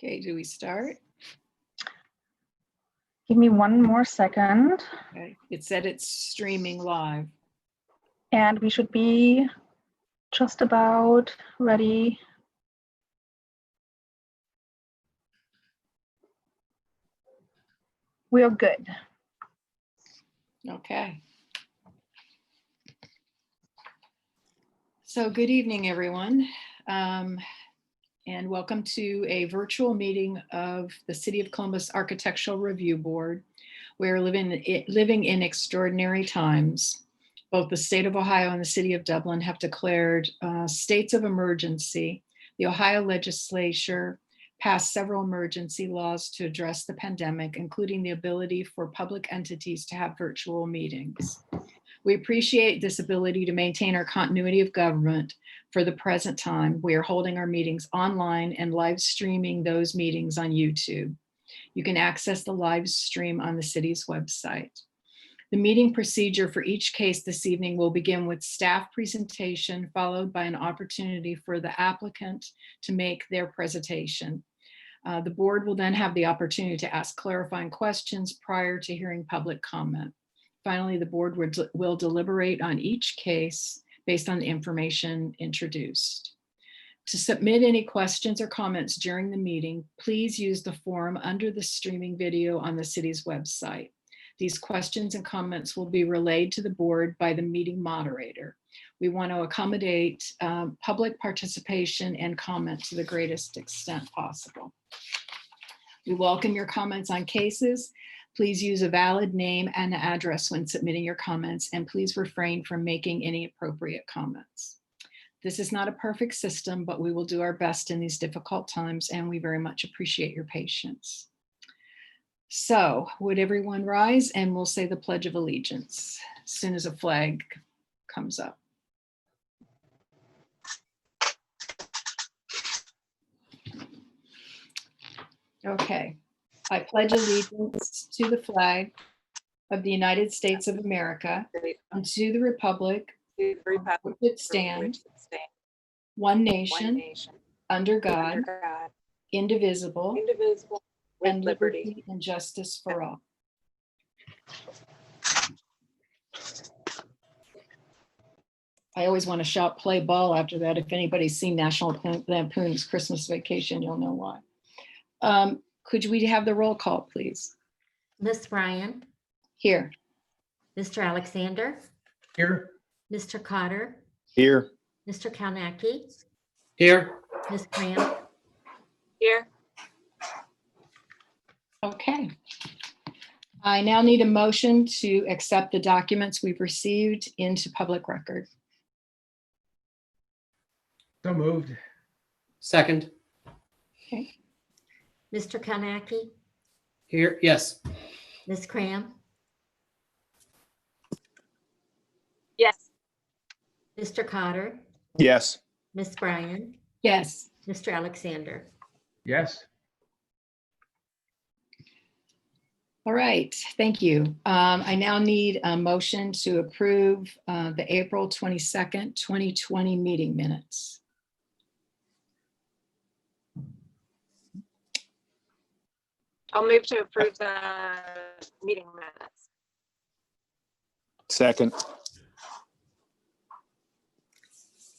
Okay, do we start? Give me one more second. Okay. It said it's streaming live. And we should be just about ready. We're good. Okay. So good evening, everyone. And welcome to a virtual meeting of the City of Columbus Architectural Review Board. We're living in extraordinary times. Both the state of Ohio and the city of Dublin have declared states of emergency. The Ohio legislature passed several emergency laws to address the pandemic, including the ability for public entities to have virtual meetings. We appreciate this ability to maintain our continuity of government. For the present time, we are holding our meetings online and live streaming those meetings on YouTube. You can access the live stream on the city's website. The meeting procedure for each case this evening will begin with staff presentation, followed by an opportunity for the applicant to make their presentation. The board will then have the opportunity to ask clarifying questions prior to hearing public comment. Finally, the board will deliberate on each case based on the information introduced. To submit any questions or comments during the meeting, please use the form under the streaming video on the city's website. These questions and comments will be relayed to the board by the meeting moderator. We want to accommodate public participation and comment to the greatest extent possible. We welcome your comments on cases. Please use a valid name and address when submitting your comments, and please refrain from making any appropriate comments. This is not a perfect system, but we will do our best in these difficult times, and we very much appreciate your patience. So, would everyone rise, and we'll say the Pledge of Allegiance as soon as a flag comes up. Okay. I pledge allegiance to the flag of the United States of America and to the republic which it stands, one nation, under God, indivisible, and liberty and justice for all. I always want to shout play ball after that. If anybody's seen National Lampoon's Christmas Vacation, you'll know why. Could we have the roll call, please? Ms. Ryan. Here. Mr. Alexander. Here. Mr. Cotter. Here. Mr. Kalnacki. Here. Ms. Cram. Here. Okay. I now need a motion to accept the documents we've received into public record. So moved. Second. Okay. Mr. Kalnacki. Here. Yes. Ms. Cram. Yes. Mr. Cotter. Yes. Ms. Bryan. Yes. Mr. Alexander. Yes. All right. Thank you. I now need a motion to approve the April 22nd, 2020 meeting minutes. I'll move to approve the meeting minutes. Second.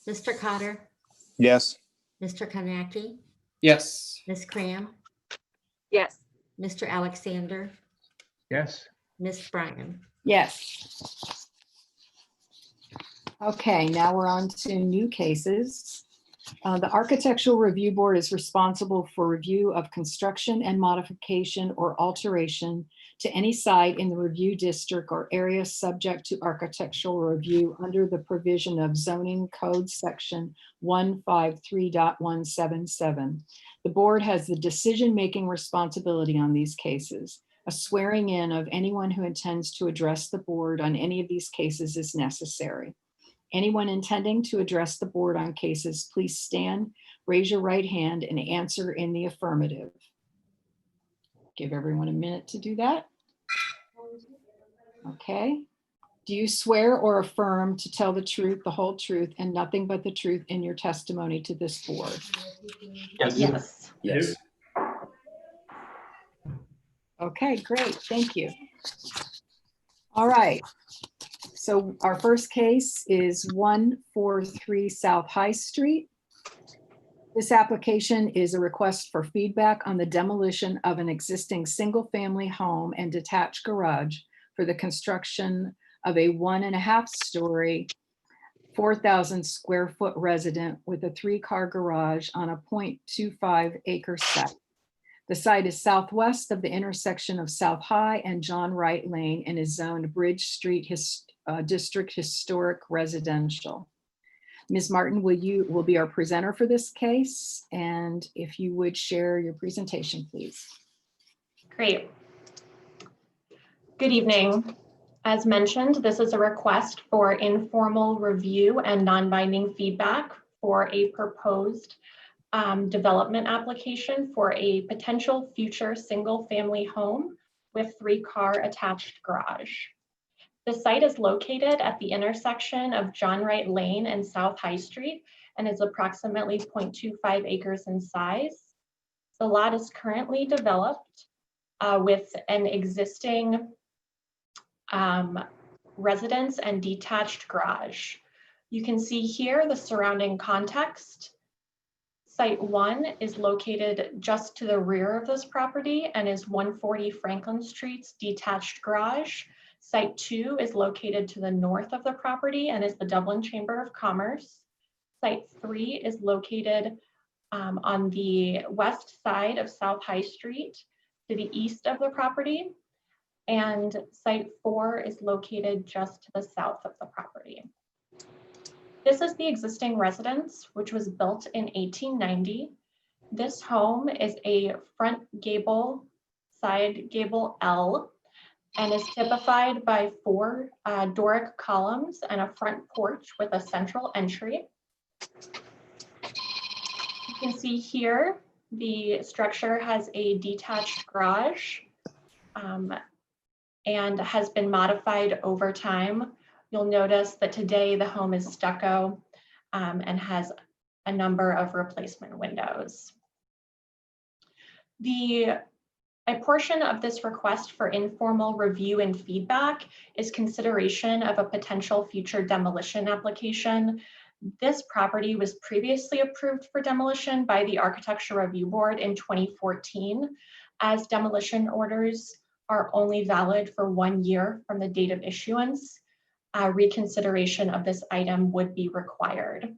Mr. Cotter. Yes. Mr. Kalnacki. Yes. Ms. Cram. Yes. Mr. Alexander. Yes. Ms. Bryan. Yes. Okay, now we're on to new cases. The Architectural Review Board is responsible for review of construction and modification or alteration to any site in the review district or area subject to architectural review under the provision of zoning code section 153.177. The board has the decision-making responsibility on these cases. A swearing in of anyone who intends to address the board on any of these cases is necessary. Anyone intending to address the board on cases, please stand, raise your right hand, and answer in the affirmative. Give everyone a minute to do that. Okay. Do you swear or affirm to tell the truth, the whole truth, and nothing but the truth in your testimony to this board? Yes. Yes. Yes. Okay, great, thank you. All right, so our first case is 143 South High Street. This application is a request for feedback on the demolition of an existing single-family home and detached garage for the construction of a 1.5-story, 4,000 square foot resident with a 3-car garage on a 0.25 acre site. The site is southwest of the intersection of South High and John Wright Lane and is zoned Bridge Street District Historic Residential. Ms. Martin, will be our presenter for this case, and if you would share your presentation, please. Great. Good evening. As mentioned, this is a request for informal review and non-binding feedback for a proposed development application for a potential future single-family home with 3-car attached garage. The site is located at the intersection of John Wright Lane and South High Street and is approximately 0.25 acres in size. The lot is currently developed with an existing residence and detached garage. You can see here the surrounding context. Site 1 is located just to the rear of this property and is 140 Franklin Street's detached garage. Site 2 is located to the north of the property and is the Dublin Chamber of Commerce. Site 3 is located on the west side of South High Street to the east of the property. And Site 4 is located just to the south of the property. This is the existing residence, which was built in 1890. This home is a front gable, side gable L, and is typified by 4 Doric columns and a front porch with a central entry. You can see here, the structure has a detached garage and has been modified over time. You'll notice that today the home is stucco and has a number of replacement windows. A portion of this request for informal review and feedback is consideration of a potential future demolition application. This property was previously approved for demolition by the Architecture Review Board in 2014, as demolition orders are only valid for 1 year from the date of issuance. Reconsideration of this item would be required.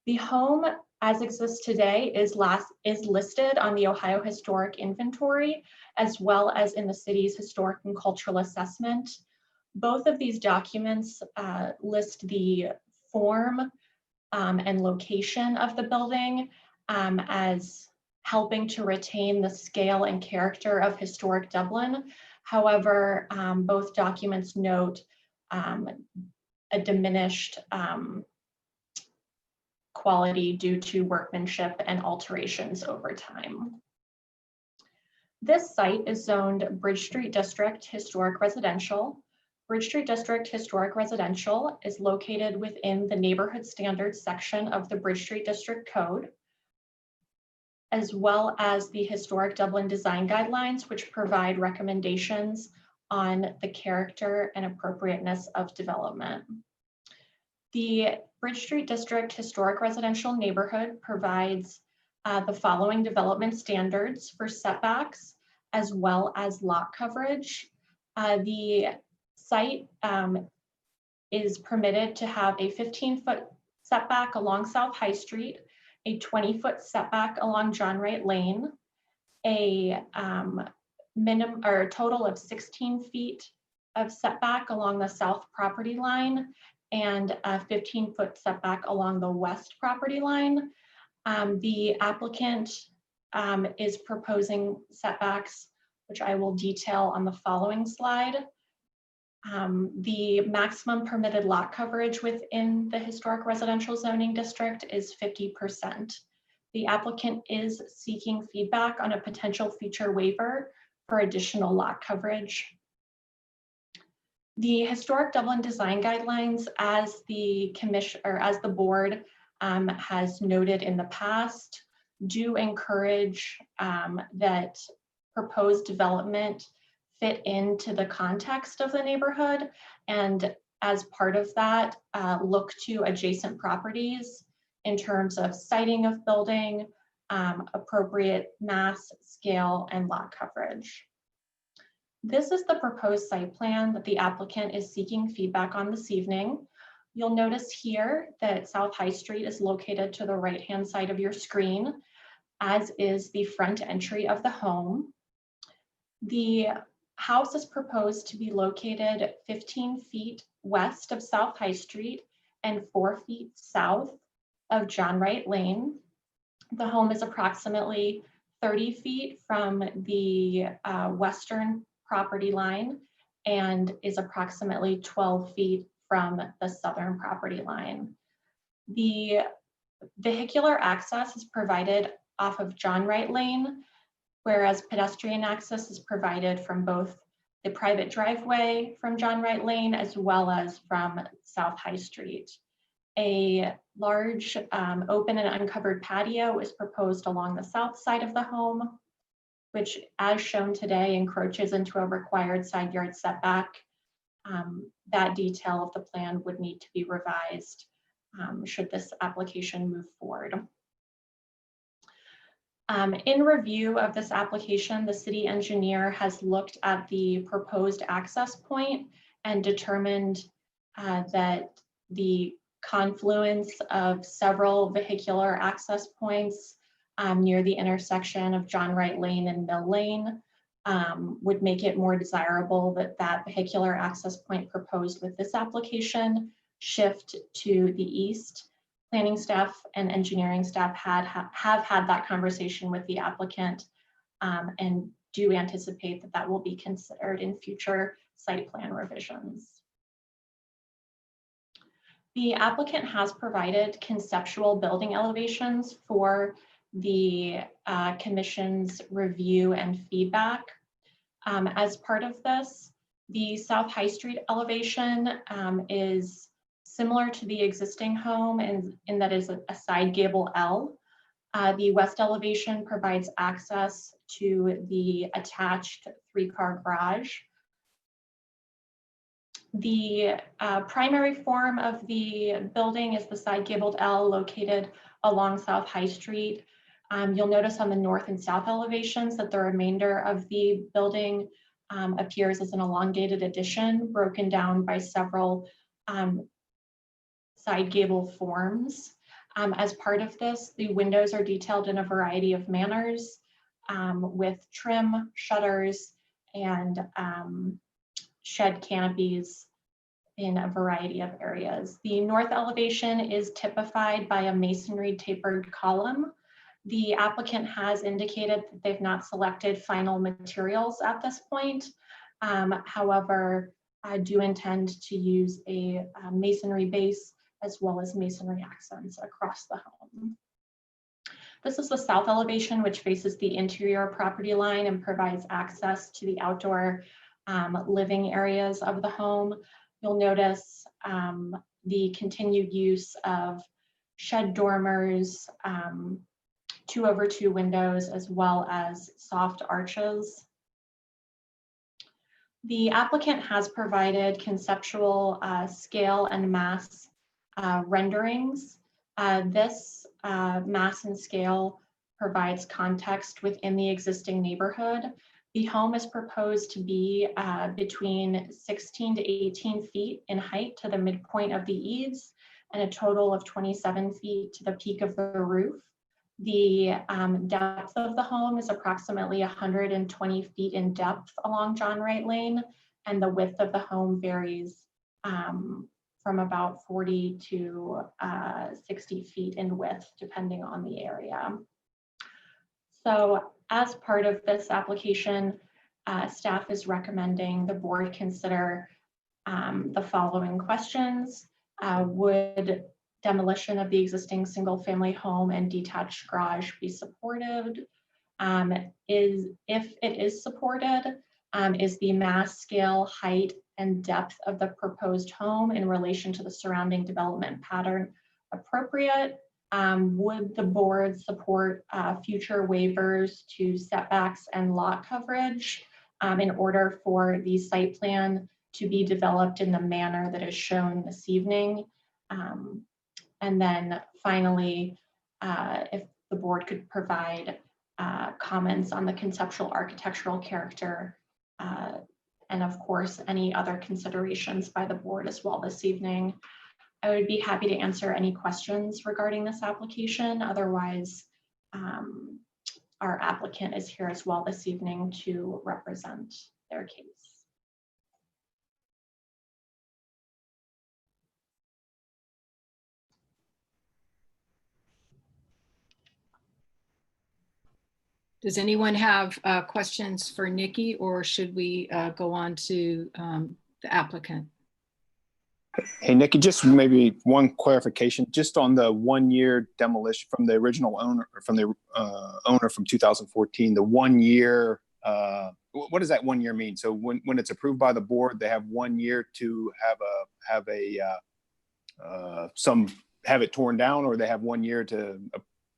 The home, as exists today, is listed on the Ohio Historic Inventory, as well as in the city's Historic and Cultural Assessment. Both of these documents list the form and location of the building as helping to retain the scale and character of historic Dublin. However, both documents note a diminished quality due to workmanship and alterations over time. This site is zoned Bridge Street District Historic Residential. Bridge Street District Historic Residential is located within the Neighborhood Standards section of the Bridge Street District Code, as well as the Historic Dublin Design Guidelines, which provide recommendations on the character and appropriateness of development. The Bridge Street District Historic Residential Neighborhood provides the following development standards for setbacks, as well as lot coverage. The site is permitted to have a 15-foot setback along South High Street, a 20-foot setback along John Wright Lane, a total of 16 feet of setback along the south property line, and a 15-foot setback along the west property line. The applicant is proposing setbacks, which I will detail on the following slide. The maximum permitted lot coverage within the historic residential zoning district is 50%. The applicant is seeking feedback on a potential future waiver for additional lot coverage. The Historic Dublin Design Guidelines, as the commission or as the board has noted in the past, do encourage that proposed development fit into the context of the neighborhood, and as part of that, look to adjacent properties in terms of siting of building, appropriate mass, scale, and lot coverage. This is the proposed site plan that the applicant is seeking feedback on this evening. You'll notice here that South High Street is located to the right-hand side of your screen, as is the front entry of the home. The house is proposed to be located 15 feet west of South High Street and 4 feet south of John Wright Lane. The home is approximately 30 feet from the western property line and is approximately 12 feet from the southern property line. The vehicular access is provided off of John Wright Lane, whereas pedestrian access is provided from both the private driveway from John Wright Lane as well as from South High Street. A large open and uncovered patio is proposed along the south side of the home, which, as shown today, encroaches into a required side yard setback. That detail of the plan would need to be revised should this application move forward. In review of this application, the city engineer has looked at the proposed access point and determined that the confluence of several vehicular access points near the intersection of John Wright Lane and Mill Lane would make it more desirable that that vehicular access point proposed with this application shift to the east. Planning staff and engineering staff have had that conversation with the applicant and do anticipate that that will be considered in future site plan revisions. The applicant has provided conceptual building elevations for the commission's review and feedback. As part of this, the South High Street elevation is similar to the existing home in that is a side gable L. The west elevation provides access to the attached 3-car garage. The primary form of the building is the side gabled L located along South High Street. You'll notice on the north and south elevations that the remainder of the building appears as an elongated addition broken down by several side gable forms. As part of this, the windows are detailed in a variety of manners with trim, shutters, and shed canopies in a variety of areas. The north elevation is typified by a masonry tapered column. The applicant has indicated that they've not selected final materials at this point. However, I do intend to use a masonry base as well as masonry accents across the home. This is the south elevation, which faces the interior property line and provides access to the outdoor living areas of the home. You'll notice the continued use of shed dormers, 2/2 windows, as well as soft arches. The applicant has provided conceptual scale and mass renderings. This mass and scale provides context within the existing neighborhood. The home is proposed to be between 16 to 18 feet in height to the midpoint of the eaves and a total of 27 feet to the peak of the roof. The depth of the home is approximately 120 feet in depth along John Wright Lane, and the width of the home varies from about 40 to 60 feet in width, depending on the area. So as part of this application, staff is recommending the board consider the following questions. Would demolition of the existing single-family home and detached garage be supported? If it is supported, is the mass, scale, height, and depth of the proposed home in relation to the surrounding development pattern appropriate? Would the board support future waivers to setbacks and lot coverage in order for the site plan to be developed in the manner that is shown this evening. And then finally, if the board could provide comments on the conceptual architectural character, and of course, any other considerations by the board as well this evening. I would be happy to answer any questions regarding this application. Otherwise, our applicant is here as well this evening to represent their case. Does anyone have questions for Nikki, or should we go on to the applicant? Hey, Nikki, just maybe one clarification, just on the 1-year demolition from the original owner, from the owner from 2014, the 1 year, what does that 1 year mean? So when it's approved by the board, they have 1 year to have it torn down, or they have 1 year to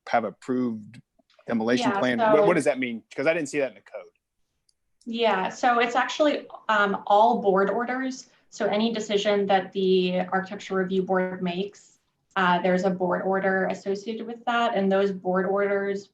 have approved demolition plan? So, what does that mean? Because I didn't see that in the code. Yeah, so it's actually all board orders. So any decision that the Architectural Review Board makes, there's a board order associated with that. And those board orders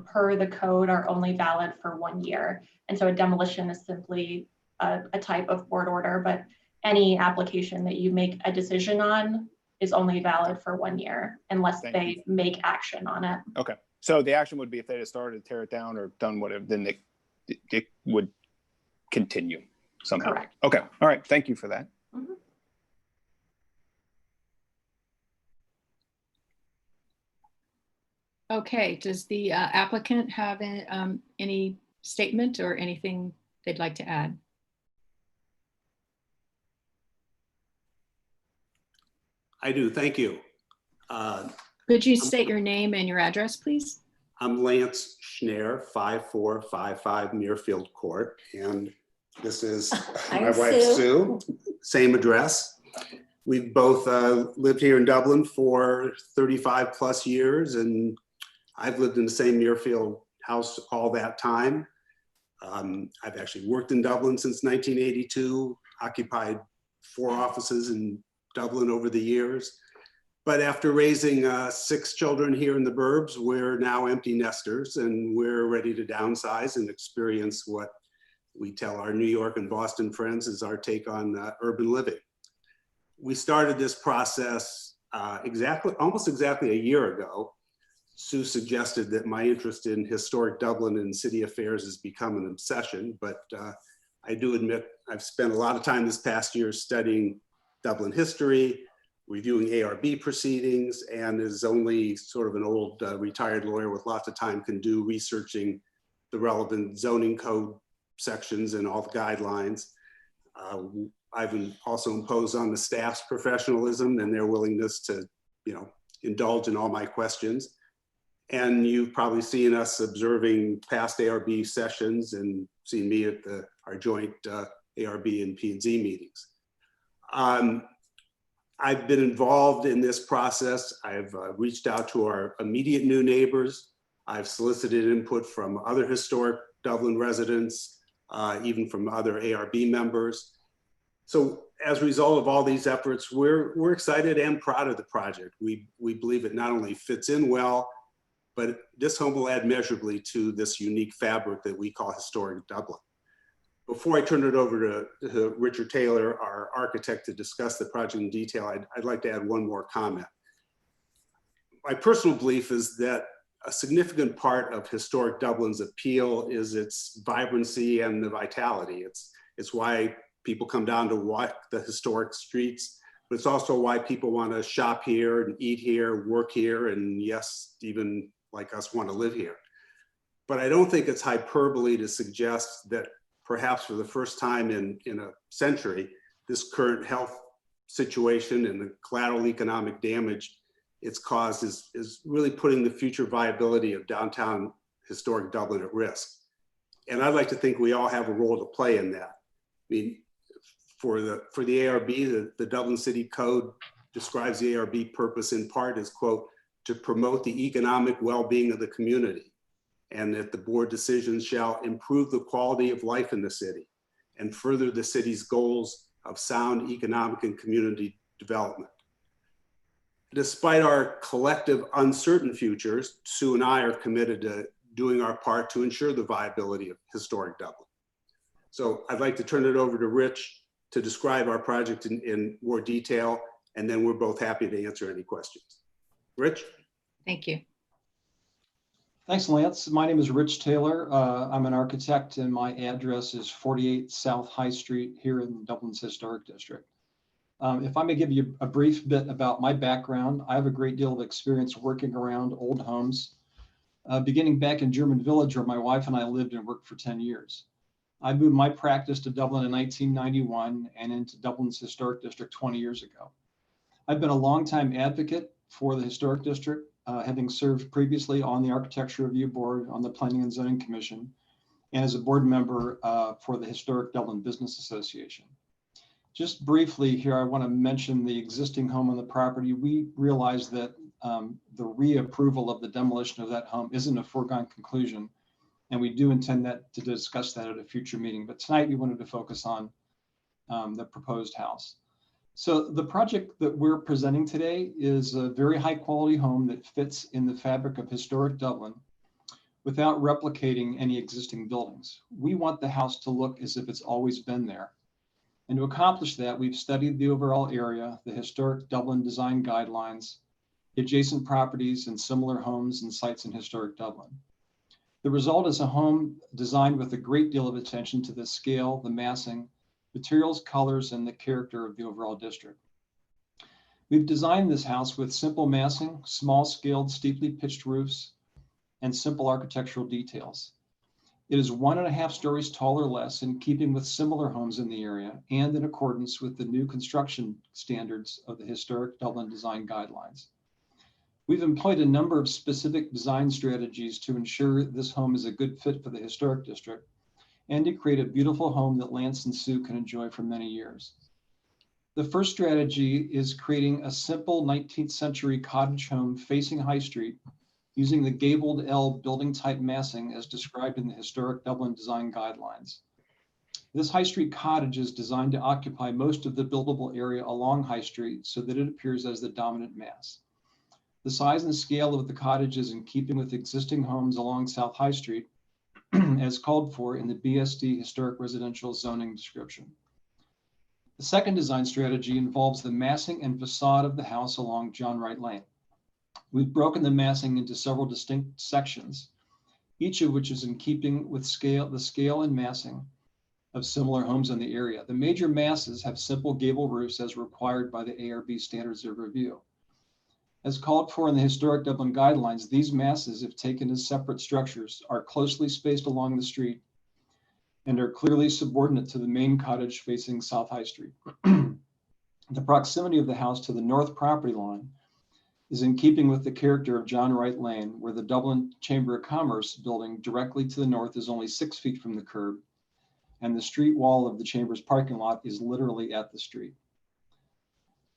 per the code are only valid for 1 year. And so a demolition is simply a type of board order, but any application that you make a decision on is only valid for 1 year unless they make action on it. Okay. So the action would be if they had started to tear it down or done whatever, then it would continue somehow. Correct. Okay. All right. Thank you for that. Mm-hmm. Okay, does the applicant have any statement or anything they'd like to add? I do, thank you. Could you state your name and your address, please? I'm Lance Schneer, 5455 Muirfield Court, and this is my wife Sue, same address. We've both lived here in Dublin for 35 plus years, and I've lived in the same Muirfield house all that time. I've actually worked in Dublin since 1982, occupied 4 offices in Dublin over the years. But after raising 6 children here in the burbs, we're now empty nesters, and we're ready to downsize and experience what we tell our New York and Boston friends is our take on urban living. We started this process almost exactly a year ago. Sue suggested that my interest in historic Dublin and city affairs has become an obsession, but I do admit I've spent a lot of time this past year studying Dublin history, reviewing ARB proceedings, and as only sort of an old retired lawyer with lots of time can do, researching the relevant zoning code sections and all the guidelines. I've also imposed on the staff's professionalism and their willingness to, indulge in all my questions. And you've probably seen us observing past ARB sessions and seen me at our joint ARB and P&Z meetings. I've been involved in this process. I've reached out to our immediate new neighbors. I've solicited input from other historic Dublin residents, even from other ARB members. So as a result of all these efforts, we're excited and proud of the project. We believe it not only fits in well, but this home will add measurably to this unique fabric that we call historic Dublin. Before I turn it over to Richard Taylor, our architect, to discuss the project in detail, I'd like to add one more comment. My personal belief is that a significant part of historic Dublin's appeal is its vibrancy and the vitality. It's why people come down to walk the historic streets, but it's also why people want to shop here and eat here, work here, and yes, even like us, want to live here. But I don't think it's hyperbole to suggest that perhaps for the first time in a century, this current health situation and the collateral economic damage it's caused is really putting the future viability of downtown historic Dublin at risk. And I'd like to think we all have a role to play in that. I mean, for the ARB, the Dublin City Code describes the ARB purpose in part as, quote, to promote the economic well-being of the community. and that the board decisions shall improve the quality of life in the city and further the city's goals of sound economic and community development. Despite our collective uncertain futures, Sue and I are committed to doing our part to ensure the viability of historic Dublin. So I'd like to turn it over to Rich to describe our project in more detail, and then we're both happy to answer any questions. Rich? Thank you. Thanks, Lance. My name is Rich Taylor. I'm an architect, and my address is 48 South High Street here in Dublin's Historic District. If I may give you a brief bit about my background, I have a great deal of experience working around old homes, beginning back in German Village, where my wife and I lived and worked for 10 years. I moved my practice to Dublin in 1991 and into Dublin's Historic District 20 years ago. I've been a longtime advocate for the Historic District, having served previously on the Architecture Review Board, on the Planning and Zoning Commission, and as a board member for the Historic Dublin Business Association. Just briefly here, I want to mention the existing home on the property. We realize that the reapproval of the demolition of that home isn't a foregone conclusion, and we do intend to discuss that at a future meeting. But tonight we wanted to focus on the proposed house. So the project that we're presenting today is a very high quality home that fits in the fabric of historic Dublin without replicating any existing buildings. We want the house to look as if it's always been there. And to accomplish that, we've studied the overall area, the historic Dublin design guidelines, adjacent properties, and similar homes and sites in historic Dublin. The result is a home designed with a great deal of attention to the scale, the massing, materials, colors, and the character of the overall district. We've designed this house with simple massing, small-scaled, steeply pitched roofs, and simple architectural details. It is 1.5 stories tall or less, in keeping with similar homes in the area and in accordance with the new construction standards of the historic Dublin design guidelines. We've employed a number of specific design strategies to ensure this home is a good fit for the historic district and to create a beautiful home that Lance and Sue can enjoy for many years. The first strategy is creating a simple 19th century cottage home facing High Street using the gabled L building type massing as described in the historic Dublin design guidelines. This High Street cottage is designed to occupy most of the buildable area along High Street so that it appears as the dominant mass. The size and scale of the cottage is in keeping with existing homes along South High Street as called for in the BSD historic residential zoning description. The second design strategy involves the massing and facade of the house along John Wright Lane. We've broken the massing into several distinct sections, each of which is in keeping with the scale and massing of similar homes in the area. The major masses have simple gable roofs as required by the ARB standards of review. As called for in the historic Dublin guidelines, these masses, if taken as separate structures, are closely spaced along the street and are clearly subordinate to the main cottage facing South High Street. The proximity of the house to the north property line is in keeping with the character of John Wright Lane, where the Dublin Chamber of Commerce building directly to the north is only 6 feet from the curb, and the street wall of the Chamber's parking lot is literally at the street.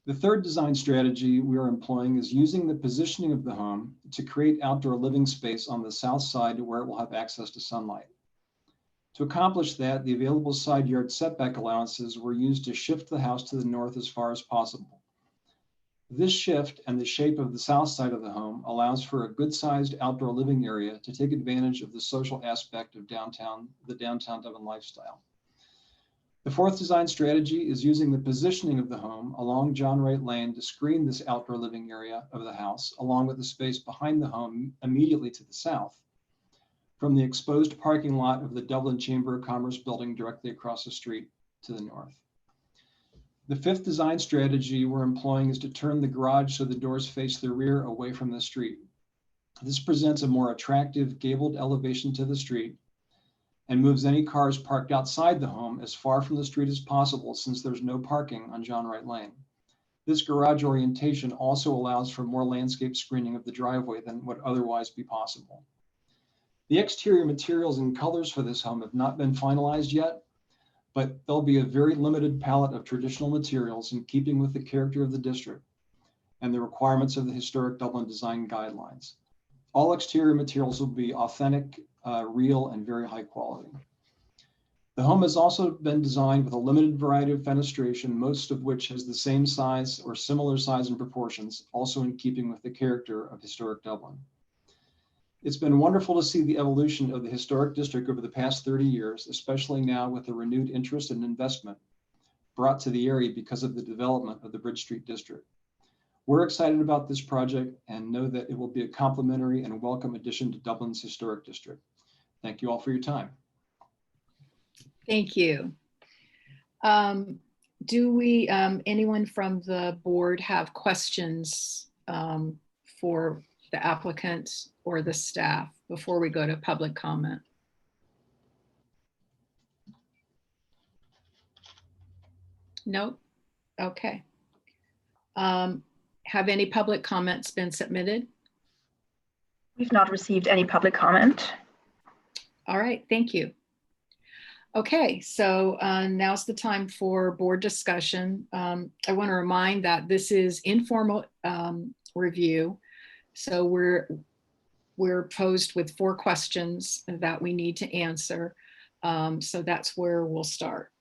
The third design strategy we are employing is using the positioning of the home to create outdoor living space on the south side where it will have access to sunlight. To accomplish that, the available side yard setback allowances were used to shift the house to the north as far as possible. This shift and the shape of the south side of the home allows for a good-sized outdoor living area to take advantage of the social aspect of the downtown Dublin lifestyle. The fourth design strategy is using the positioning of the home along John Wright Lane to screen this outdoor living area of the house, along with the space behind the home immediately to the south, from the exposed parking lot of the Dublin Chamber of Commerce building directly across the street to the north. The fifth design strategy we're employing is to turn the garage so the doors face the rear away from the street. This presents a more attractive gabled elevation to the street and moves any cars parked outside the home as far from the street as possible, since there's no parking on John Wright Lane. This garage orientation also allows for more landscape screening of the driveway than would otherwise be possible. The exterior materials and colors for this home have not been finalized yet, but there'll be a very limited palette of traditional materials in keeping with the character of the district and the requirements of the historic Dublin design guidelines. All exterior materials will be authentic, real, and very high quality. The home has also been designed with a limited variety of fenestration, most of which has the same size or similar size and proportions, also in keeping with the character of historic Dublin. It's been wonderful to see the evolution of the historic district over the past 30 years, especially now with the renewed interest and investment brought to the area because of the development of the Bridge Street district. We're excited about this project and know that it will be a complementary and welcome addition to Dublin's historic district. Thank you all for your time. Thank you. Do we, anyone from the board have questions for the applicant or the staff before we go to public comment? Nope. Okay. Have any public comments been submitted? We've not received any public comment. All right, thank you. Okay, so now's the time for board discussion. I want to remind that this is informal review. So we're posed with 4 questions that we need to answer. So that's where we'll start.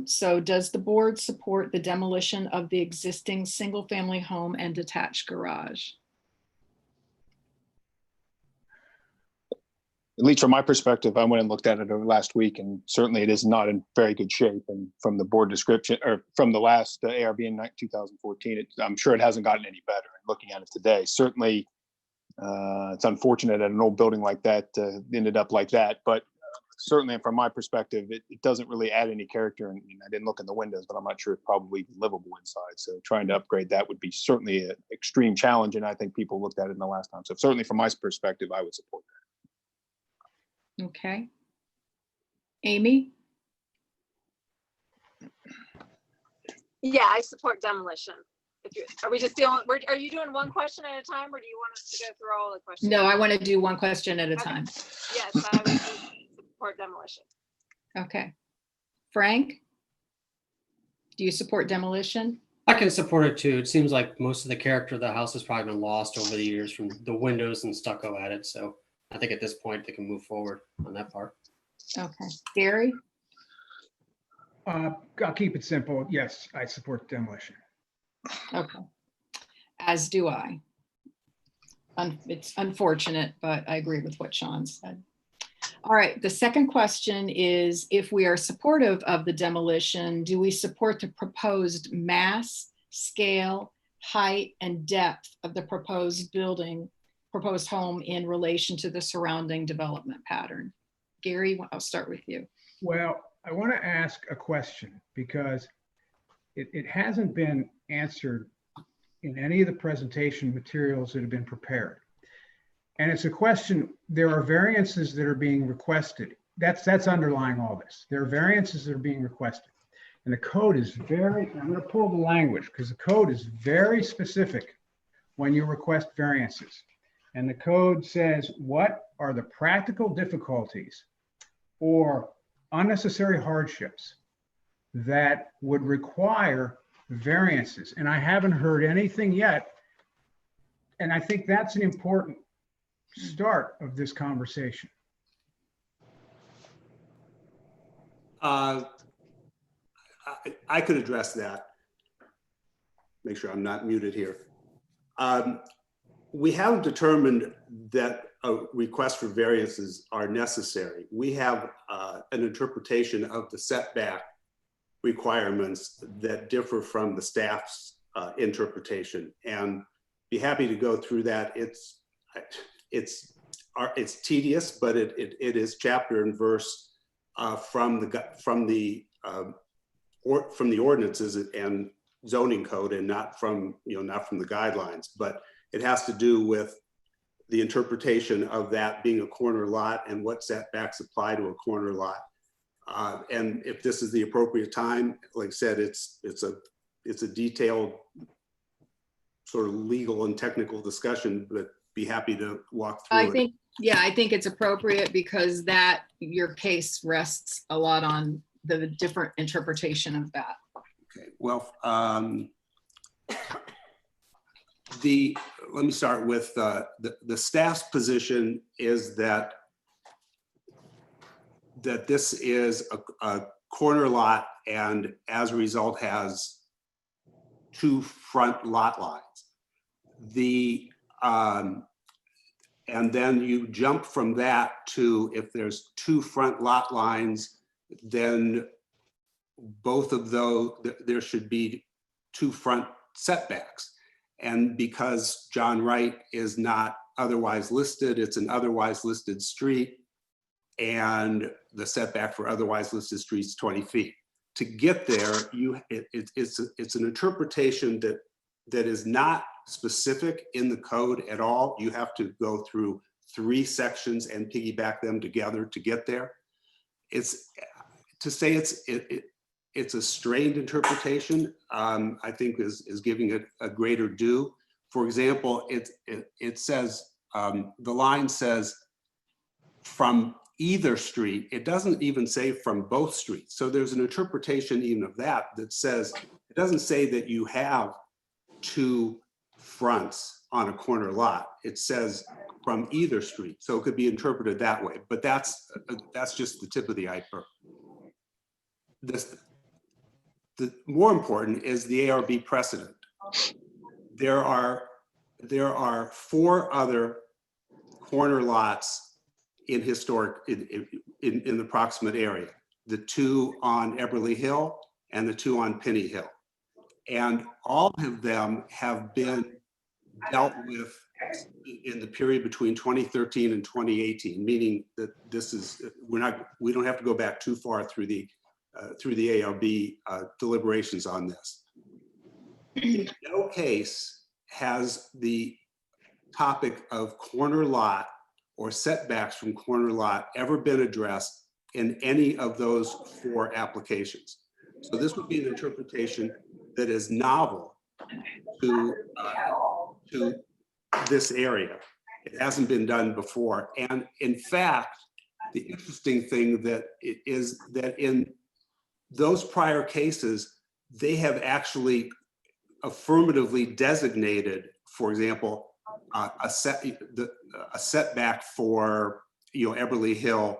So does the board support the demolition of the existing single-family home and detached garage? At least from my perspective, I went and looked at it over last week, and certainly it is not in very good shape. And from the board description, or from the last ARB in 2014, I'm sure it hasn't gotten any better. And looking at it today, certainly it's unfortunate that an old building like that ended up like that. But certainly from my perspective, it doesn't really add any character. And I didn't look in the windows, but I'm not sure it's probably livable inside. So trying to upgrade that would be certainly an extreme challenge. And I think people looked at it in the last time. So certainly from my perspective, I would support that. Okay. Amy? Yeah, I support demolition. Are we just dealing, are you doing one question at a time, or do you want us to go through all the questions? No, I want to do one question at a time. Yes, I would support demolition. Okay. Frank? Do you support demolition? I can support it too. It seems like most of the character of the house has probably been lost over the years from the windows and stucco at it. So I think at this point they can move forward on that part. Okay. Gary? I'll keep it simple. Yes, I support demolition. Okay. As do I. It's unfortunate, but I agree with what Sean said. All right. The second question is, if we are supportive of the demolition, do we support the proposed mass, scale, height, and depth of the proposed home in relation to the surrounding development pattern? Gary, I'll start with you. Well, I want to ask a question because it hasn't been answered in any of the presentation materials that have been prepared. And it's a question, there are variances that are being requested. That's underlying all this. There are variances that are being requested. And the code is very, I'm going to pull the language because the code is very specific when you request variances. And the code says, what are the practical difficulties or unnecessary hardships that would require variances? And I haven't heard anything yet. And I think that's an important start of this conversation. I could address that. Make sure I'm not muted here. We haven't determined that a request for variances are necessary. We have an interpretation of the setback requirements that differ from the staff's interpretation, and be happy to go through that. It's tedious, but it is chapter and verse from the ordinances and zoning code, and not from the guidelines. But it has to do with the interpretation of that being a corner lot and what setbacks apply to a corner lot. And if this is the appropriate time, like I said, it's a detailed sort of legal and technical discussion, but be happy to walk through it. I think it's appropriate because your case rests a lot on the different interpretation of that. Okay, well, Let me start with the staff's position is that this is a corner lot, and as a result has 2 front lot lines. And then you jump from that to, if there's 2 front lot lines, then both of those, there should be 2 front setbacks. And because John Wright is not otherwise listed, it's an otherwise listed street, and the setback for otherwise listed streets is 20 feet. To get there, it's an interpretation that is not specific in the code at all. You have to go through 3 sections and piggyback them together to get there. To say it's a strained interpretation, I think is giving it a greater due. For example, it says, the line says from either street. It doesn't even say from both streets. So there's an interpretation even of that says, it doesn't say that you have 2 fronts on a corner lot. It says from either street. So it could be interpreted that way, but that's just the tip of the iceberg. The more important is the ARB precedent. There are 4 other corner lots in historic, in the proximate area, the 2 on Eberly Hill and the 2 on Penny Hill. And all of them have been dealt with in the period between 2013 and 2018, meaning that this is, we don't have to go back too far through the ARB deliberations on this. In no case has the topic of corner lot or setbacks from corner lot ever been addressed in any of those 4 applications. So this would be an interpretation that is novel to this area. It hasn't been done before. And in fact, the interesting thing is that in those prior cases, they have actually affirmatively designated, for example, a setback for Eberly Hill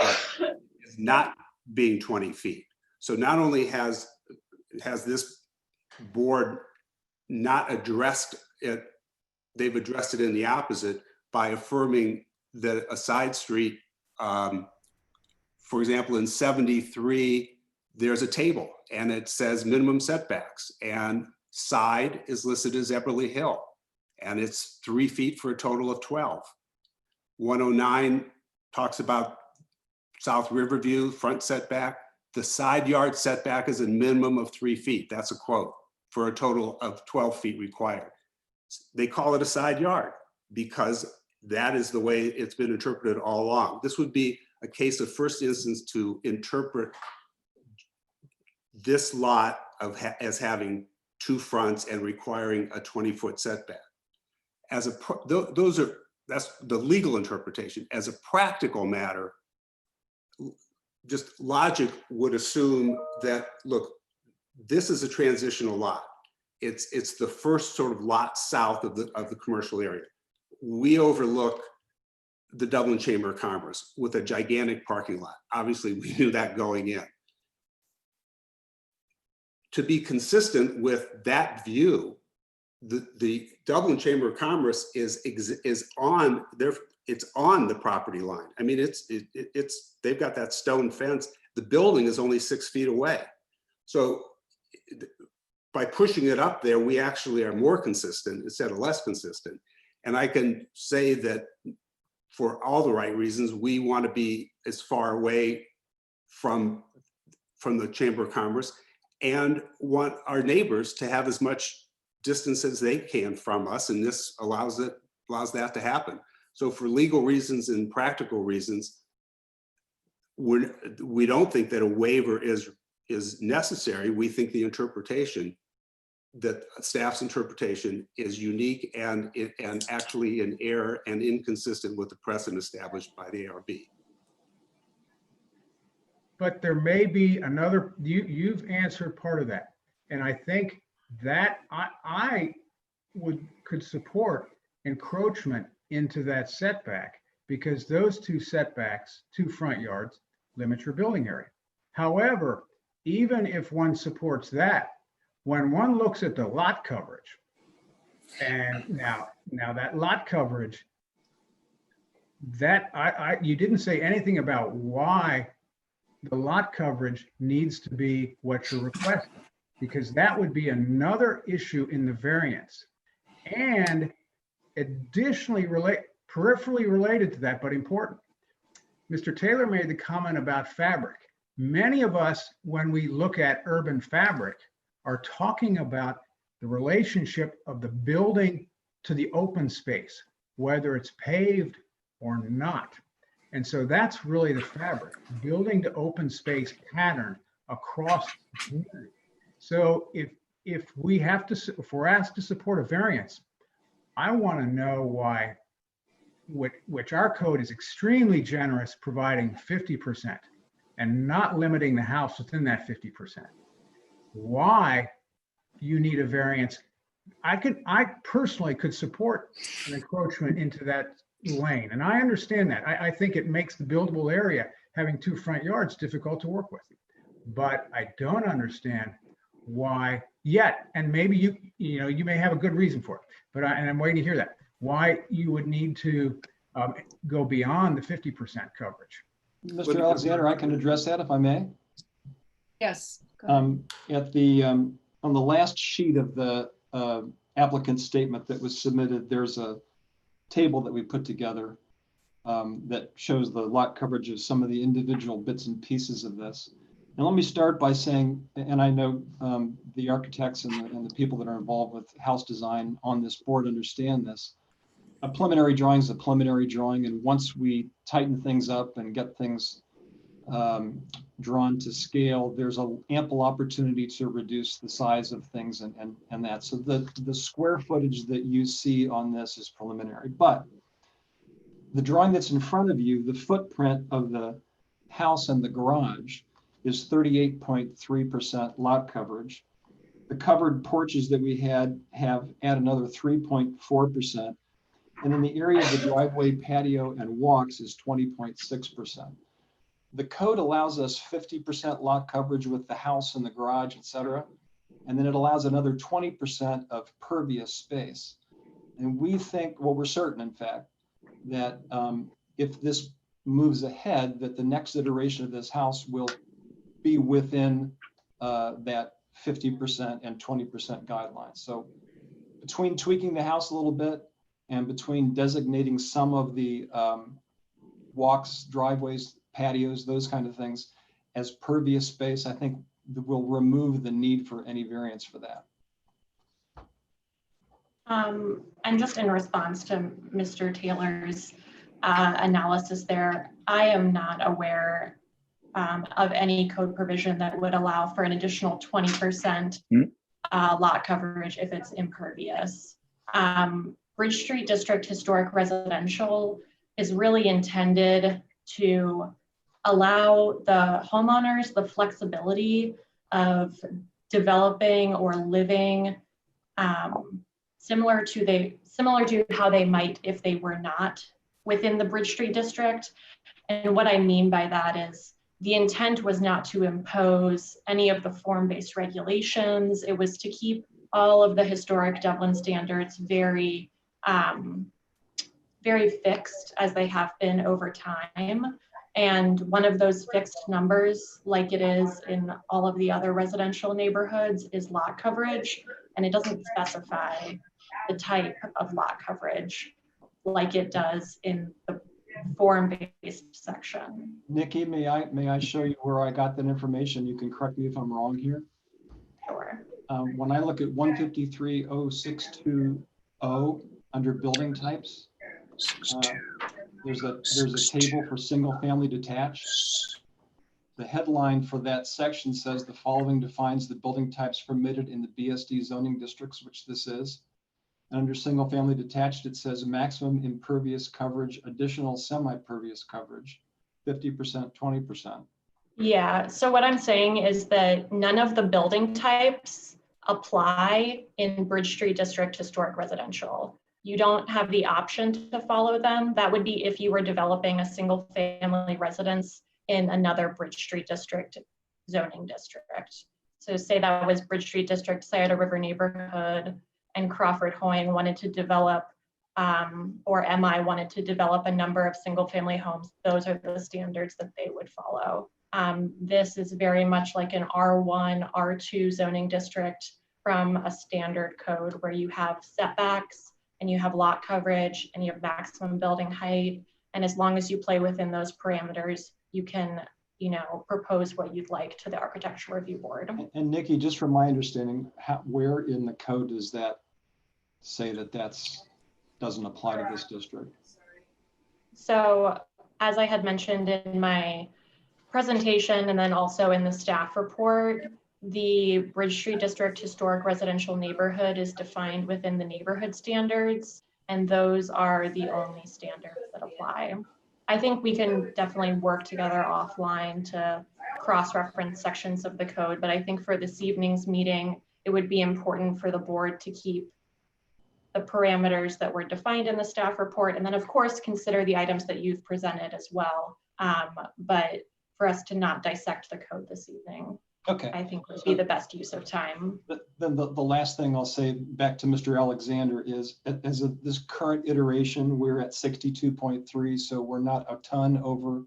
is not being 20 feet. So not only has this board not addressed it, they've addressed it in the opposite by affirming that a side street, for example, in 73, there's a table and it says minimum setbacks, and side is listed as Eberly Hill, and it's 3 feet for a total of 12. 109 talks about South Riverview front setback. The side yard setback is a minimum of 3 feet. That's a quote, for a total of 12 feet required. They call it a side yard because that is the way it's been interpreted all along. This would be a case of first instance to interpret this lot as having 2 fronts and requiring a 20-foot setback. That's the legal interpretation. As a practical matter, just logic would assume that, look, this is a transitional lot. It's the first sort of lot south of the commercial area. We overlook the Dublin Chamber of Commerce with a gigantic parking lot. Obviously, we knew that going in. To be consistent with that view, the Dublin Chamber of Commerce is on their, it's on the property line. I mean, they've got that stone fence. The building is only 6 feet away. So by pushing it up there, we actually are more consistent instead of less consistent. And I can say that for all the right reasons, we want to be as far away from the Chamber of Commerce and want our neighbors to have as much distance as they can from us. And this allows that to happen. So for legal reasons and practical reasons, we don't think that a waiver is necessary. We think the interpretation, that staff's interpretation, is unique and actually in error and inconsistent with the precedent established by the ARB. But there may be you've answered part of that. And I think that I could support encroachment into that setback, because those two setbacks, two front yards, limit your building area. However, even if one supports that, when one looks at the lot coverage, and now that lot coverage, that you didn't say anything about why the lot coverage needs to be what you're requesting, because that would be another issue in the variance. And additionally, peripherally related to that, but important, Mr. Taylor made the comment about fabric. Many of us, when we look at urban fabric, are talking about the relationship of the building to the open space, whether it's paved or not. And so that's really the fabric, building to open space pattern across the community. So if we're asked to support a variance, I want to know why, which our code is extremely generous, providing 50% and not limiting the house within that 50%. Why you need a variance? I personally could support an encroachment into that lane, and I understand that. I think it makes the buildable area, having two front yards, difficult to work with. But I don't understand why yet, and maybe you may have a good reason for it, but and I'm waiting to hear that, why you would need to go beyond the 50% coverage. Mr. Alexander, I can address that if I may. Yes. On the last sheet of the applicant statement that was submitted, there's a table that we put together that shows the lot coverage of some of the individual bits and pieces of this. And let me start by saying, and I know the architects and the people that are involved with house design on this board understand this. A preliminary drawing is a preliminary drawing, and once we tighten things up and get things drawn to scale, there's an ample opportunity to reduce the size of things and that. So the square footage that you see on this is preliminary, but the drawing that's in front of you, the footprint of the house and the garage is 38.3% lot coverage. The covered porches that we have add another 3.4%. And in the area of the driveway, patio, and walks is 20.6%. The code allows us 50% lot coverage with the house and the garage, et cetera. And then it allows another 20% of pervious space. And we think, well, we're certain, in fact, that if this moves ahead, that the next iteration of this house will be within that 50% and 20% guidelines. So between tweaking the house a little bit and between designating some of the walks, driveways, patios, those kind of things as pervious space, I think will remove the need for any variance for that. And just in response to Mr. Taylor's analysis there, I am not aware of any code provision that would allow for an additional 20% lot coverage if it's impervious. Bridge Street District Historic Residential is really intended to allow the homeowners the flexibility of developing or living similar to how they might if they were not within the Bridge Street District. And what I mean by that is the intent was not to impose any of the form-based regulations. It was to keep all of the historic Dublin standards very, very fixed as they have been over time. And one of those fixed numbers, like it is in all of the other residential neighborhoods, is lot coverage. And it doesn't specify the type of lot coverage like it does in the form-based section. Nikki, may I show you where I got that information? You can correct me if I'm wrong here. Sure. When I look at 153.0620 under building types, there's a table for single family detached. The headline for that section says the following defines the building types permitted in the BSD zoning districts, which this is. And under single family detached, it says maximum impervious coverage, additional semi-pervious coverage, 50%, 20%. Yeah, so what I'm saying is that none of the building types apply in Bridge Street District Historic Residential. You don't have the option to follow them. That would be if you were developing a single family residence in another Bridge Street District zoning district. So say that was Bridge Street District, Scioto River neighborhood, and Crawford Hoying wanted to develop, or MI wanted to develop a number of single family homes. Those are the standards that they would follow. This is very much like an R1, R2 zoning district from a standard code where you have setbacks and you have lot coverage and you have maximum building height. And as long as you play within those parameters, you can, propose what you'd like to the Architectural Review Board. And Nikki, just from my understanding, where in the code does that say that doesn't apply to this district? So as I had mentioned in my presentation and then also in the staff report, the Bridge Street District Historic Residential Neighborhood is defined within the neighborhood standards, and those are the only standards that apply. I think we can definitely work together offline to cross-reference sections of the code, but I think for this evening's meeting, it would be important for the board to keep the parameters that were defined in the staff report, and then of course consider the items that you've presented as well. But for us to not dissect the code this evening, okay, I think would be the best use of time. Then the last thing I'll say back to Mr. Alexander is, as of this current iteration, we're at 62.3, so we're not a ton over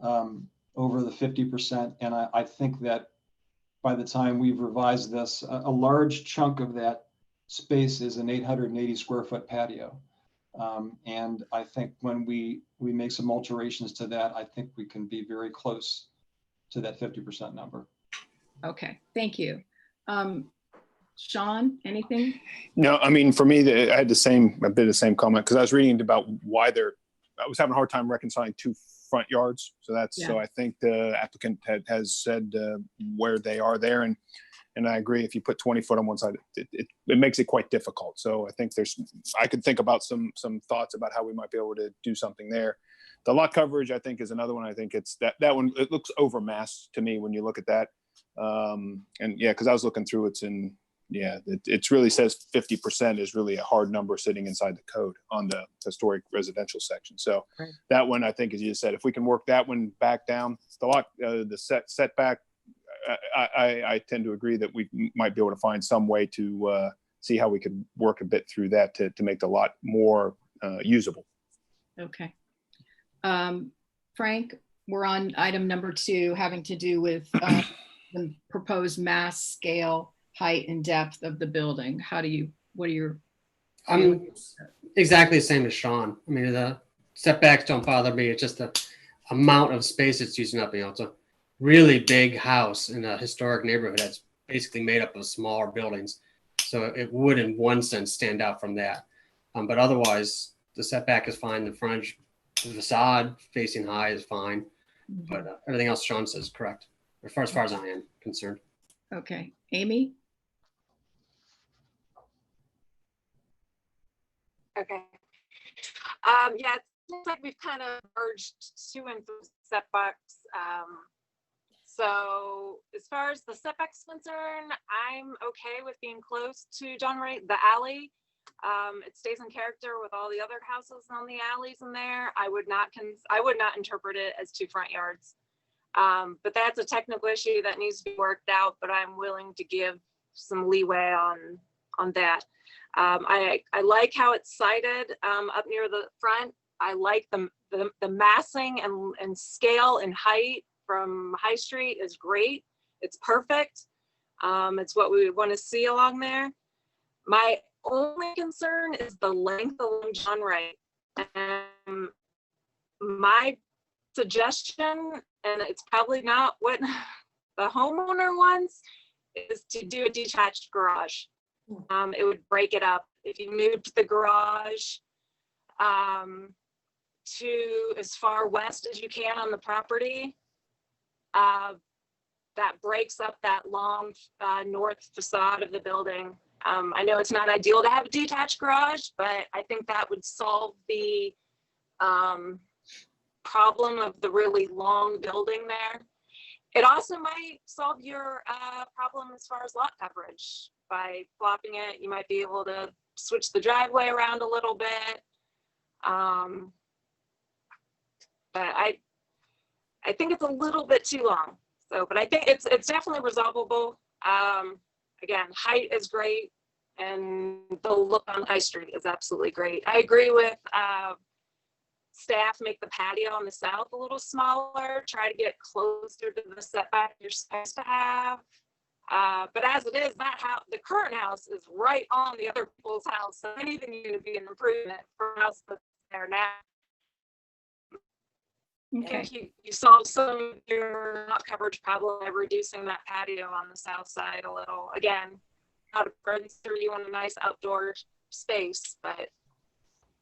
the 50%. And I think that by the time we've revised this, a large chunk of that space is an 880 square foot patio. And I think when we make some alterations to that, I think we can be very close to that 50% number. Okay, thank you. Sean, anything? No, I mean, for me, I had a bit of the same comment, because I was reading about why I was having a hard time reconciling two front yards. So so I think the applicant has said where they are there. And I agree, if you put 20 foot on one side, it makes it quite difficult. So I think I could think about some thoughts about how we might be able to do something there. The lot coverage, I think, is another one. I think it's that one, it looks overmassed to me when you look at that. And yeah, because I was looking through it really says 50% is really a hard number sitting inside the code on the historic residential section. So that one, I think, as you said, if we can work that one back down, the setback, I tend to agree that we might be able to find some way to see how we could work a bit through that to make the lot more usable. Okay. Frank, we're on item number 2, having to do with the proposed mass, scale, height, and depth of the building. What are your? I'm exactly the same as Sean. I mean, the setbacks don't bother me. It's just the amount of space it's using up. It's a really big house in a historic neighborhood that's basically made up of smaller buildings. So it would, in one sense, stand out from that. But otherwise, the setback is fine. The frontage, the facade facing high is fine. But everything else Sean says is correct, as far as I am concerned. Okay. Amy? Okay. Yeah, it seems like we've kind of merged 2 and 3 setbacks. So as far as the setbacks concerned, I'm okay with being close to John Wright, the alley. It stays in character with all the other houses on the alleys in there. I would not interpret it as 2 front yards. But that's a technical issue that needs to be worked out, but I'm willing to give some leeway on that. I like how it's sited up near the front. I like the massing and scale and height from High Street is great. It's perfect. It's what we want to see along there. My only concern is the length along John Wright. And my suggestion, and it's probably not what the homeowner wants, is to do a detached garage. It would break it up. If you moved the garage to as far west as you can on the property, that breaks up that long north facade of the building. I know it's not ideal to have a detached garage, but I think that would solve the problem of the really long building there. It also might solve your problem as far as lot coverage. By flopping it, you might be able to switch the driveway around a little bit. But I think it's a little bit too long. So, but I think it's definitely resolvable. Again, height is great, and the look on High Street is absolutely great. I agree with staff, make the patio on the south a little smaller, try to get closer to the setback you're supposed to have. But as it is, that house, the current house is right on the other people's house. So anything you would be an improvement for a house that's there now. Okay. And you solve some of your lot coverage problem by reducing that patio on the south side a little. Again, not a burden through you on a nice outdoor space, but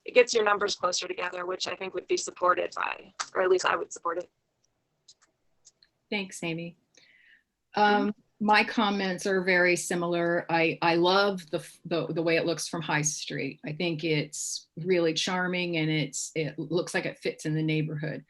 it gets your numbers closer together, which I think would be supported by, or at least I would support it. Thanks, Amy. My comments are very similar. I love the way it looks from High Street. I think it's really charming, and it looks like it fits in the neighborhood.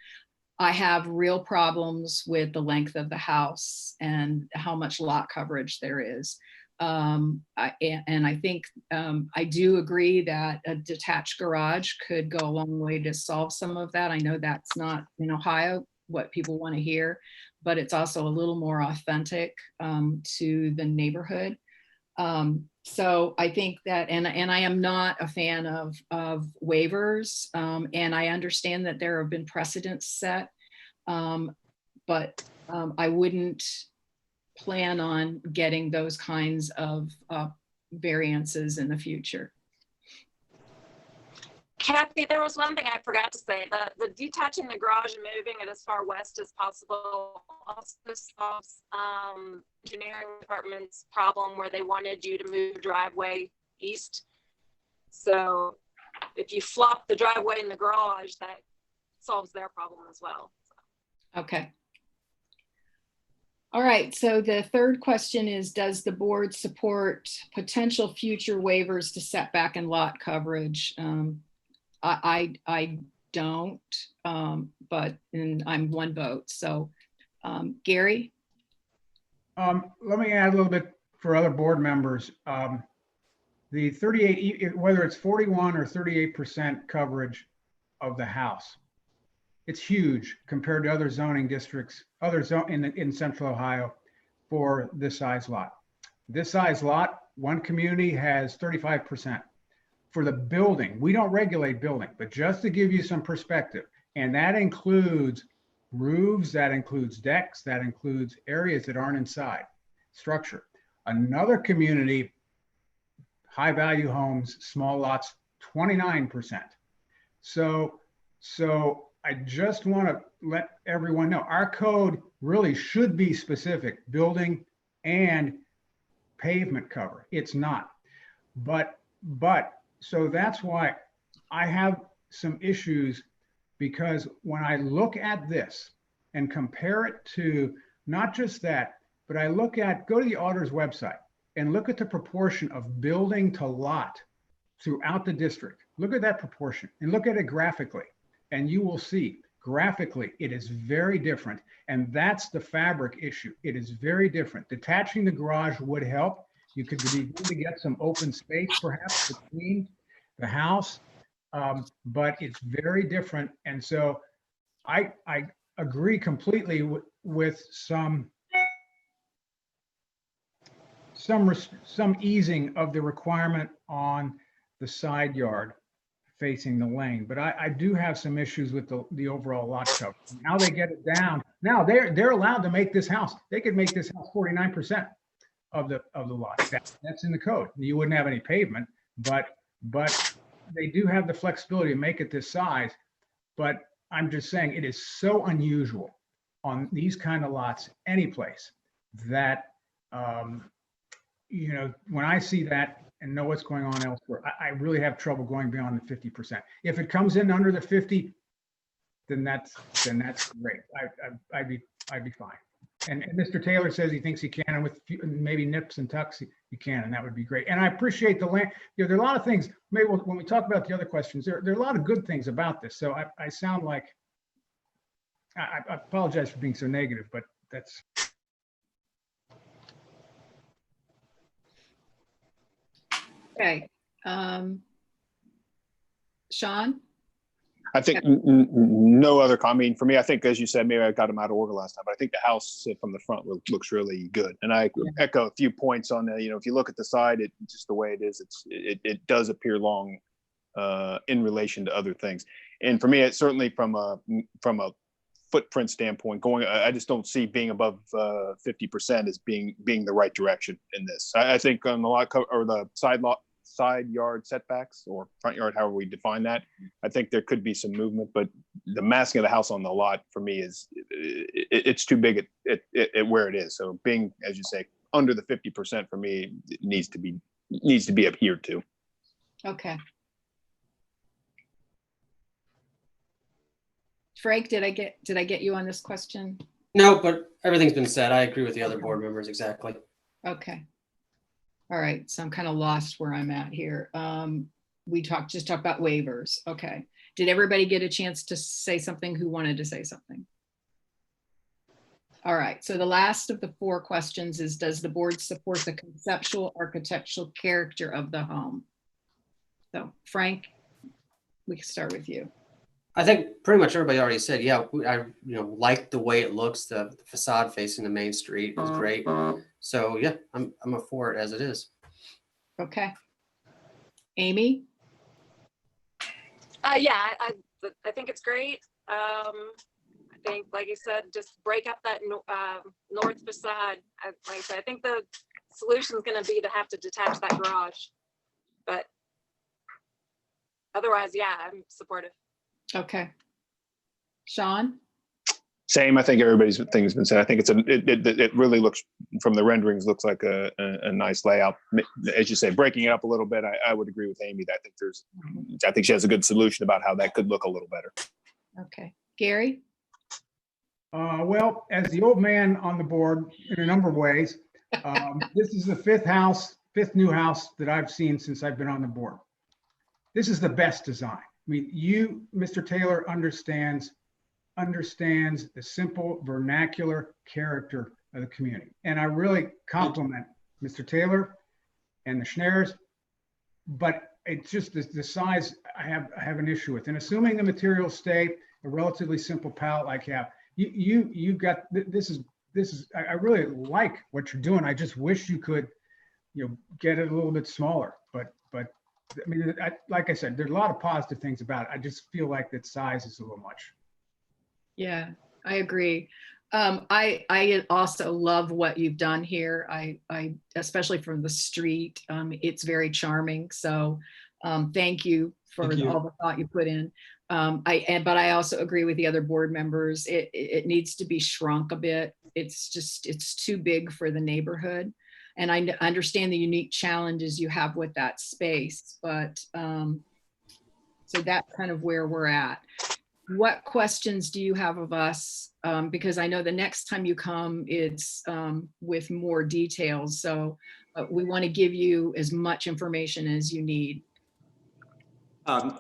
I have real problems with the length of the house and how much lot coverage there is. And I think I do agree that a detached garage could go a long way to solve some of that. I know that's not in Ohio what people want to hear, but it's also a little more authentic to the neighborhood. So I think that, and I am not a fan of waivers, and I understand that there have been precedents set, but I wouldn't plan on getting those kinds of variances in the future. Kathy, there was one thing I forgot to say. The detaching the garage and moving it as far west as possible also solves engineering department's problem where they wanted you to move the driveway east. So if you flop the driveway in the garage, that solves their problem as well. Okay. All right, so the third question is, does the board support potential future waivers to setback and lot coverage? I don't, but I'm one vote. So Gary? Let me add a little bit for other board members. The 38, whether it's 41 or 38% coverage of the house, it's huge compared to other zoning districts, in Central Ohio for this size lot. This size lot, one community has 35%. For the building, we don't regulate building, but just to give you some perspective, and that includes roofs, that includes decks, that includes areas that aren't inside structure. Another community, high value homes, small lots, 29%. So I just want to let everyone know our code really should be specific, building and pavement cover. It's not, but so that's why I have some issues, because when I look at this and compare it to not just that, but I look at, go to the auditor's website and look at the proportion of building to lot throughout the district. Look at that proportion and look at it graphically, and you will see graphically it is very different. And that's the fabric issue. It is very different. Detaching the garage would help. You could begin to get some open space perhaps between the house, but it's very different. And so I agree completely with some easing of the requirement on the side yard facing the lane. But I do have some issues with the overall lot coverage. Now they get it down. Now they're allowed to make this house. They could make this house 49%. Of the lot. That's in the code. You wouldn't have any pavement, but they do have the flexibility to make it this size. But I'm just saying it is so unusual on these kind of lots, any place, that when I see that and know what's going on elsewhere, I really have trouble going beyond the 50%. If it comes in under the 50, then that's great. I'd be fine. And Mr. Taylor says he thinks he can, and with maybe nips and tucks, he can, and that would be great. And I appreciate the land. There are a lot of things. Maybe when we talk about the other questions, there are a lot of good things about this. So I sound like I apologize for being so negative, but That's, Okay. Sean? I think no other comment for me. I think, as you said, maybe I got them out of order last time, but I think the house from the front looks really good. And I echo a few points on that. You know, if you look at the side, it just the way it is, it does appear long in relation to other things. And for me, it's certainly from a footprint standpoint, I just don't see being above 50% as being the right direction in this. I think on the lot or the side yard setbacks or front yard, however we define that, I think there could be some movement, but the massing of the house on the lot for me is it's too big at where it is. So being, as you say, under the 50% for me, it needs to be adhered to. Okay. Frank, did I get you on this question? No, but everything's been said. I agree with the other board members exactly. Okay. All right. So I'm kind of lost where I'm at here. We just talked about waivers. Okay. Did everybody get a chance to say something who wanted to say something? All right. So the last of the 4 questions is, does the board support the conceptual architectural character of the home? So Frank, we can start with you. I think pretty much everybody already said, yeah, I like the way it looks. The facade facing the main street is great. So yeah, I'm for it as it is. Okay. Amy? Yeah, I think it's great. I think, like you said, just break up that north facade. Like I said, I think the solution is going to be to have to detach that garage. But otherwise, yeah, I'm supportive. Okay. Sean? Same. I think everybody's thing has been said. I think it really looks, from the renderings, looks like a nice layout. As you say, breaking it up a little bit, I would agree with Amy that I think she has a good solution about how that could look a little better. Okay. Gary? well, as the old man on the board in a number of ways, this is the fifth new house that I've seen since I've been on the board. This is the best design. I mean, Mr. Taylor understands the simple vernacular character of the community. And I really compliment Mr. Taylor and the Schneers, but it's just the size I have an issue with. And assuming the materials stay a relatively simple palette like you have, you've got, this is, I really like what you're doing. I just wish you could, get it a little bit smaller, but I mean, like I said, there's a lot of positive things about it. I just feel like that size is a little much. Yeah, I agree. I also love what you've done here. I especially from the street, it's very charming. So thank you for all the thought you put in. But I also agree with the other board members. It needs to be shrunk a bit. It's too big for the neighborhood. And I understand the unique challenges you have with that space, but so that's kind of where we're at. What questions do you have of us? Because I know the next time you come, it's with more details. So we want to give you as much information as you need.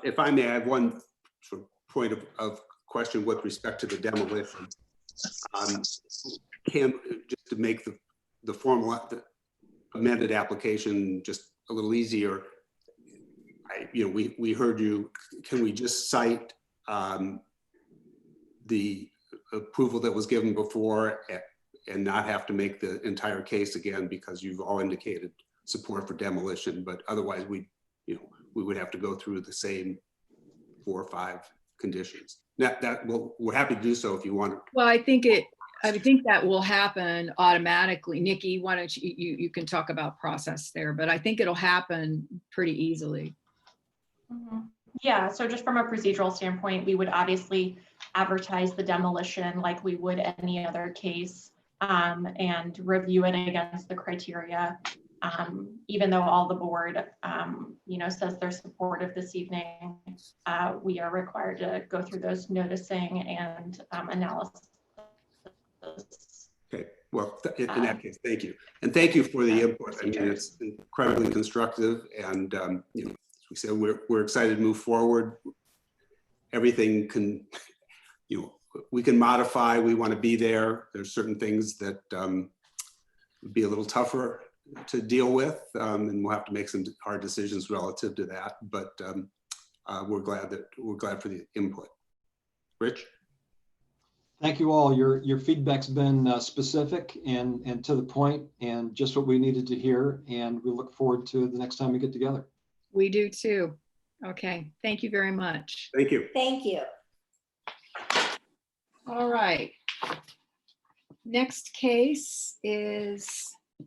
If I may, I have one sort of point of question with respect to the demolition. Just to make the formal amended application just a little easier, we heard you. Can we just cite the approval that was given before and not have to make the entire case again, because you've all indicated support for demolition, but otherwise we would have to go through the same 4 or 5 conditions. We're happy to do so if you want. Well, I think that will happen automatically. Nikki, why don't you can talk about process there, but I think it'll happen pretty easily. Mm-hmm. Yeah, so just from a procedural standpoint, we would obviously advertise the demolition like we would any other case, and review it against the criteria. Even though all the board, says they're supportive this evening, we are required to go through those noticing and analysis. Okay, well, in that case, thank you. And thank you for the input. I mean, it's incredibly constructive, and as we said, we're excited to move forward. Everything can, we can modify. We want to be there. There's certain things that would be a little tougher to deal with, and we'll have to make some hard decisions relative to that. But we're glad for the input. Rich? Thank you all. Your feedback's been specific and to the point, and just what we needed to hear. And we look forward to the next time we get together. We do too. Okay, thank you very much. Thank you. Thank you. All right. Next case is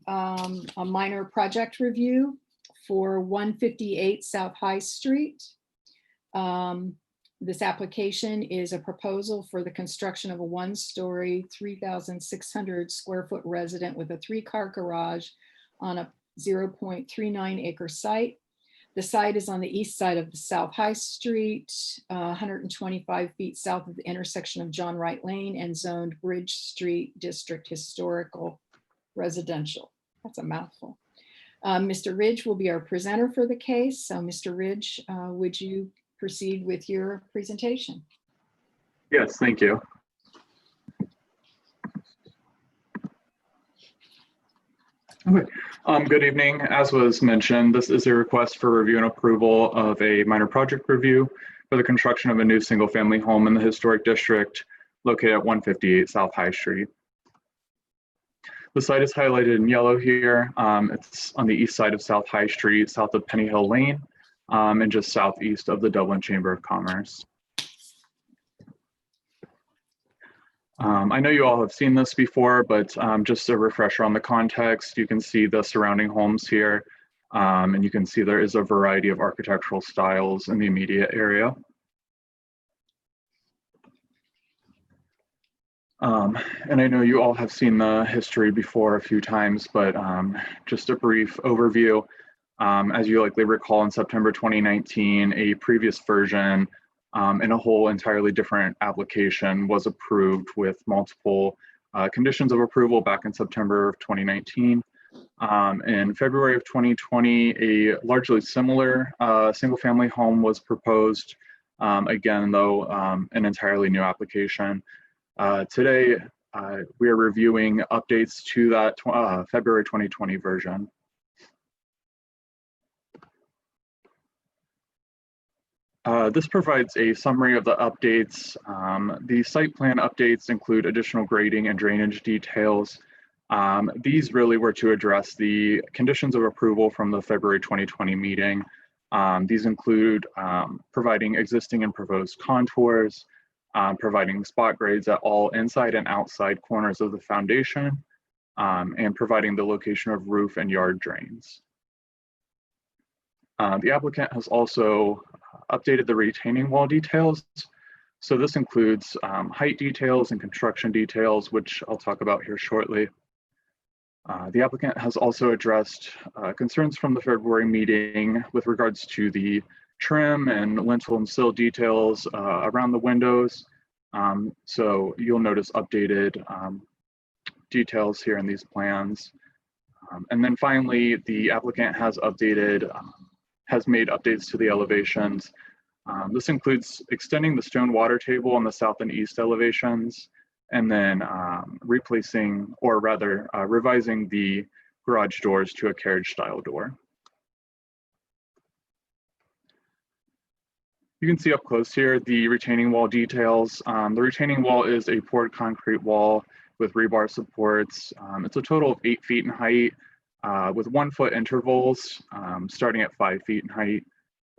a minor project review for 158 South High Street. This application is a proposal for the construction of a one-story, 3,600 square foot resident with a 3-car garage on a 0.39 acre site. The site is on the east side of the South High Street, 125 feet south of the intersection of John Wright Lane and zoned Bridge Street District Historical Residential. That's a mouthful. Mr. Ridge will be our presenter for the case. So Mr. Ridge, would you proceed with your presentation? Yes, thank you. Okay. Good evening. As was mentioned, this is a request for review and approval of a minor project review for the construction of a new single-family home in the historic district located at 158 South High Street. The site is highlighted in yellow here. It's on the east side of South High Street, south of Penny Hill Lane, and just southeast of the Dublin Chamber of Commerce. I know you all have seen this before, but just a refresher on the context, you can see the surrounding homes here, and you can see there is a variety of architectural styles in the immediate area. And I know you all have seen the history before a few times, but just a brief overview. As you likely recall, in September 2019, a previous version in a whole entirely different application was approved with multiple conditions of approval back in September of 2019. In February of 2020, a largely similar single-family home was proposed, again, though, an entirely new application. Today, we are reviewing updates to that February 2020 version. This provides a summary of the updates. The site plan updates include additional grading and drainage details. These really were to address the conditions of approval from the February 2020 meeting. These include providing existing and proposed contours, providing spot grades at all inside and outside corners of the foundation, and providing the location of roof and yard drains. The applicant has also updated the retaining wall details. So this includes height details and construction details, which I'll talk about here shortly. The applicant has also addressed concerns from the February meeting with regards to the trim and lintel and sill details around the windows. So you'll notice updated details here in these plans. And then finally, the applicant has made updates to the elevations. This includes extending the stone water table on the south and east elevations, and then replacing, or rather revising the garage doors to a carriage style door. You can see up close here the retaining wall details. The retaining wall is a poured concrete wall with rebar supports. It's a total of 8 feet in height, with 1 foot intervals, starting at 5 feet in height.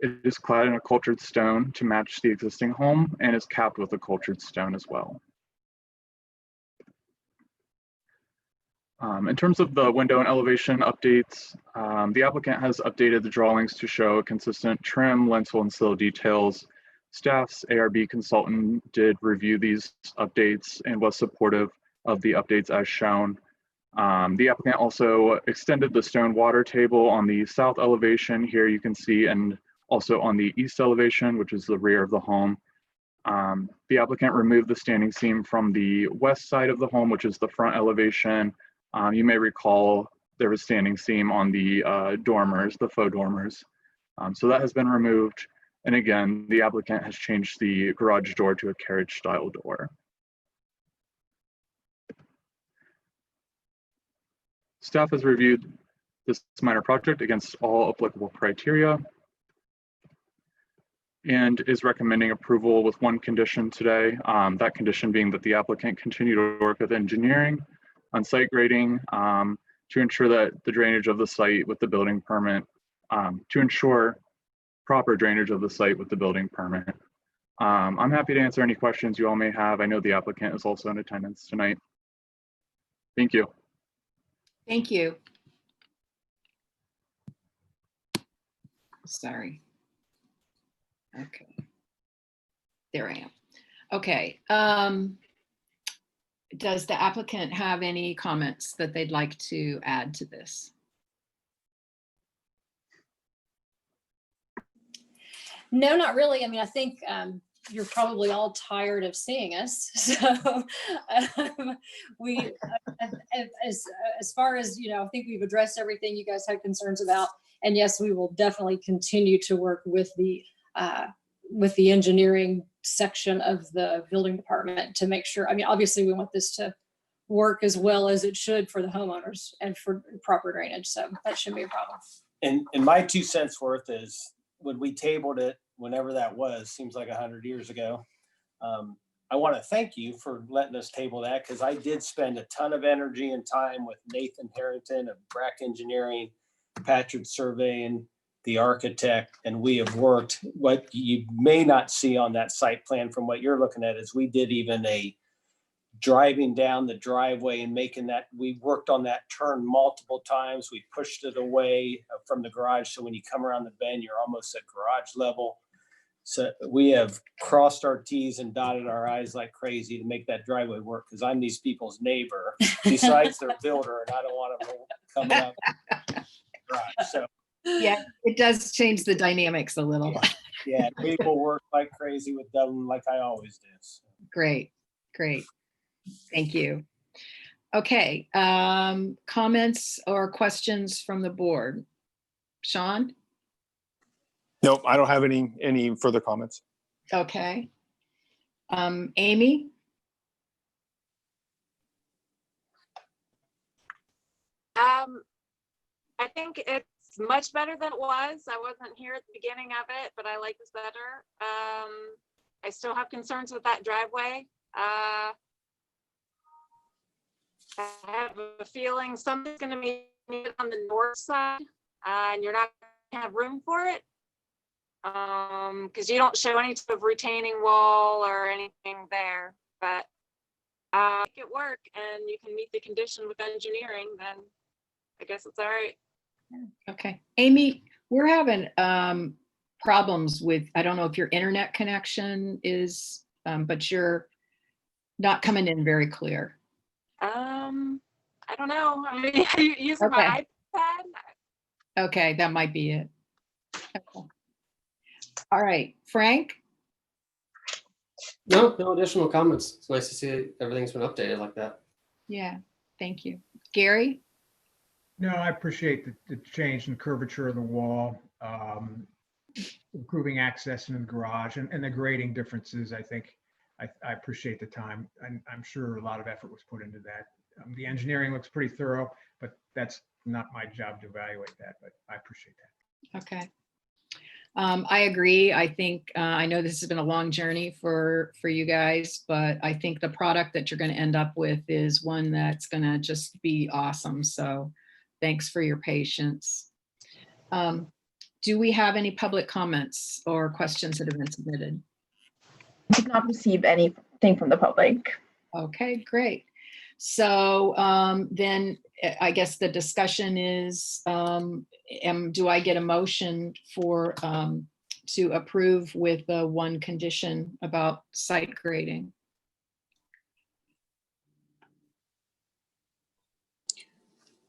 It is clad in a cultured stone to match the existing home and is capped with a cultured stone as well. In terms of the window and elevation updates, the applicant has updated the drawings to show consistent trim, lintel, and sill details. Staff's ARB consultant did review these updates and was supportive of the updates as shown. The applicant also extended the stone water table on the south elevation here you can see, and also on the east elevation, which is the rear of the home. The applicant removed the standing seam from the west side of the home, which is the front elevation. You may recall there was standing seam on the dormers, the faux dormers. So that has been removed. And again, the applicant has changed the garage door to a carriage style door. Staff has reviewed this minor project against all applicable criteria and is recommending approval with one condition today. That condition being that the applicant continue to work with engineering on site grading to ensure that the drainage of the site with the building permit, to ensure proper drainage of the site with the building permit. I'm happy to answer any questions you all may have. I know the applicant is also in attendance tonight. Thank you. Thank you. Sorry. Okay. There I am. Okay. Does the applicant have any comments that they'd like to add to this? No, not really. I mean, I think you're probably all tired of seeing us. So as far as, I think we've addressed everything you guys had concerns about. And yes, we will definitely continue to work with the engineering section of the building department to make sure. I mean, obviously we want this to work as well as it should for the homeowners and for proper drainage. So that shouldn't be a problem. And my 2 cents worth is when we tabled it, whenever that was, seems like 100 years ago. I want to thank you for letting us table that, because I did spend a ton of energy and time with Nathan Harrington of Brack Engineering, Patrick Surveying, the architect, and we have worked. What you may not see on that site plan from what you're looking at is we did even a driving down the driveway and making that, we worked on that turn multiple times. We pushed it away from the garage. So when you come around the bend, you're almost at garage level. So we have crossed our T's and dotted our I's like crazy to make that driveway work, because I'm these people's neighbor besides their builder, and I don't want them coming up the garage. So Yeah, it does change the dynamics a little. yeah, people work like crazy with Dublin, like I always do. So. Great, great. Thank you. Okay, comments or questions from the board? Sean? Nope, I don't have any further comments. Okay. Amy? I think it's much better than it was. I wasn't here at the beginning of it, but I like this better. I still have concerns with that driveway. I have a feeling something's going to be needed on the north side, and you're not going to have room for it, because you don't show any type of retaining wall or anything there. But make it work, and you can meet the condition with engineering, then I guess it's all right. Okay. Amy, we're having problems with, I don't know if your internet connection is, but you're not coming in very clear. I don't know. I mean, are you using my iPad? Okay, that might be it. Okay. All right, Frank? No additional comments. It's nice to see everything's been updated like that. Yeah, thank you. Gary? No, I appreciate the change in curvature of the wall, improving access in the garage, and the grading differences. I think I appreciate the time. I'm sure a lot of effort was put into that. The engineering looks pretty thorough, but that's not my job to evaluate that, but I appreciate that. Okay. I agree. I think, I know this has been a long journey for you guys, but I think the product that you're going to end up with is one that's going to just be awesome. So thanks for your patience. Do we have any public comments or questions that have been submitted? I did not receive anything from the public. Okay, great. So then I guess the discussion is, do I get a motion for to approve with one condition about site grading?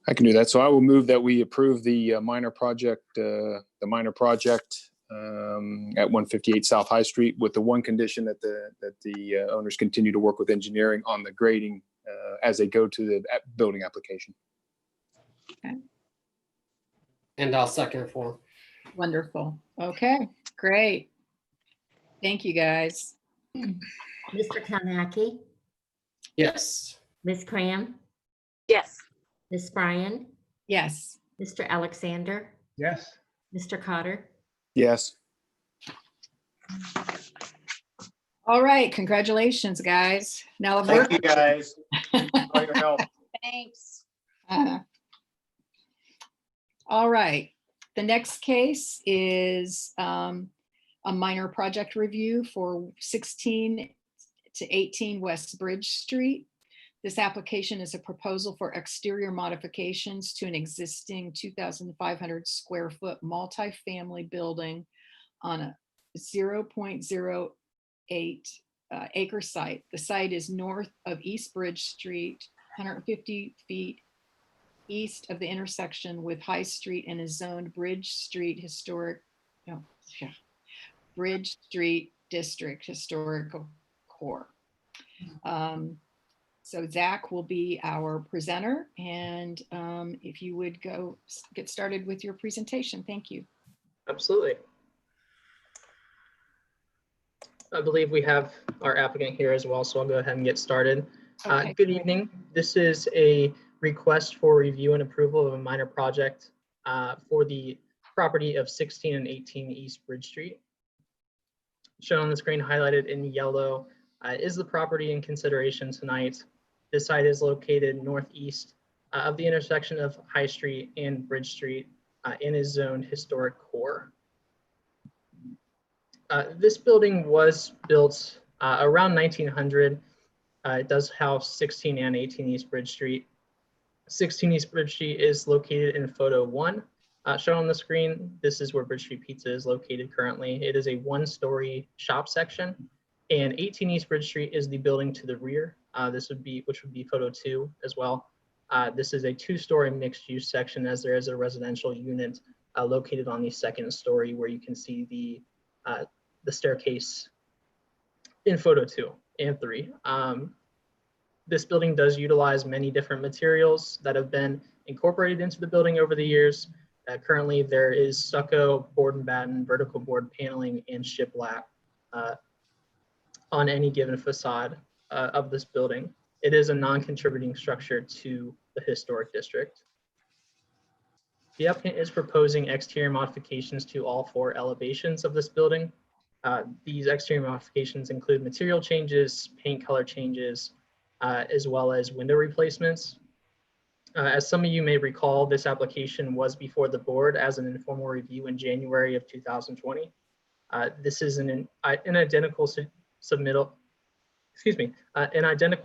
I can do that. So I will move that we approve the minor project at 158 South High Street with the one condition that the owners continue to work with engineering on the grading as they go to the building application. Okay. And I'll second it for. Wonderful. Okay, great. Thank you, guys. Mr. Kanaki, Yes. Ms. Cram, Yes. Ms. Bryan, Yes. Mr. Alexander, Yes. Mr. Cotter. Yes. All right, congratulations, guys. Now, Thank you, guys. For your help. Thanks. all right. The next case is a minor project review for 16 to 18 West Bridge Street. This application is a proposal for exterior modifications to an existing 2,500 square foot multifamily building on a 0.08 acre site. The site is north of East Bridge Street, 150 feet east of the intersection with High Street and is zoned Bridge Street Bridge Street District Historical Core. So Zach will be our presenter, and if you would go get started with your presentation. Thank you. Absolutely. I believe we have our applicant here as well, so I'll go ahead and get started. Okay. Good evening. This is a request for review and approval of a minor project for the property of 16 and 18 East Bridge Street. Shown on the screen, highlighted in yellow, is the property in consideration tonight. This site is located northeast of the intersection of High Street and Bridge Street and is zoned historic core. This building was built around 1900. It does house 16 and 18 East Bridge Street. 16 East Bridge Street is located in photo 1. Shown on the screen, this is where Bridge Street Pizza is located currently. It is a 1-story shop section, and 18 East Bridge Street is the building to the rear. Which would be photo 2 as well. This is a 2-story mixed-use section, as there is a residential unit located on the 2nd story, where you can see the staircase in photo 2 and 3. This building does utilize many different materials that have been incorporated into the building over the years. Currently, there is stucco, board and batten, vertical board paneling, and shiplap on any given facade of this building. It is a non-contributing structure to the historic district. The applicant is proposing exterior modifications to all 4 elevations of this building. These exterior modifications include material changes, paint color changes, as well as window replacements. As some of you may recall, this application was before the board as an informal review in January of 2020. This is an identical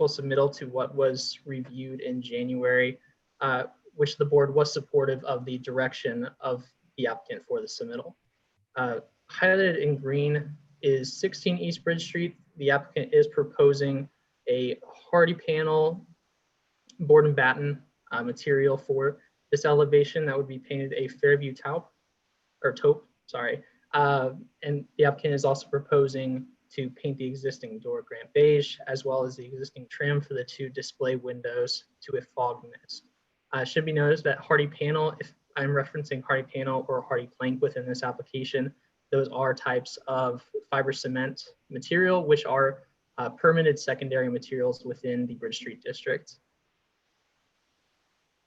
submittal to what was reviewed in January, which the board was supportive of the direction of the applicant for the submittal. Highlighted in green is 16 East Bridge Street. The applicant is proposing a hardy panel board and batten material for this elevation that would be painted a Fairview taupe, sorry. And the applicant is also proposing to paint the existing door Grant beige, as well as the existing trim for the 2 display windows to a fog mist. Should be noticed that hardy panel, if I'm referencing hardy panel or hardy plank within this application, those are types of fiber cement material, which are permitted secondary materials within the Bridge Street district.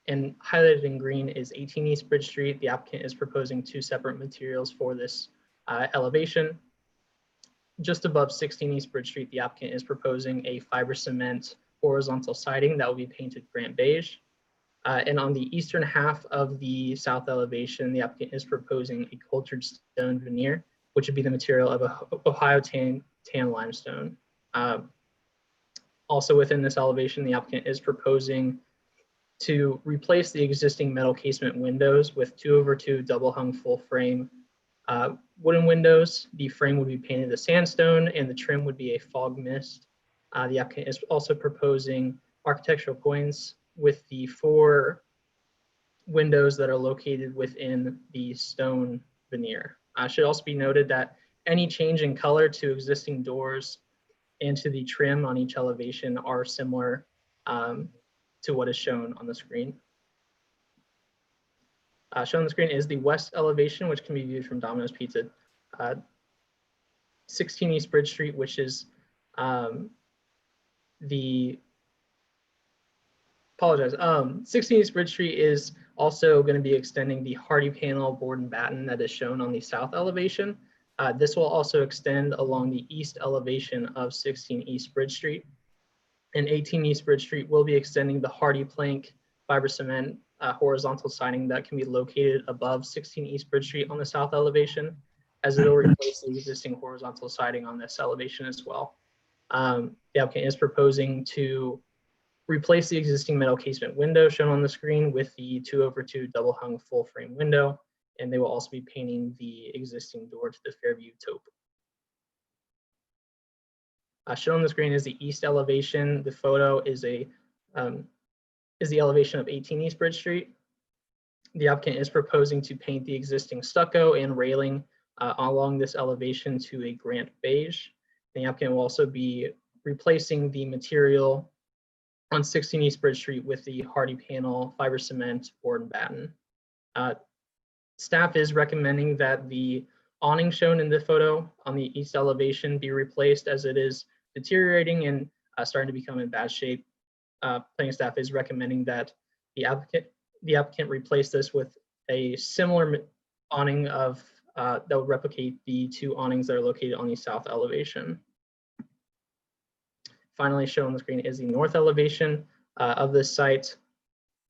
And highlighted in green is 18 East Bridge Street. The applicant is proposing 2 separate materials for this elevation. Just above 16 East Bridge Street, the applicant is proposing a fiber cement horizontal siding that will be painted Grant beige. And on the eastern half of the south elevation, the applicant is proposing a cultured stone veneer, which would be the material of a Ohio tan limestone. Also within this elevation, the applicant is proposing to replace the existing metal casement windows with 2/2 double hung full frame wooden windows. The frame would be painted a sandstone and the trim would be a fog mist. The applicant is also proposing architectural points with the 4 windows that are located within the stone veneer. Should also be noted that any change in color to existing doors and to the trim on each elevation are similar to what is shown on the screen. Shown on the screen is the west elevation, which can be viewed from Domino's Pizza. 16 East Bridge Street, which is the apologize. 16 East Bridge Street is also going to be extending the hardy panel board and batten that is shown on the south elevation. This will also extend along the east elevation of 16 East Bridge Street. And 18 East Bridge Street will be extending the hardy plank fiber cement horizontal siding that can be located above 16 East Bridge Street on the south elevation, as it'll replace the existing horizontal siding on this elevation as well. The applicant is proposing to replace the existing metal casement window shown on the screen with the 2/2 double hung full frame window, and they will also be painting the existing door to the Fairview taupe. Shown on the screen is the east elevation. The photo is the elevation of 18 East Bridge Street. The applicant is proposing to paint the existing stucco and railing along this elevation to a Grant beige. The applicant will also be replacing the material on 16 East Bridge Street with the hardy panel fiber cement board and batten. Staff is recommending that the awning shown in the photo on the east elevation be replaced, as it is deteriorating and starting to become in bad shape. Planning staff is recommending that the applicant replace this with a similar awning of that would replicate the two awnings that are located on the south elevation. Finally, shown on the screen is the north elevation of this site.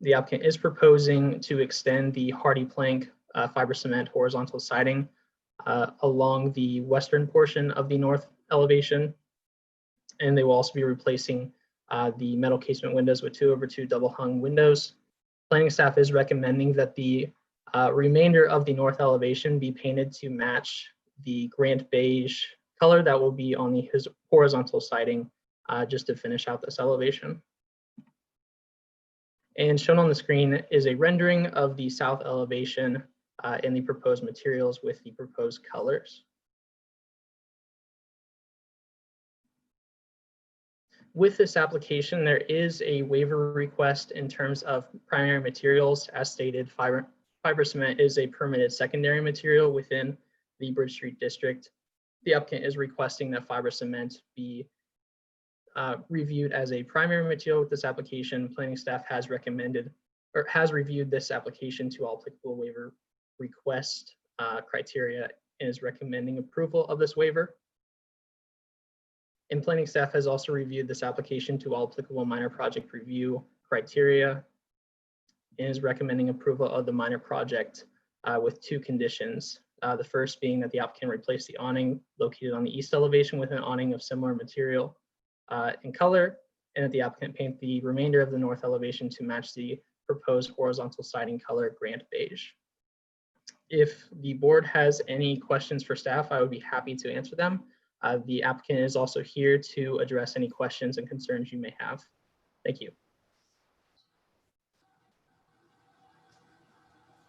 The applicant is proposing to extend the hardy plank fiber cement horizontal siding along the western portion of the north elevation. And they will also be replacing the metal casement windows with 2/2 double hung windows. Planning staff is recommending that the remainder of the north elevation be painted to match the Grant beige color that will be on the horizontal siding just to finish out this elevation. And shown on the screen is a rendering of the south elevation and the proposed materials with the proposed colors. With this application, there is a waiver request in terms of primary materials. As stated, fiber cement is a permitted secondary material within the Bridge Street district. The applicant is requesting that fiber cement be reviewed as a primary material with this application. Planning staff has recommended or has reviewed this application to all applicable waiver request criteria and is recommending approval of this waiver. And planning staff has also reviewed this application to all applicable minor project review criteria and is recommending approval of the minor project with two conditions. The first being that the applicant replace the awning located on the east elevation with an awning of similar material in color, and that the applicant paint the remainder of the north elevation to match the proposed horizontal siding color Grant beige. If the board has any questions for staff, I would be happy to answer them. The applicant is also here to address any questions and concerns you may have. Thank you.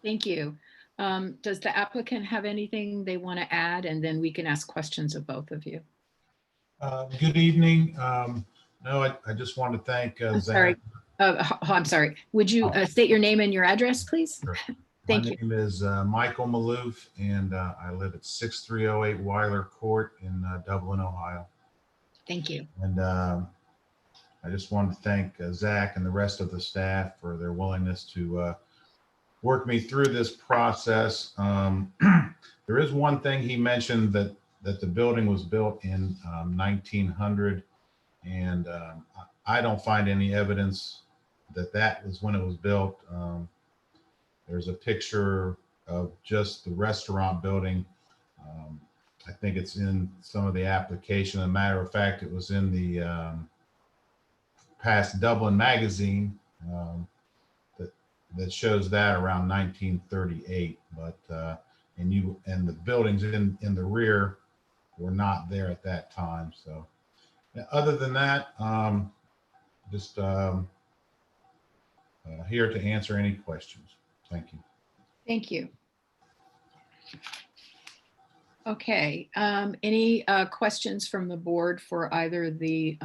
Thank you. Does the applicant have anything they want to add? And then we can ask questions of both of you. Good evening. No, I just want to thank Zach. I'm sorry. Would you state your name and your address, please? Sure. Thank you. My name is Michael Maloof, and I live at 6308 Weiler Court in Dublin, Ohio. Thank you. And I just wanted to thank Zach and the rest of the staff for their willingness to work me through this process. There is one thing he mentioned, that the building was built in 1900, and I don't find any evidence that was when it was built. There's a picture of just the restaurant building. I think it's in some of the application. As a matter of fact, it was in the past Dublin magazine that shows that around 1938. But and the buildings in the rear were not there at that time. So other than that, just here to answer any questions. Thank you. Thank you. Okay. Any questions from the board for either the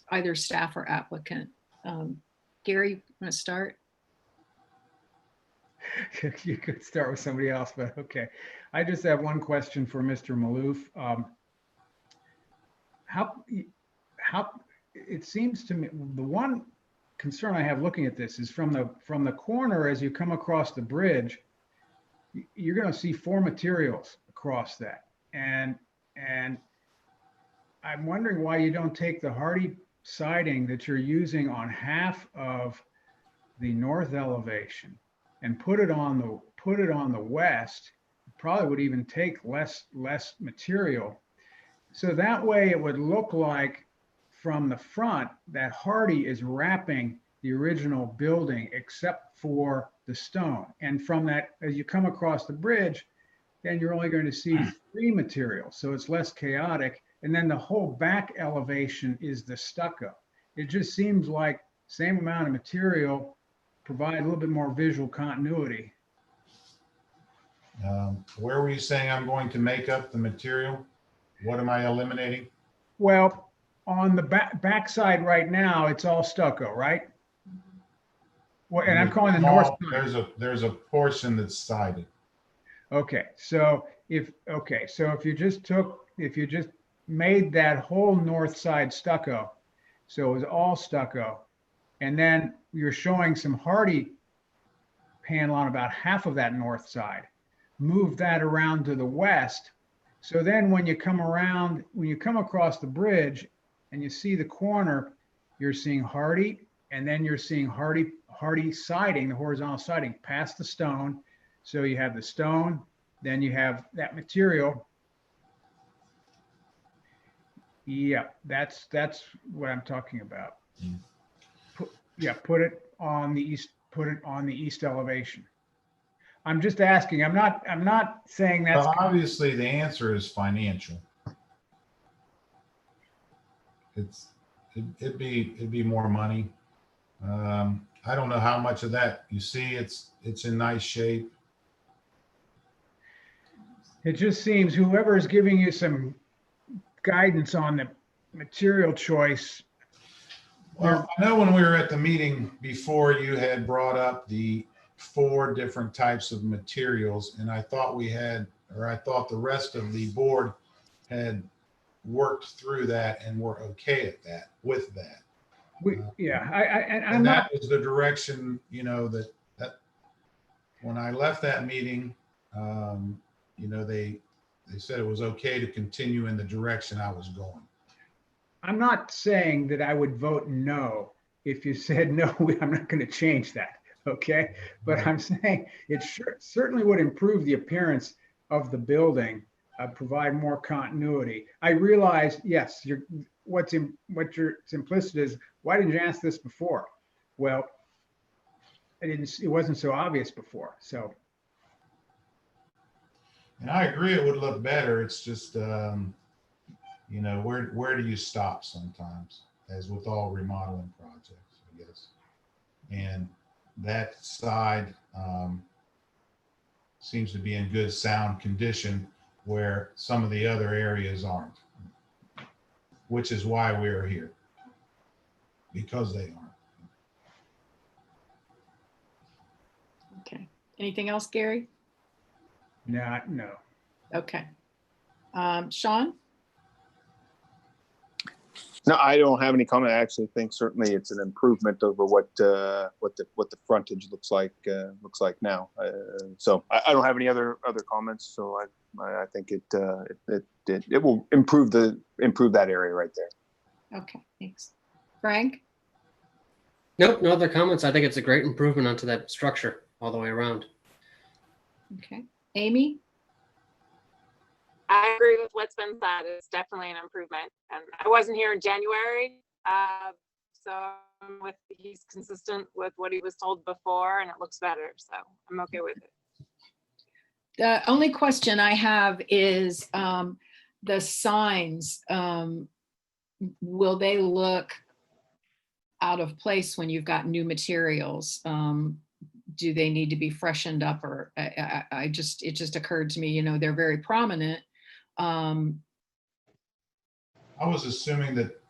either staff or applicant? Gary, you want to start? You could start with somebody else, but okay. I just have one question for Mr. Maloof. How it seems to me, the one concern I have looking at this is from the corner as you come across the bridge, you're going to see 4 materials across that, and I'm wondering why you don't take the hardy siding that you're using on half of the north elevation and put it on the west. Probably would even take less material, so that way it would look like from the front that hardy is wrapping the original building except for the stone. And from that, as you come across the bridge, then you're only going to see 3 materials, so it's less chaotic. And then the whole back elevation is the stucco. It just seems like same amount of material, provide a little bit more visual continuity. Where were you saying I'm going to make up the material? What am I eliminating? Well, on the back side right now, it's all stucco, right? Well, and I'm calling the north side. There's a portion that's sided. Okay, so if you just made that whole north side stucco, so it was all stucco, and then you're showing some hardy panel on about half of that north side, move that around to the west. So then when you come across the bridge and you see the corner, you're seeing hardy, and then you're seeing hardy siding, the horizontal siding past the stone. So you have the stone, then you have that material. Yeah, that's what I'm talking about. Put it on the east elevation. I'm just asking. I'm not saying that's. Well, obviously the answer is financial. It'd be more money. I don't know how much of that you see. It's in nice shape. It just seems whoever is giving you some guidance on the material choice. Well, I know when we were at the meeting before, you had brought up the 4 different types of materials, and I thought the rest of the board had worked through that and were okay at that with that. I'm that was the direction, that when I left that meeting, they said it was okay to continue in the direction I was going. I'm not saying that I would vote no if you said no. I'm not going to change that. Okay, but I'm saying it certainly would improve the appearance of the building, provide more continuity. I realize, yes, what your implicit is, why didn't you ask this before? Well, it wasn't so obvious before. So, and I agree it would look better. It's just where do you stop sometimes, as with all remodeling projects, I guess. And that side seems to be in good sound condition where some of the other areas aren't, which is why we're here, because they aren't. Okay. Anything else, Gary? No. Okay. Sean? No, I don't have any comment. I actually think certainly it's an improvement over what the frontage looks like now. So I don't have any other comments. So I think it will improve that area right there. Okay, thanks. Frank? Nope, no other comments. I think it's a great improvement onto that structure all the way around. Okay. Amy? I agree with what's been said. It's definitely an improvement. And I wasn't here in January, so he's consistent with what he was told before, and it looks better. So I'm okay with it. The only question I have is the signs. Will they look out of place when you've got new materials? Do they need to be freshened up? Or it just occurred to me, they're very prominent. I was assuming that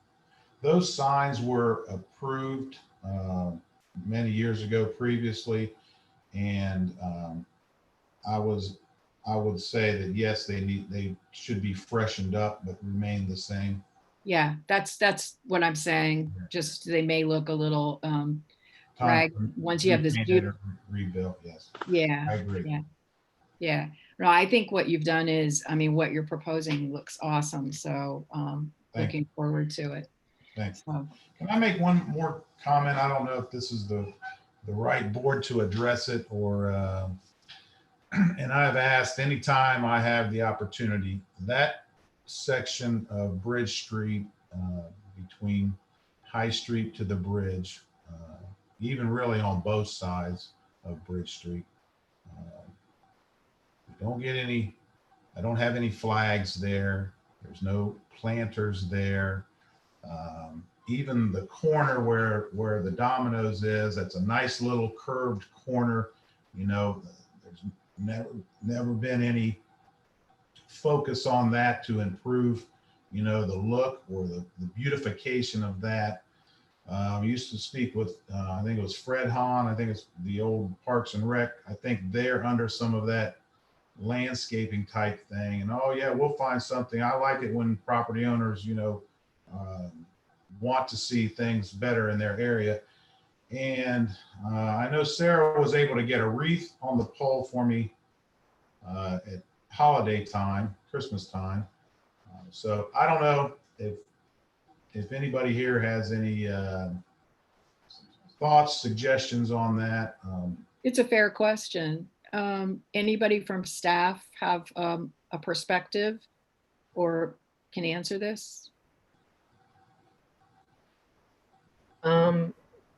those signs were approved many years ago previously, and I would say that yes, they should be freshened up but remain the same. Yeah, that's what I'm saying. Just they may look a little rag once you have this Repainted beautiful. or rebuilt, yes. Yeah, I agree. yeah, yeah. No, I think what you've done is, I mean, what you're proposing looks awesome. So Thank looking forward to it. Thanks. So, Can I make one more comment? I don't know if this is the right board to address it or, and I've asked anytime I have the opportunity, that section of Bridge Street between High Street to the bridge, even really on both sides of Bridge Street, we don't get any, I don't have any flags there. There's no planters there. Even the corner where the Domino's is, that's a nice little curved corner. You know, there's never been any focus on that to improve, you know, the look or the beautification of that. I used to speak with, I think it was Fred Hahn, I think it's the old Parks and Rec. I think they're under some of that landscaping type thing. And oh yeah, we'll find something. I like it when property owners, you know, want to see things better in their area. And I know Sarah was able to get a wreath on the pole for me at holiday time, Christmas time. So I don't know if anybody here has any thoughts, suggestions on that. it's a fair question. Anybody from staff have a perspective or can answer this?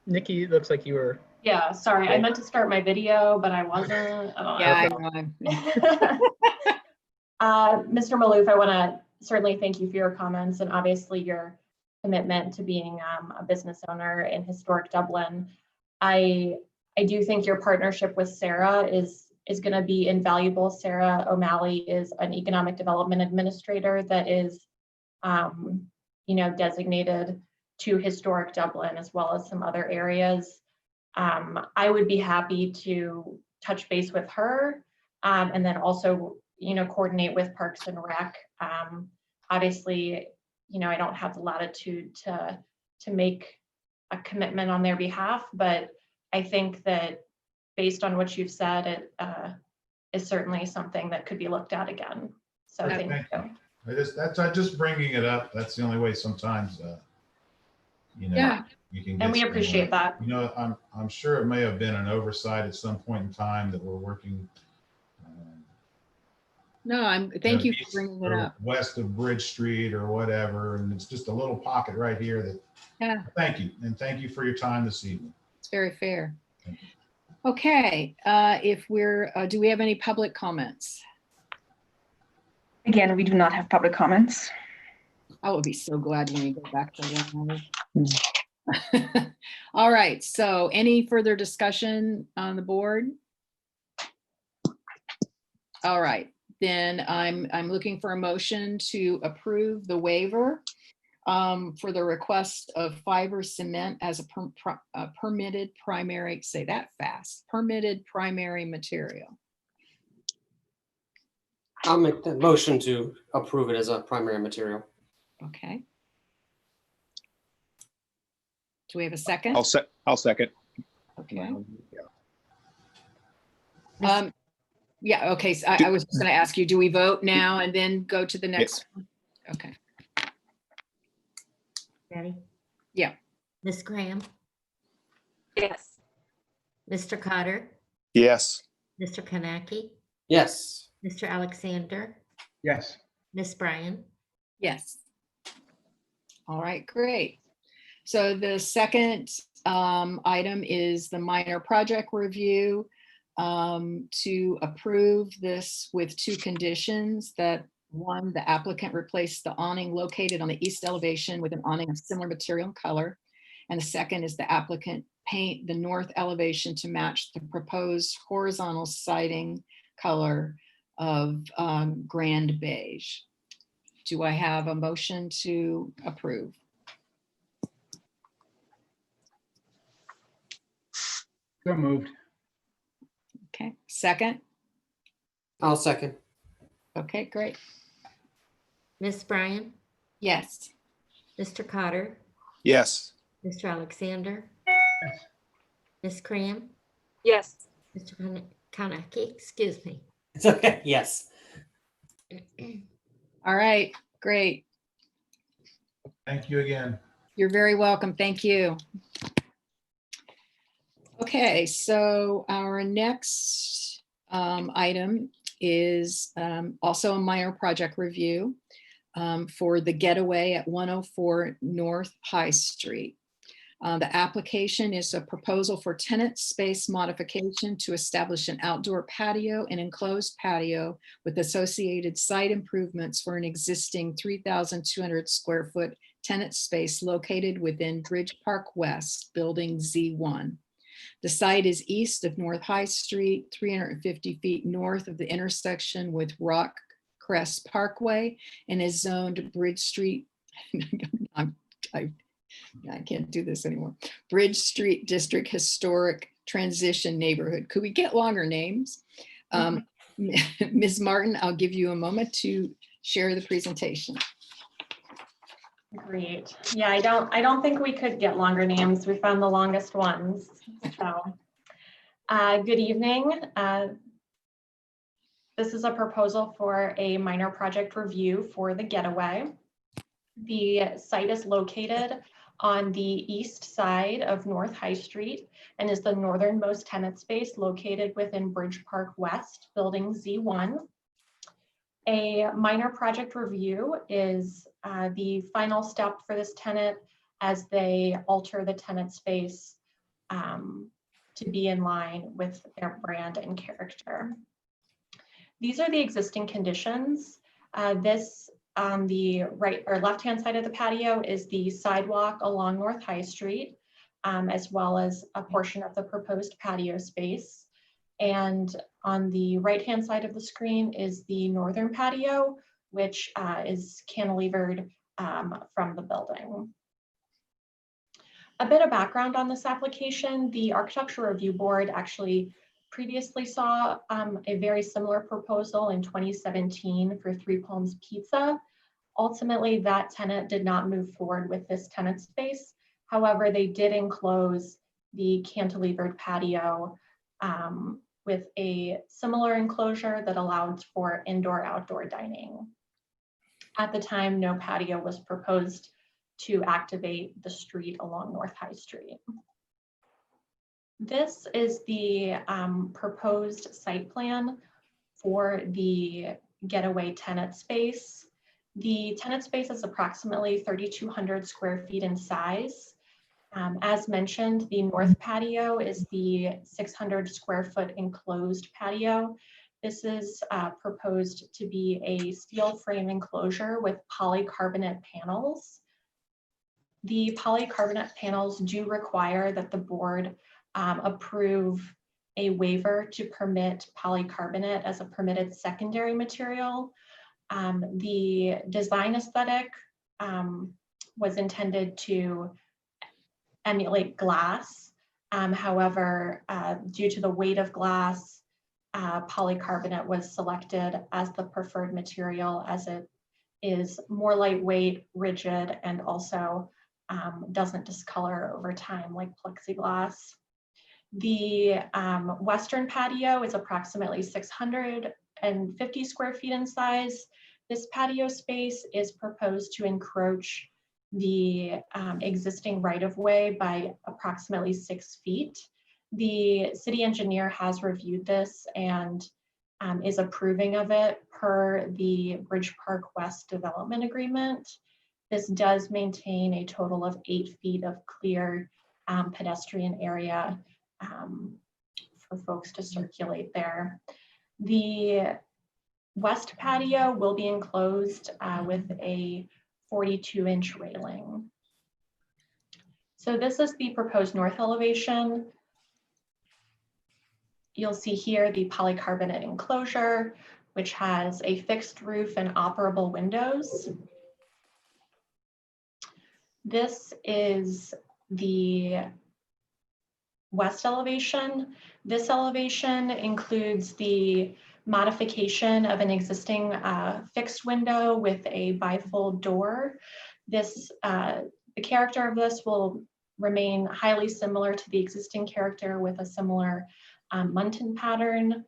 Nikki, it looks like you were. Yeah, sorry, I meant to start my video, but I wasn't. Yeah, I know. Mr. Maloof, I want to certainly thank you for your comments and obviously your commitment to being a business owner in historic Dublin. I do think your partnership with Sarah is going to be invaluable. Sarah O'Malley is an economic development administrator that is, you know, designated to historic Dublin as well as some other areas. I would be happy to touch base with her and then also, you know, coordinate with Parks and Rec. Obviously, you know, I don't have the latitude to make a commitment on their behalf, but I think that based on what you've said, it is certainly something that could be looked at again. So thank you. I'm just bringing it up. That's the only way sometimes, you know, yeah. you can get. And we appreciate that. You know, I'm sure it may have been an oversight at some point in time that we're working. No, thank you for bringing it up. West of Bridge Street or whatever, and it's just a little pocket right here that. Yeah. Thank you, and thank you for your time this evening. It's very fair. Okay, if do we have any public comments? Again, we do not have public comments. I will be so glad when we go back to one. All right, so any further discussion on the board? All right, then I'm looking for a motion to approve the waiver for the request of fiber cement as a permitted primary, say that fast, permitted primary material. I'll make the motion to approve it as a primary material. Okay. Do we have a second? I'll second. Okay. Yeah, okay, so I was just gonna ask you, do we vote now and then go to the next one? Okay. Ready? Yeah. Ms. Graham, Yes. Mr. Cotter, Yes. Mr. Kanaki, Yes. Mr. Alexander, Yes. Ms. Bryan. Yes. All right, great. So the second item is the minor project review to approve this with two conditions. That one, the applicant replaced the awning located on the east elevation with an awning of similar material and color. And the second is the applicant paint the north elevation to match the proposed horizontal siding color of grand beige. Do I have a motion to approve? So moved. Okay, second? I'll second. Okay, great. Ms. Bryan, Yes. Mr. Cotter, Yes. Mr. Alexander, Ms. Cram, Yes. Mr. Kaneki, excuse me. It's okay. Yes. All right, great. Thank you again. You're very welcome. Thank you. Okay, so our next item is also a minor project review for the Getaway at 104 North High Street. The application is a proposal for tenant space modification to establish an outdoor patio and enclosed patio with associated site improvements for an existing 3,200 square foot tenant space located within Bridge Park West, Building Z1. The site is east of North High Street, 350 feet north of the intersection with Rock Crest Parkway, and is zoned Bridge Street. I can't do this anymore. Bridge Street District Historic Transition Neighborhood. Could we get longer names? Ms. Martin, I'll give you a moment to share the presentation. Great. Yeah, I don't think we could get longer names. We found the longest ones. So, good evening. This is a proposal for a minor project review for the Getaway. The site is located on the east side of North High Street and is the northernmost tenant space located within Bridge Park West, Building Z1. A minor project review is the final step for this tenant as they alter the tenant space to be in line with their brand and character. These are the existing conditions. This on the right or left-hand side of the patio is the sidewalk along North High Street, as well as a portion of the proposed patio space. And on the right-hand side of the screen is the northern patio, which is cantilevered from the building. A bit of background on this application: the Architectural Review Board actually previously saw a very similar proposal in 2017 for Three Palms Pizza. Ultimately, that tenant did not move forward with this tenant space. However, they did enclose the cantilevered patio with a similar enclosure that allowed for indoor-outdoor dining. At the time, no patio was proposed to activate the street along North High Street. This is the proposed site plan for the Getaway tenant space. The tenant space is approximately 3,200 square feet in size. As mentioned, the north patio is the 600 square foot enclosed patio. This is proposed to be a steel frame enclosure with polycarbonate panels. The polycarbonate panels do require that the board approve a waiver to permit polycarbonate as a permitted secondary material. The design aesthetic was intended to emulate glass. However, due to the weight of glass, polycarbonate was selected as the preferred material as it is more lightweight, rigid, and also doesn't discolor over time like plexiglass. The western patio is approximately 650 square feet in size. This patio space is proposed to encroach the existing right-of-way by approximately 6 feet. The city engineer has reviewed this and is approving of it per the Bridge Park West development agreement. This does maintain a total of 8 feet of clear pedestrian area for folks to circulate there. The west patio will be enclosed with a 42-inch railing. So this is the proposed north elevation. You'll see here the polycarbonate enclosure, which has a fixed roof and operable windows. This is the west elevation. This elevation includes the modification of an existing fixed window with a bifold door. This, the character of this will remain highly similar to the existing character with a similar muntin pattern.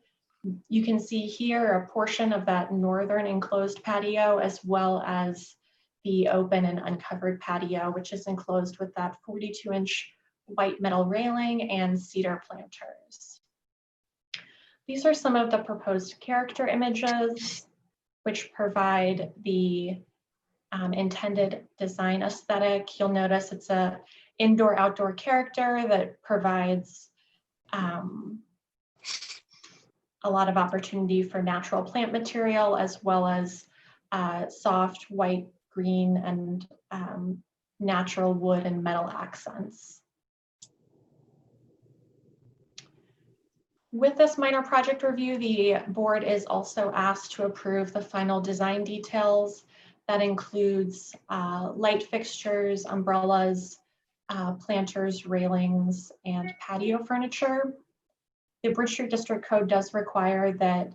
You can see here a portion of that northern enclosed patio, as well as the open and uncovered patio, which is enclosed with that 42-inch white metal railing and cedar planters. These are some of the proposed character images, which provide the intended design aesthetic. You'll notice it's a indoor-outdoor character that provides a lot of opportunity for natural plant material, as well as soft white, green, and natural wood and metal accents. With this minor project review, the board is also asked to approve the final design details. That includes light fixtures, umbrellas, planters, railings, and patio furniture. The Bridge Street District Code does require that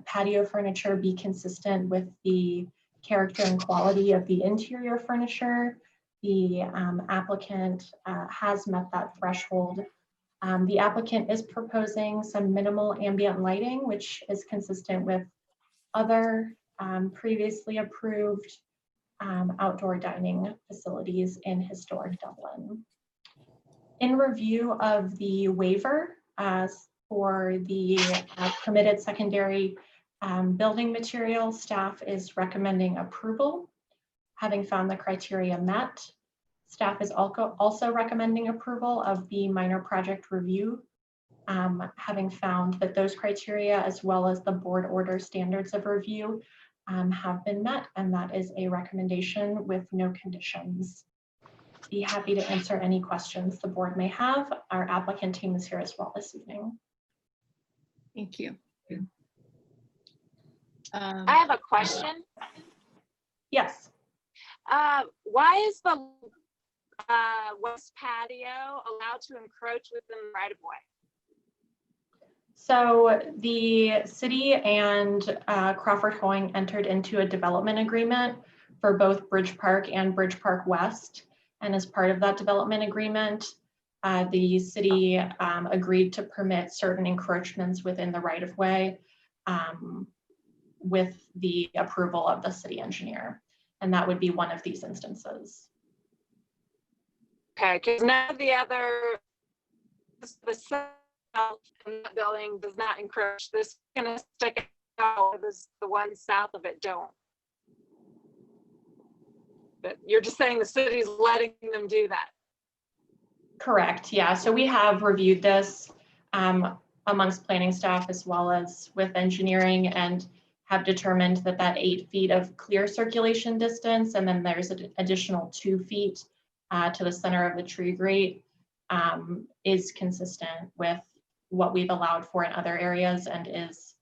patio furniture be consistent with the character and quality of the interior furniture. The applicant has met that threshold. The applicant is proposing some minimal ambient lighting, which is consistent with other previously approved outdoor dining facilities in historic Dublin. In review of the waiver for the permitted secondary building material, staff is recommending approval. Having found the criteria met, staff is also recommending approval of the minor project review, having found that those criteria, as well as the board order standards of review, have been met, and that is a recommendation with no conditions. Be happy to answer any questions the board may have. Our applicant team is here as well this evening. Thank you. I have a question. Yes. Why is the west patio allowed to encroach within the right of way? So the city and Crawford Hoeing entered into a development agreement for both Bridge Park and Bridge Park West. And as part of that development agreement, the city agreed to permit certain encroachments within the right of way with the approval of the city engineer. And that would be one of these instances. Okay, because none of the other, the south in that building does not encroach. This is gonna stick out, the ones south of it don't. But you're just saying the city's letting them do that. Correct, yeah. So we have reviewed this amongst planning staff as well as with engineering, and have determined that that 8 feet of clear circulation distance, and then there's an additional 2 feet to the center of the tree grate, is consistent with what we've allowed for in other areas, and is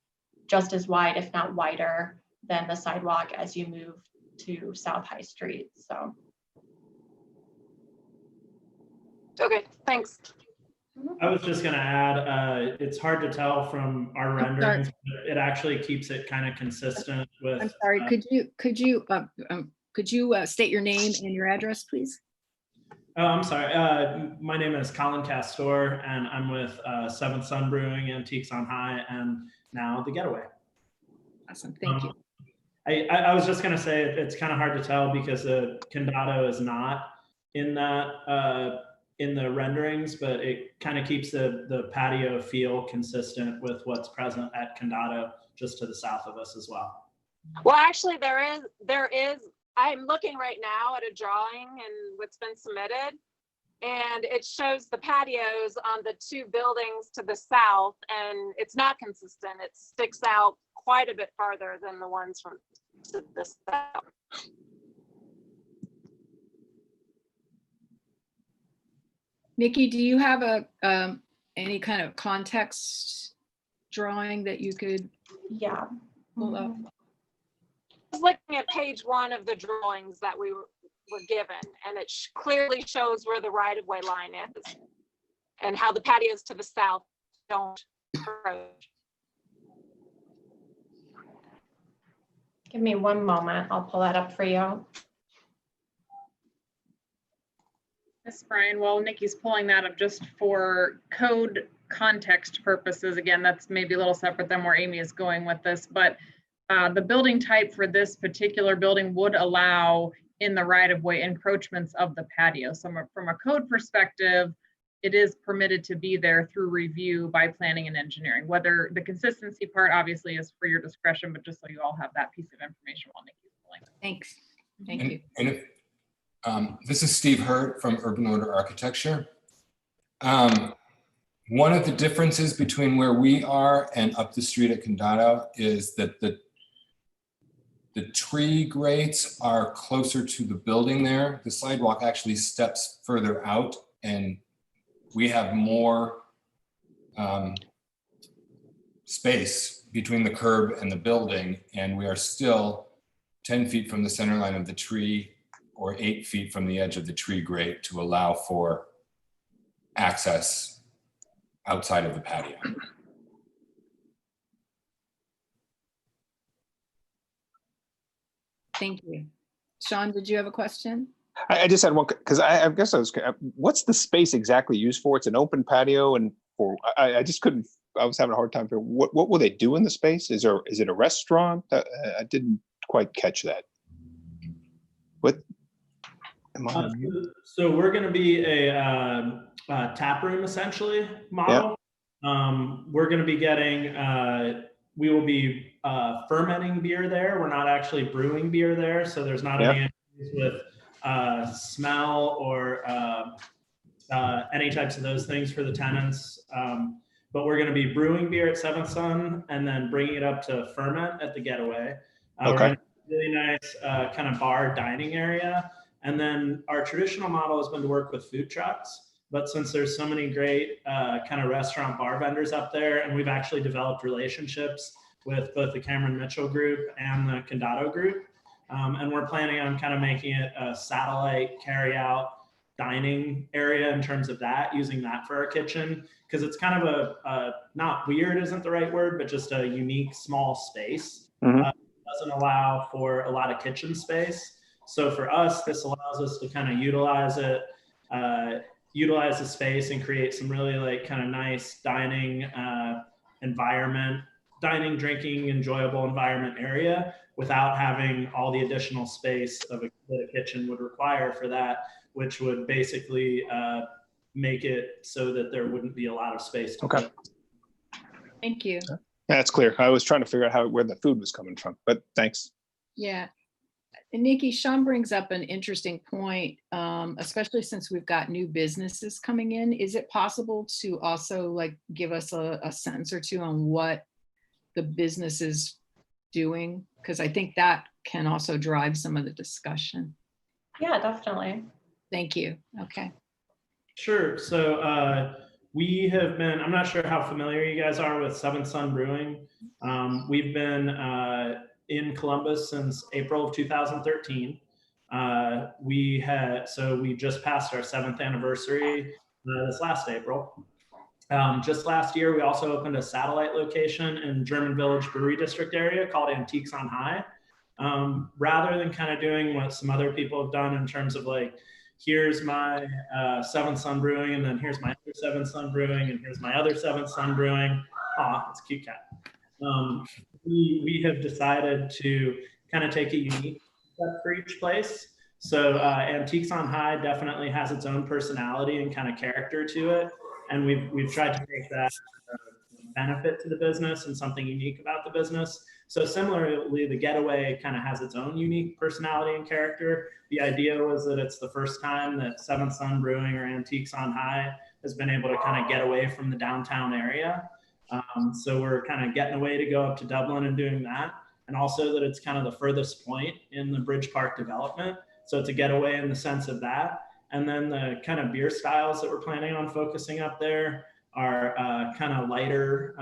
just as wide, if not wider, than the sidewalk as you move to South High Street. So. Okay, thanks. I was just going to add, it's hard to tell from our renderings, but it actually keeps it kind of consistent with. I'm sorry. Could you state your name and your address, please? Oh, I'm sorry. My name is Colin Castor, and I'm with Seventh Sun Brewing, Antiques on High, and now The Getaway. Awesome. Thank you. I was just going to say it's kind of hard to tell because the Condado is not in that in the renderings, but it kind of keeps the patio feel consistent with what's present at Condado, just to the south of us as well. Well, actually, there is. I'm looking right now at a drawing and what's been submitted, and it shows the patios on the 2 buildings to the south, and it's not consistent. It sticks out quite a bit farther than the ones from to the south. Nikki, do you have a any kind of context drawing that you could pull up? I was looking at page 1 of the drawings that we were given, and it clearly shows where the right-of-way line is and how the patios to the south don't approach. Give me one moment. I'll pull that up for you. Yes, Brian. Well, Nikki's pulling that up just for code context purposes. Again, that's maybe a little separate than where Amy is going with this, but the building type for this particular building would allow in the right-of-way encroachments of the patio. So from a code perspective, it is permitted to be there through review by planning and engineering. Whether the consistency part obviously is for your discretion, but just so you all have that piece of information while Nikki's pulling it. Thanks. Thank you. And if, this is Steve Hurt from Urban Order Architecture. One of the differences between where we are and up the street at Condado is that the tree grates are closer to the building there. The sidewalk actually steps further out, and we have more space between the curb and the building, and we are still 10 feet from the center line of the tree or 8 feet from the edge of the tree grate to allow for access outside of the patio. Thank you. Sean, did you have a question? I just had one, because I guess I was, what's the space exactly used for? It's an open patio, and for, I just couldn't, I was having a hard time figuring, what will they do in the space? Is it a restaurant? I didn't quite catch that. What? So we're going to be a tap room essentially model. Yeah. We're going to be getting, we will be fermenting beer there. We're not actually brewing beer there. So there's not any issues with smell or any types of those things for the tenants. But we're going to be brewing beer at Seventh Sun and then bringing it up to ferment at the Getaway. We're going to have a really nice kind of bar dining area. And then our traditional model has been to work with food trucks. But since there's so many great kind of restaurant bar vendors up there, and we've actually developed relationships with both the Cameron Mitchell group and the Condado group. And we're planning on kind of making it a satellite carry-out dining area in terms of that, using that for our kitchen, because it's kind of a not weird isn't the right word, but just a unique small space. Doesn't allow for a lot of kitchen space. So for us, this allows us to kind of utilize it, utilize the space and create some really like kind of nice dining environment, dining, drinking, enjoyable environment area without having all the additional space of that a kitchen would require for that, which would basically make it so that there wouldn't be a lot of space to cook. Thank you. Yeah, that's clear. I was trying to figure out where the food was coming from, but thanks. Yeah. And Nikki, Sean brings up an interesting point, especially since we've got new businesses coming in. Is it possible to also like give us a sentence or two on what the business is doing? Because I think that can also drive some of the discussion. Yeah, definitely. Thank you. Okay. Sure. So we have been, I'm not sure how familiar you guys are with Seventh Sun Brewing. We've been in Columbus since April of 2013. We just passed our 7th anniversary this last April. Just last year, we also opened a satellite location in German Village Brewery District area called Antiques on High. Rather than kind of doing what some other people have done in terms of like, here's my Seventh Sun Brewing, and then here's my other Seventh Sun Brewing, and here's my other Seventh Sun Brewing. Aw, it's a cute cat. We have decided to kind of take a unique step for each place. So Antiques on High definitely has its own personality and kind of character to it. And we've tried to make that benefit to the business and something unique about the business. So similarly, the Getaway kind of has its own unique personality and character. The idea was that it's the first time that Seventh Sun Brewing or Antiques on High has been able to kind of get away from the downtown area. So we're kind of getting away to go up to Dublin and doing that. And also that it's kind of the furthest point in the Bridge Park development. So it's a getaway in the sense of that. And then the kind of beer styles that we're planning on focusing up there are kind of lighter,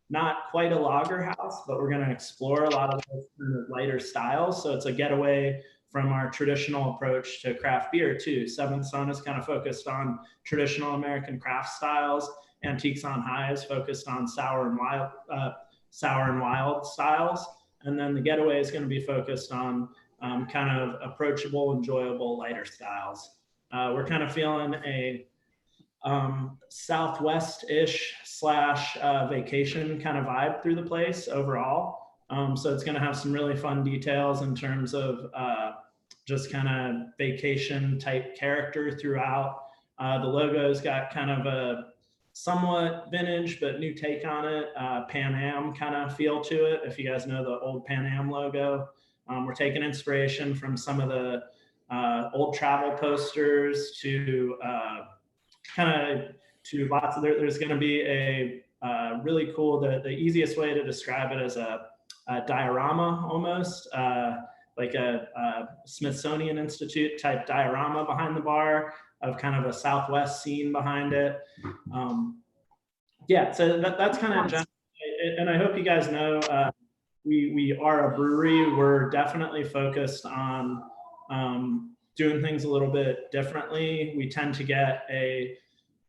not quite a lager house, but we're going to explore a lot of those kind of lighter styles. So it's a getaway from our traditional approach to craft beer too. Seventh Sun is kind of focused on traditional American craft styles. Antiques on High is focused on sour and wild styles. And then the Getaway is going to be focused on kind of approachable, enjoyable, lighter styles. We're kind of feeling a Southwest-ish slash vacation kind of vibe through the place overall. So it's going to have some really fun details in terms of just kind of vacation type character throughout. The logo's got kind of a somewhat vintage but new take on it, Pan Am kind of feel to it. If you guys know the old Pan Am logo, we're taking inspiration from some of the old travel posters to to lots of there's going to be a really cool, the easiest way to describe it is a diorama almost, like a Smithsonian Institute type diorama behind the bar of kind of a Southwest scene behind it. Yeah, so that's kind of general, and I hope you guys know we are a brewery. We're definitely focused on doing things a little bit differently. We tend to get a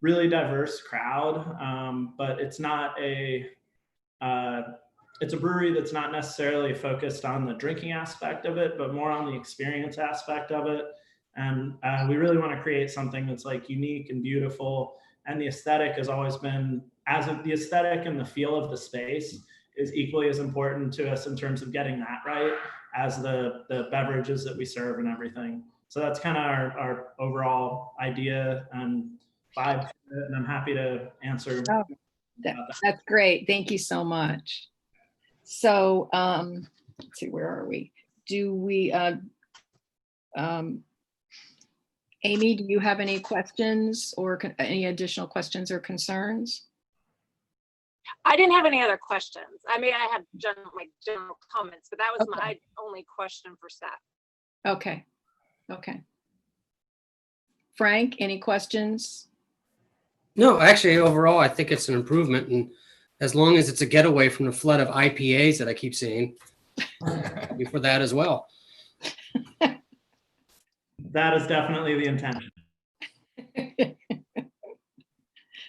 really diverse crowd, but it's not a it's a brewery that's not necessarily focused on the drinking aspect of it, but more on the experience aspect of it. And we really want to create something that's like unique and beautiful. And the aesthetic has always been, the aesthetic and the feel of the space is equally as important to us in terms of getting that right as the beverages that we serve and everything. So that's kind of our overall idea and vibe. And I'm happy to answer. Oh, that's great. Thank you so much. So let's see, where are we? Do we, Amy, do you have any questions or any additional questions or concerns? I didn't have any other questions. I mean, I have general comments, but that was my only question for staff. Okay. Okay. Frank, any questions? No, actually, overall, I think it's an improvement. And as long as it's a getaway from the flood of IPAs that I keep seeing, I'll be for that as well. That is definitely the intention.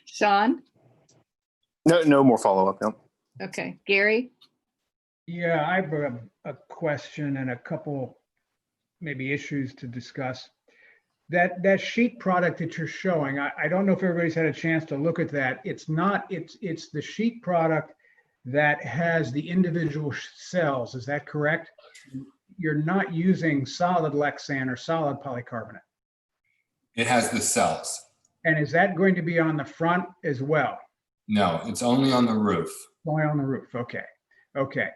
Sean? No more follow-up. No. Okay. Gary? Yeah, I have a question and a couple maybe issues to discuss. That sheet product that you're showing, I don't know if everybody's had a chance to look at that. It's the sheet product that has the individual cells. Is that correct? You're not using solid Lexan or solid polycarbonate. It has the cells. And is that going to be on the front as well? No, it's only on the roof. Only on the roof. Okay. Okay.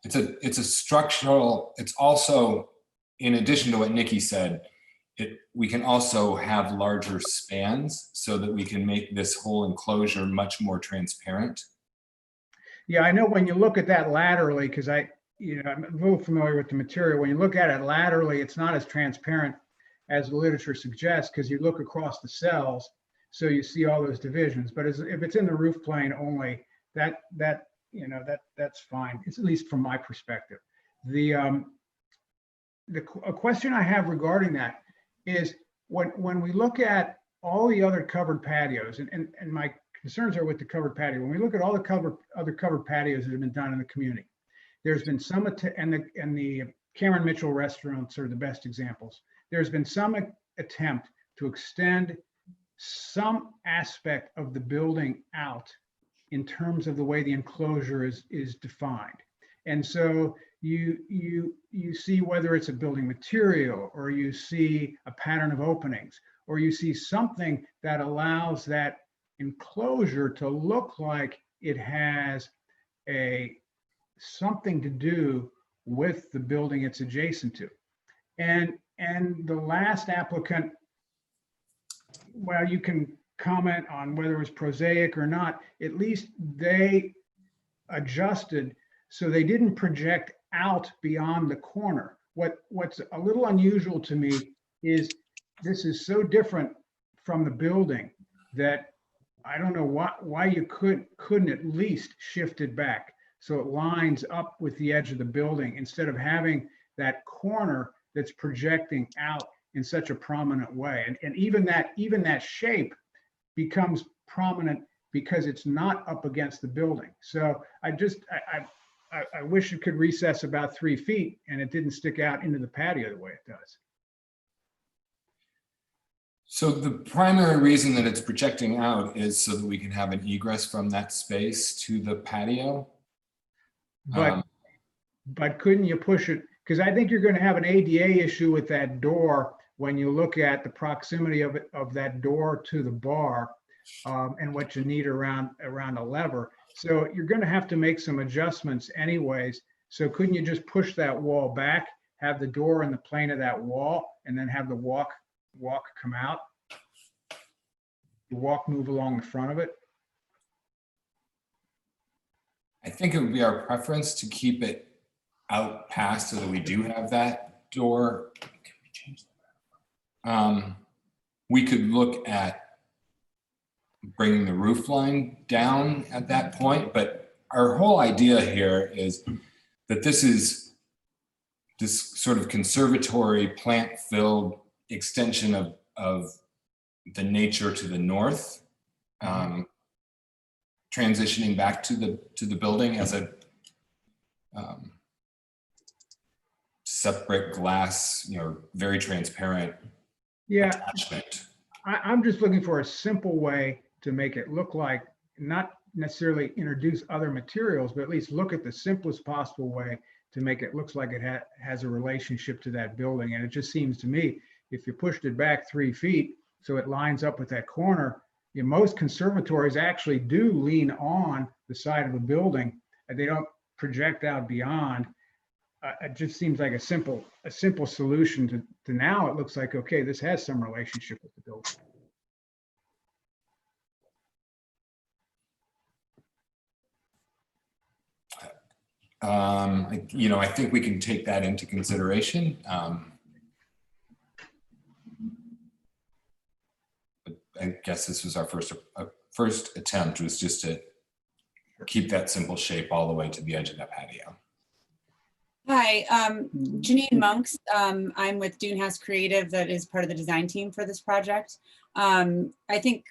It's a structural, it's also, in addition to what Nikki said, we can also have larger spans so that we can make this whole enclosure much more transparent. Yeah, I know when you look at that laterally, because I'm a little familiar with the material. When you look at it laterally, it's not as transparent as the literature suggests, because you look across the cells, so you see all those divisions. But if it's in the roof plane only, that's fine. It's at least from my perspective. A question I have regarding that is when we look at all the other covered patios, and my concerns are with the covered patio. When we look at all the other covered patios that have been done in the community, there's been some, and the Cameron Mitchell restaurants are the best examples. There's been some attempt to extend some aspect of the building out in terms of the way the enclosure is defined. And so you see whether it's a building material, or you see a pattern of openings, or you see something that allows that enclosure to look like it has something to do with the building it's adjacent to. And the last applicant, well, you can comment on whether it was prosaic or not, at least they adjusted so they didn't project out beyond the corner. What's a little unusual to me is this is so different from the building that I don't know why you couldn't at least shift it back so it lines up with the edge of the building instead of having that corner that's projecting out in such a prominent way. And even that shape becomes prominent because it's not up against the building. So I wish it could recess about 3 feet and it didn't stick out into the patio the way it does. So the primary reason that it's projecting out is so that we can have an egress from that space to the patio. But couldn't you push it? Because I think you're going to have an ADA issue with that door when you look at the proximity of it, of that door to the bar, and what you need around a lever. So you're going to have to make some adjustments anyways. So couldn't you just push that wall back, have the door in the plane of that wall, and then have the walk come out? The walk move along the front of it? I think it would be our preference to keep it out past so that we do have that door. We could look at bringing the roof line down at that point, but our whole idea here is that this is this sort of conservatory plant-filled extension of the nature to the north, transitioning back to the building as a separate glass, very transparent attachment. I'm just looking for a simple way to make it look like, not necessarily introduce other materials, but at least look at the simplest possible way to make it looks like it has a relationship to that building. And it just seems to me, if you pushed it back 3 feet, so it lines up with that corner, most conservatories actually do lean on the side of a building, and they don't project out beyond. It just seems like a simple solution to now it looks like, okay, this has some relationship with the building. I think we can take that into consideration. I guess this was our first attempt, was just to keep that simple shape all the way to the edge of that patio. Hi, Janine Monks. I'm with Dune House Creative, that is part of the design team for this project. I think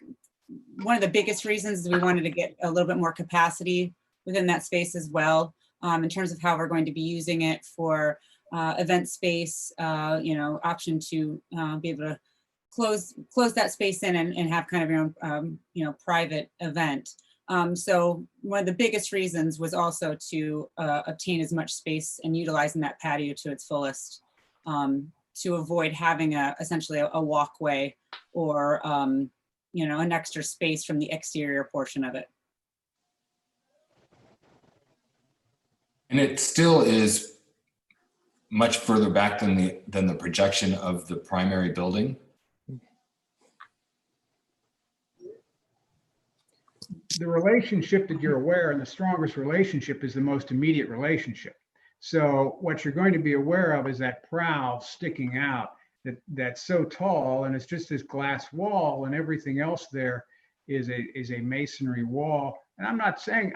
one of the biggest reasons is we wanted to get a little bit more capacity within that space as well, in terms of how we're going to be using it for event space, option to be able to close that space in and have kind of your own, private event. So one of the biggest reasons was also to obtain as much space and utilizing that patio to its fullest, to avoid having essentially a walkway or an extra space from the exterior portion of it. And it still is much further back than the projection of the primary building. The relationship that you're aware, and the strongest relationship, is the most immediate relationship. So what you're going to be aware of is that prow sticking out that's so tall, and it's just this glass wall, and everything else there is a masonry wall. And I'm not saying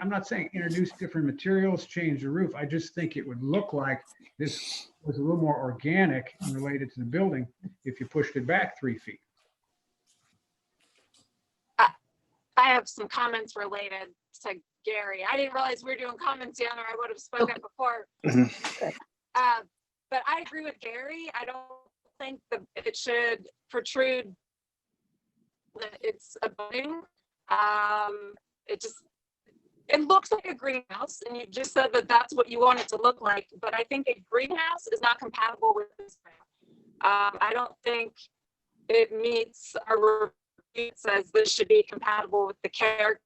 introduce different materials, change the roof. I just think it would look like this was a little more organic and related to the building if you pushed it back 3 feet. I have some comments related to Gary. I didn't realize we were doing comments yet, or I would have spoken before. But I agree with Gary. I don't think that it should protrude that it's a building. It looks like a greenhouse, and you just said that that's what you want it to look like. But I think a greenhouse is not compatible with this thing. I don't think it meets our review. It says this should be compatible with the character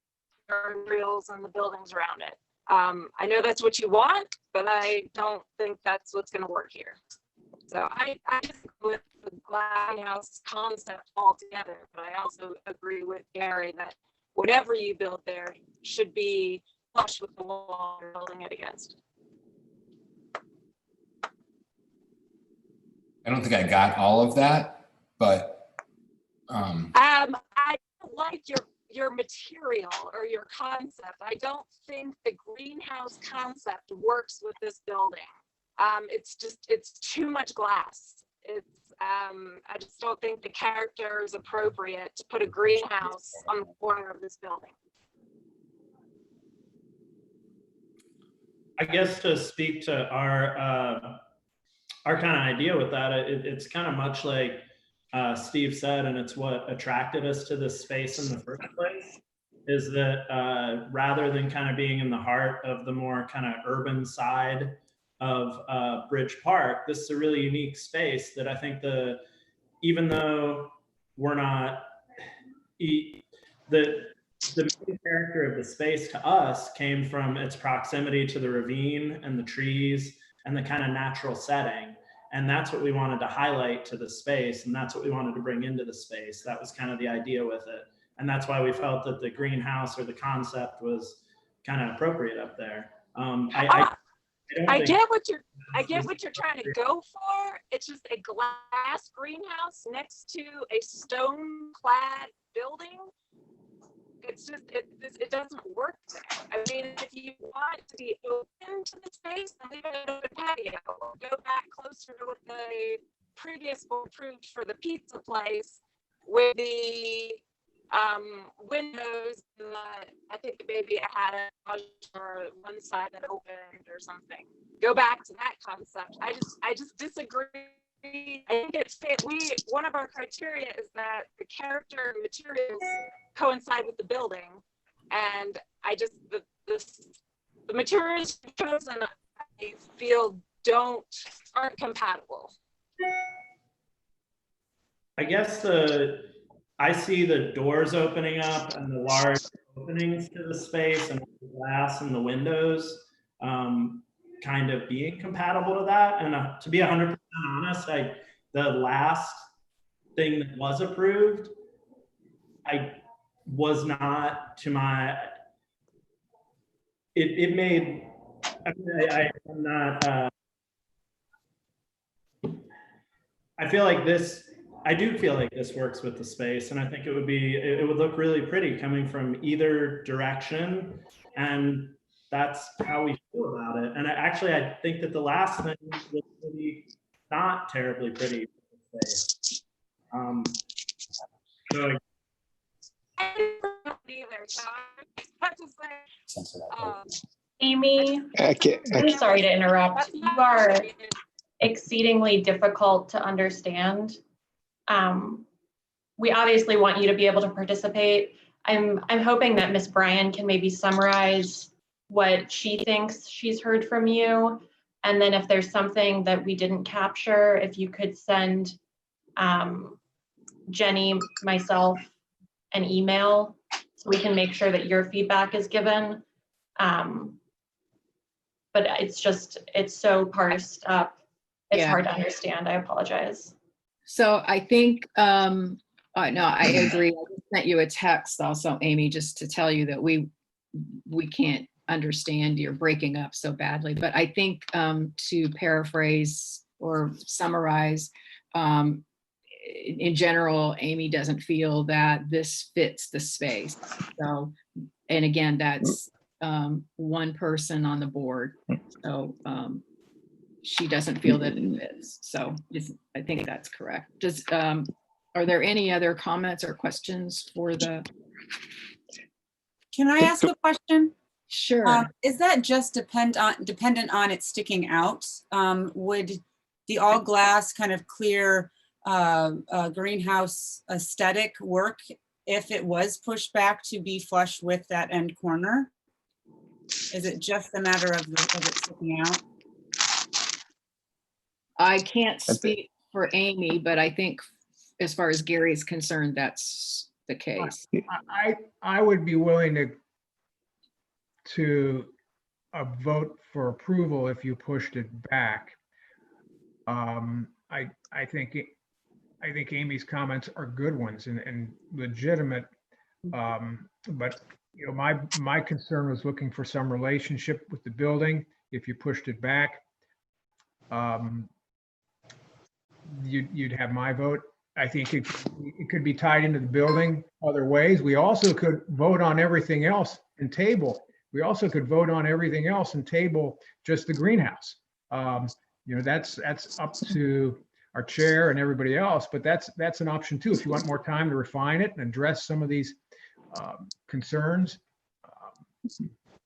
and materials and the buildings around it. I know that's what you want, but I don't think that's what's going to work here. So I just agree with the glass house concept altogether, but I also agree with Gary that whatever you build there should be flush with the wall you're building it against. I don't think I got all of that, but I don't like your material or your concept. I don't think the greenhouse concept works with this building. It's too much glass. I just don't think the character is appropriate to put a greenhouse on the corner of this building. I guess to speak to our kind of idea with that, it's kind of much like Steve said, and it's what attracted us to this space in the first place, is that rather than kind of being in the heart of the more kind of urban side of Bridge Park, this is a really unique space that I think even though we're not, the main character of the space to us came from its proximity to the ravine and the trees and the kind of natural setting. And that's what we wanted to highlight to the space. And that's what we wanted to bring into the space. That was kind of the idea with it. And that's why we felt that the greenhouse or the concept was kind of appropriate up there. I get what you're trying to go for. It's just a glass greenhouse next to a stone-clad building. It's just it doesn't work there. I mean, if you want to be open to the space, then leave it an open patio. Go back closer to what the previous board approved for the pizza place, with the windows. I think maybe it had a garage or one side that opened or something. Go back to that concept. I just disagree. I think one of our criteria is that the character and materials coincide with the building, and the materials chosen, I feel, aren't compatible. I guess I see the doors opening up and the large openings to the space and the glass and the windows kind of being compatible to that. And to be 100% honest, the last thing that was approved, I was not to my, it made, I'm not, I feel like this, I do feel like this works with the space, and I think it would look really pretty coming from either direction, and that's how we feel about it. And I think that the last thing was really not terribly pretty for the space. So Amy, I'm sorry to interrupt. You are exceedingly difficult to understand. We obviously want you to be able to participate. I'm hoping that Ms. Bryan can maybe summarize what she thinks she's heard from you. And then if there's something that we didn't capture, if you could send Jenny, myself, an email so we can make sure that your feedback is given. But it's so parsed up. It's hard to understand. I apologize. So I think, no, I agree. I just sent you a text also, Amy, just to tell you that we can't understand, you're breaking up so badly. But I think to paraphrase or summarize, in general, Amy doesn't feel that this fits the space. So, and again, that's one person on the board. So she doesn't feel that it fits. So I think that's correct. Are there any other comments or questions for the? Can I ask a question? Sure. Is that just dependent on it sticking out? Would the all glass kind of clear greenhouse aesthetic work if it was pushed back to be flush with that end corner? Is it just a matter of it sticking out? I can't speak for Amy, but I think as far as Gary is concerned, that's the case. I would be willing to vote for approval if you pushed it back. I think Amy's comments are good ones and legitimate, but you know, my concern was looking for some relationship with the building. If you pushed it back, you'd have my vote. I think it could be tied into the building other ways. We also could vote on everything else and table. We also could vote on everything else and table just the greenhouse. You know, that's up to our chair and everybody else, but that's an option too. If you want more time to refine it and address some of these concerns,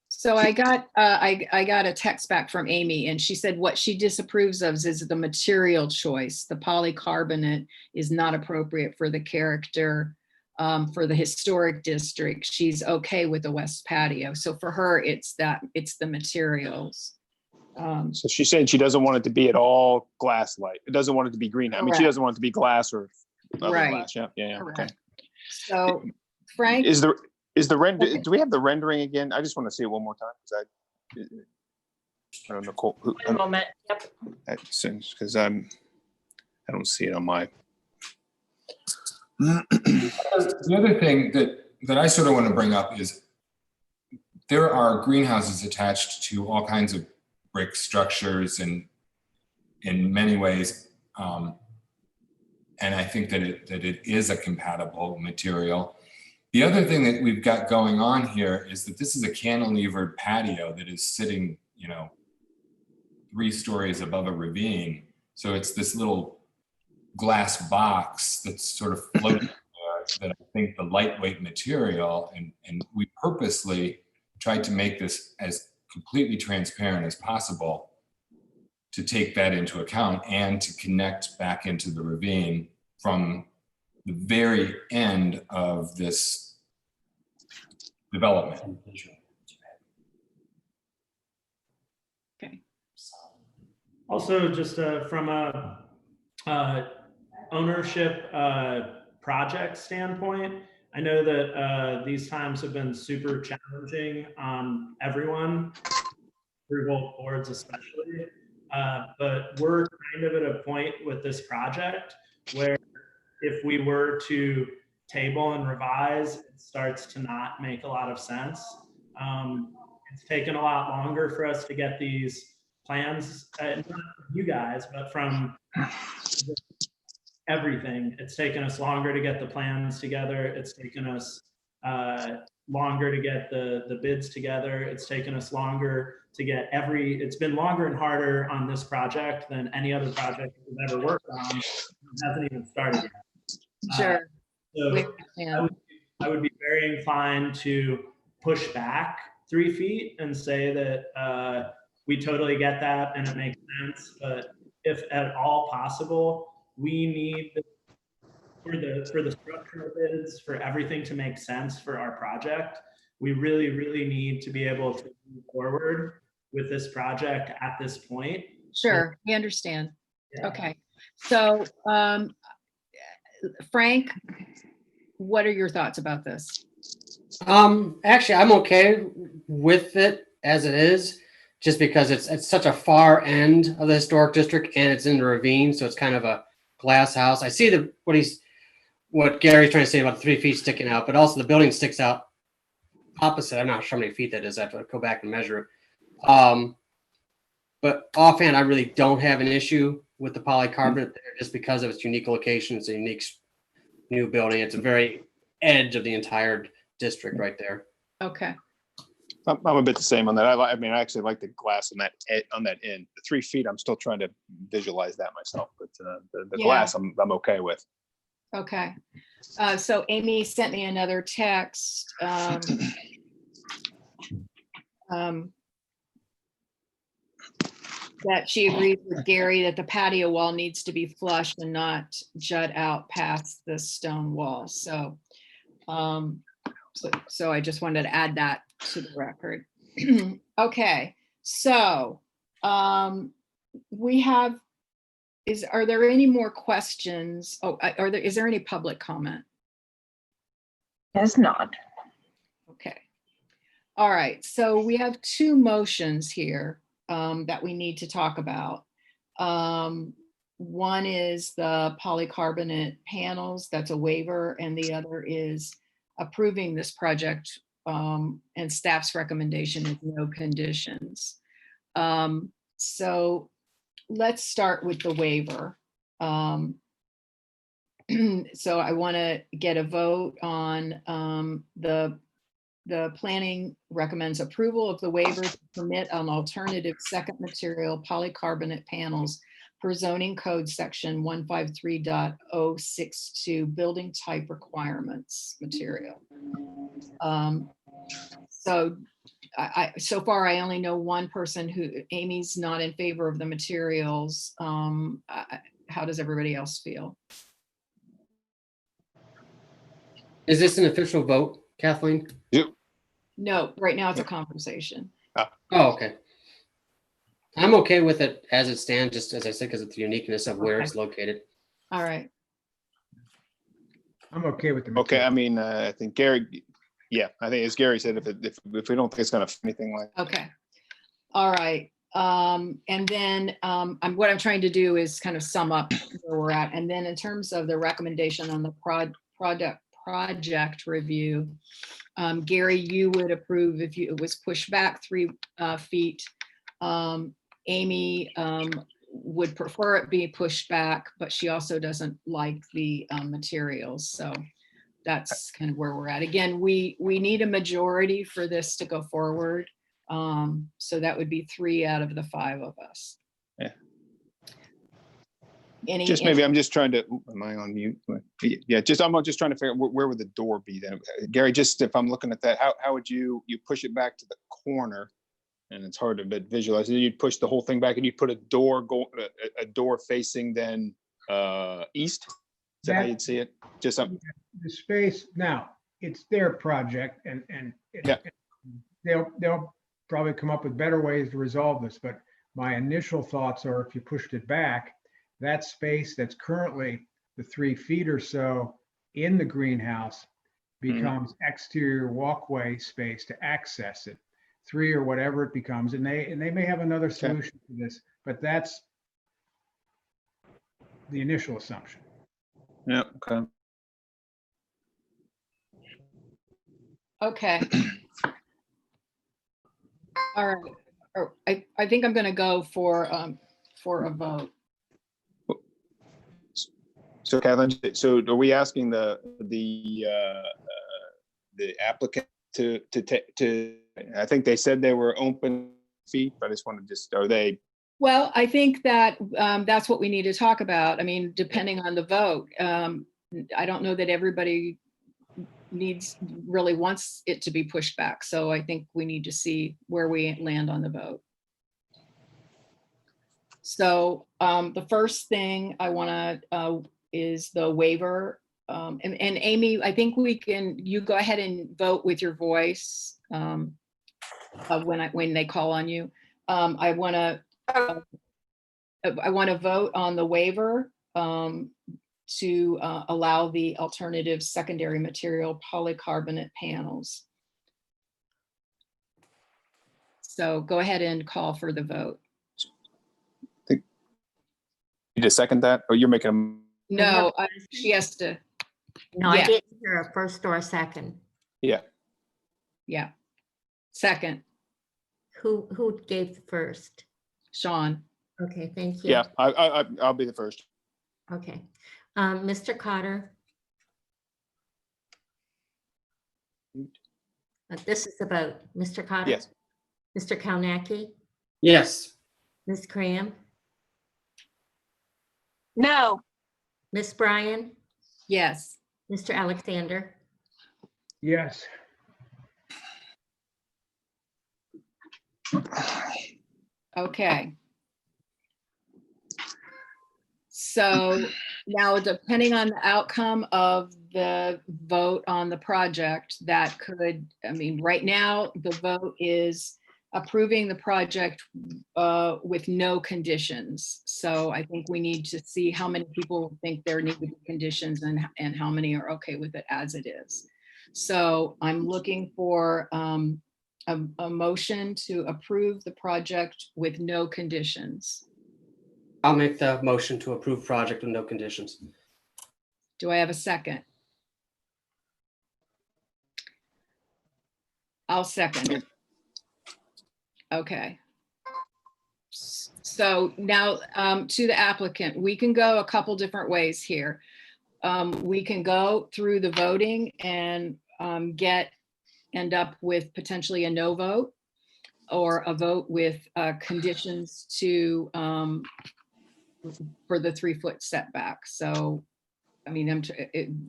So I got a text back from Amy, and she said what she disapproves of is the material choice. The polycarbonate is not appropriate for the character for the historic district. She's okay with the west patio. So for her, it's the materials. So she said she doesn't want it to be at all glass light. It doesn't want it to be green. I mean, she doesn't want it to be glass or other Right. glass. Yeah. Okay. So Frank, Is the render? Okay. Do we have the rendering again? I just want to see it one more time because I don't know. Nicole, One moment. Yep. Because I don't see it on my. The other thing that I sort of want to bring up is there are greenhouses attached to all kinds of brick structures and in many ways, and I think that it is a compatible material. The other thing that we've got going on here is that this is a cantilevered patio that is sitting, 3 stories above a ravine. So it's this little glass box that's sort of floating there that I think the lightweight material, and we purposely tried to make this as completely transparent as possible to take that into account and to connect back into the ravine from the very end of this development. Okay. Also, just from a ownership project standpoint, I know that these times have been super challenging on everyone, approval boards especially, but we're kind of at a point with this project where if we were to table and revise, it starts to not make a lot of sense. It's taken a lot longer for us to get these plans, not from you guys, but from everything. It's taken us longer to get the plans together. It's taken us longer to get the bids together. It's taken us longer to get it's been longer and harder on this project than any other project we've ever worked on. It hasn't even started yet. Sure. So I would be very inclined to push back 3 feet and say that we totally get that and it makes sense. But if at all possible, we need for the structural bids, for everything to make sense for our project, we really, really need to be able to move forward with this project at this point. Sure, we understand. Yeah. Okay, so Frank, what are your thoughts about this? Actually, I'm okay with it as it is, just because it's such a far end of the historic district and it's in the ravine, so it's kind of a glass house. I see what Gary's trying to say about 3 feet sticking out, but also the building sticks out opposite. I'm not sure how many feet that is. I have to go back and measure it. But offhand, I really don't have an issue with the polycarbonate there, just because of its unique location. It's a unique new building. It's a very edge of the entire district right there. Okay. I'm a bit the same on that. I I actually like the glass on that end. The 3 feet, I'm still trying to visualize that myself, but the glass, I'm okay with. Okay. So Amy sent me another text. That she agrees with Gary that the patio wall needs to be flush and not jut out past the stone wall. So, so I just wanted to add that to the record. Okay, so we have, are there any more questions? Oh, is there any public comment? There's not. Okay. All right, so we have 2 motions here that we need to talk about. One is the polycarbonate panels, that's a waiver, and the other is approving this project, and staff's recommendation is no conditions. So let's start with the waiver. So I want to get a vote on the planning recommends approval of the waiver to permit an alternative second material polycarbonate panels per zoning code section 153.062 building type requirements material. So so far, I only know one person who, Amy's not in favor of the materials. How does everybody else feel? Is this an official vote, Kathleen? No, right now it's a conversation. Oh, okay. I'm okay with it as it stands, just as I said, because of the uniqueness of where it's located. All right. I'm okay with the. Okay, I mean, I think Gary, yeah, I think as Gary said, if we don't think it's gonna anything like. Okay. All right. And then what I'm trying to do is kind of sum up where we're at. And then in terms of the recommendation on the project review, Gary, you would approve if it was pushed back 3 feet. Amy would prefer it be pushed back, but she also doesn't like the materials. So that's kind of where we're at. Again, we need a majority for this to go forward. So that would be 3 out of the 5 of us. Yeah. Any, maybe I'm just trying to, am I on mute? Yeah, I'm just trying to figure out where would the door be then? Gary, just if I'm looking at that, how would you push it back to the corner? And it's hard to visualize. You'd push the whole thing back and you'd put a door facing then east. Is that how you'd see it? Just something. The space now, it's their project, and they'll probably come up with better ways to resolve this. But my initial thoughts are, if you pushed it back, that space that's currently the 3 feet or so in the greenhouse becomes exterior walkway space to access it. 3 or whatever it becomes, and they may have another solution to this, but that's the initial assumption. Yeah. Okay. Okay. All right. I think I'm going to go for a vote. So Kathleen, so are we asking the applicant to I think they said they were open feet, but I just want to are they? Well, I think that that's what we need to talk about. I mean, depending on the vote, I don't know that everybody really wants it to be pushed back. So I think we need to see where we land on the vote. So the first thing I want to is the waiver. And Amy, I think you go ahead and vote with your voice when they call on you. I want to vote on the waiver to allow the alternative secondary material polycarbonate panels. So go ahead and call for the vote. You just second that, or you're making a? No, she has to. No, I didn't hear a first or a second. Yeah. Yeah. Second. Who gave the first? Sean. Okay, thank you. Yeah, I'll be the first. Okay. Mr. Cotter. This is the vote. Mr. Cotter? Yes. Mr. Kalnacki? Yes. Ms. Cram? No. Ms. Bryan? Yes. Mr. Alexander? Yes. Okay. So now, depending on the outcome of the vote on the project, that could, I mean, right now, the vote is approving the project with no conditions. So I think we need to see how many people think there need to be conditions and how many are okay with it as it is. So I'm looking for a motion to approve the project with no conditions. I'll make the motion to approve project with no conditions. Do I have a second? I'll second it. Okay. So now to the applicant, we can go a couple different ways here. We can go through the voting and end up with potentially a no vote or a vote with conditions to for the 3-foot setback. So, I mean,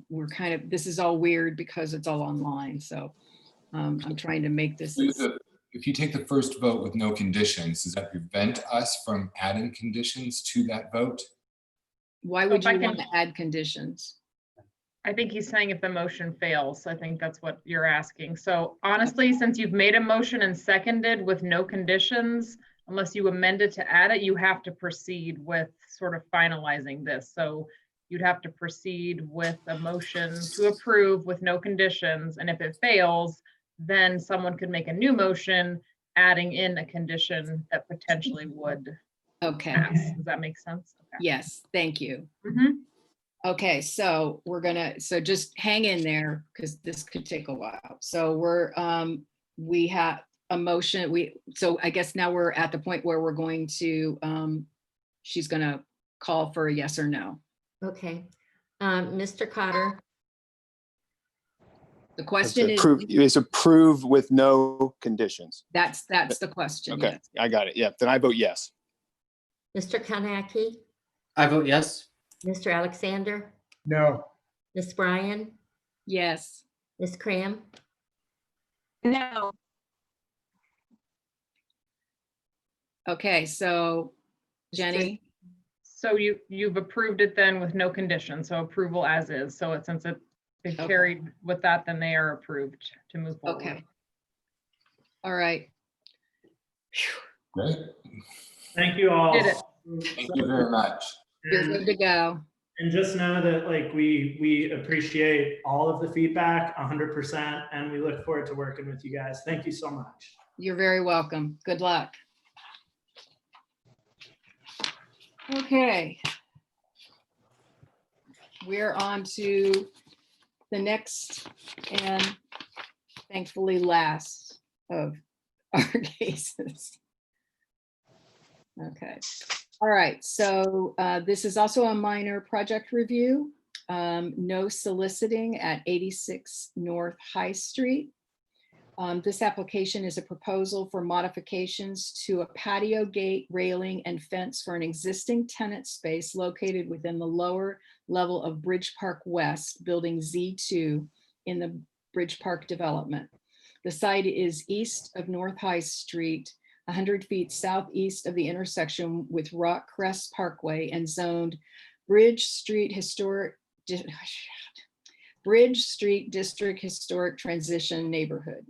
we're this is all weird because it's all online. So I'm trying to make this if you take the first vote with no conditions, does that prevent us from adding conditions to that vote? Why So would if I you can- want to add conditions? I think he's saying if the motion fails. I think that's what you're asking. So honestly, since you've made a motion and seconded with no conditions, unless you amend it to add it, you have to proceed with sort of finalizing this. So you'd have to proceed with a motion to approve with no conditions. And if it fails, then someone could make a new motion adding in a condition that potentially would Okay. pass. Does that make sense? Okay. Yes, thank you. Mhm. Okay, so so just hang in there because this could take a while. So we have a motion. So I guess now we're at the point where we're going to, she's gonna call for a yes or no. Okay. Mr. Cotter, The question is, Is approved with no conditions. that's the question. Okay, yes. I got it. Yeah, then I vote yes. Mr. Kanaki, I vote yes. Mr. Alexander, No. Ms. Bryan, Yes. Ms. Cram, No. Okay, so Jenny, So you've approved it then with no condition, so approval as is. So since it Okay. carried with that, then they are approved to move forward. okay. All right. Great. Thank you all. Did it. Thank you very much. You're And- good to go. And just know that like we appreciate all of the feedback 100%, and we look forward to working with you guys. Thank you so much. You're very welcome. Good luck. Okay. We're on to the next and thankfully last of our cases. Okay. All right, so this is also a minor project review. No soliciting at 86 North High Street. This application is a proposal for modifications to a patio gate, railing, and fence for an existing tenant space located within the lower level of Bridge Park West, Building Z2 in the Bridge Park development. The site is east of North High Street, 100 feet southeast of the intersection with Rock Crest Parkway, and zoned Bridge Street District Historic Transition Neighborhood.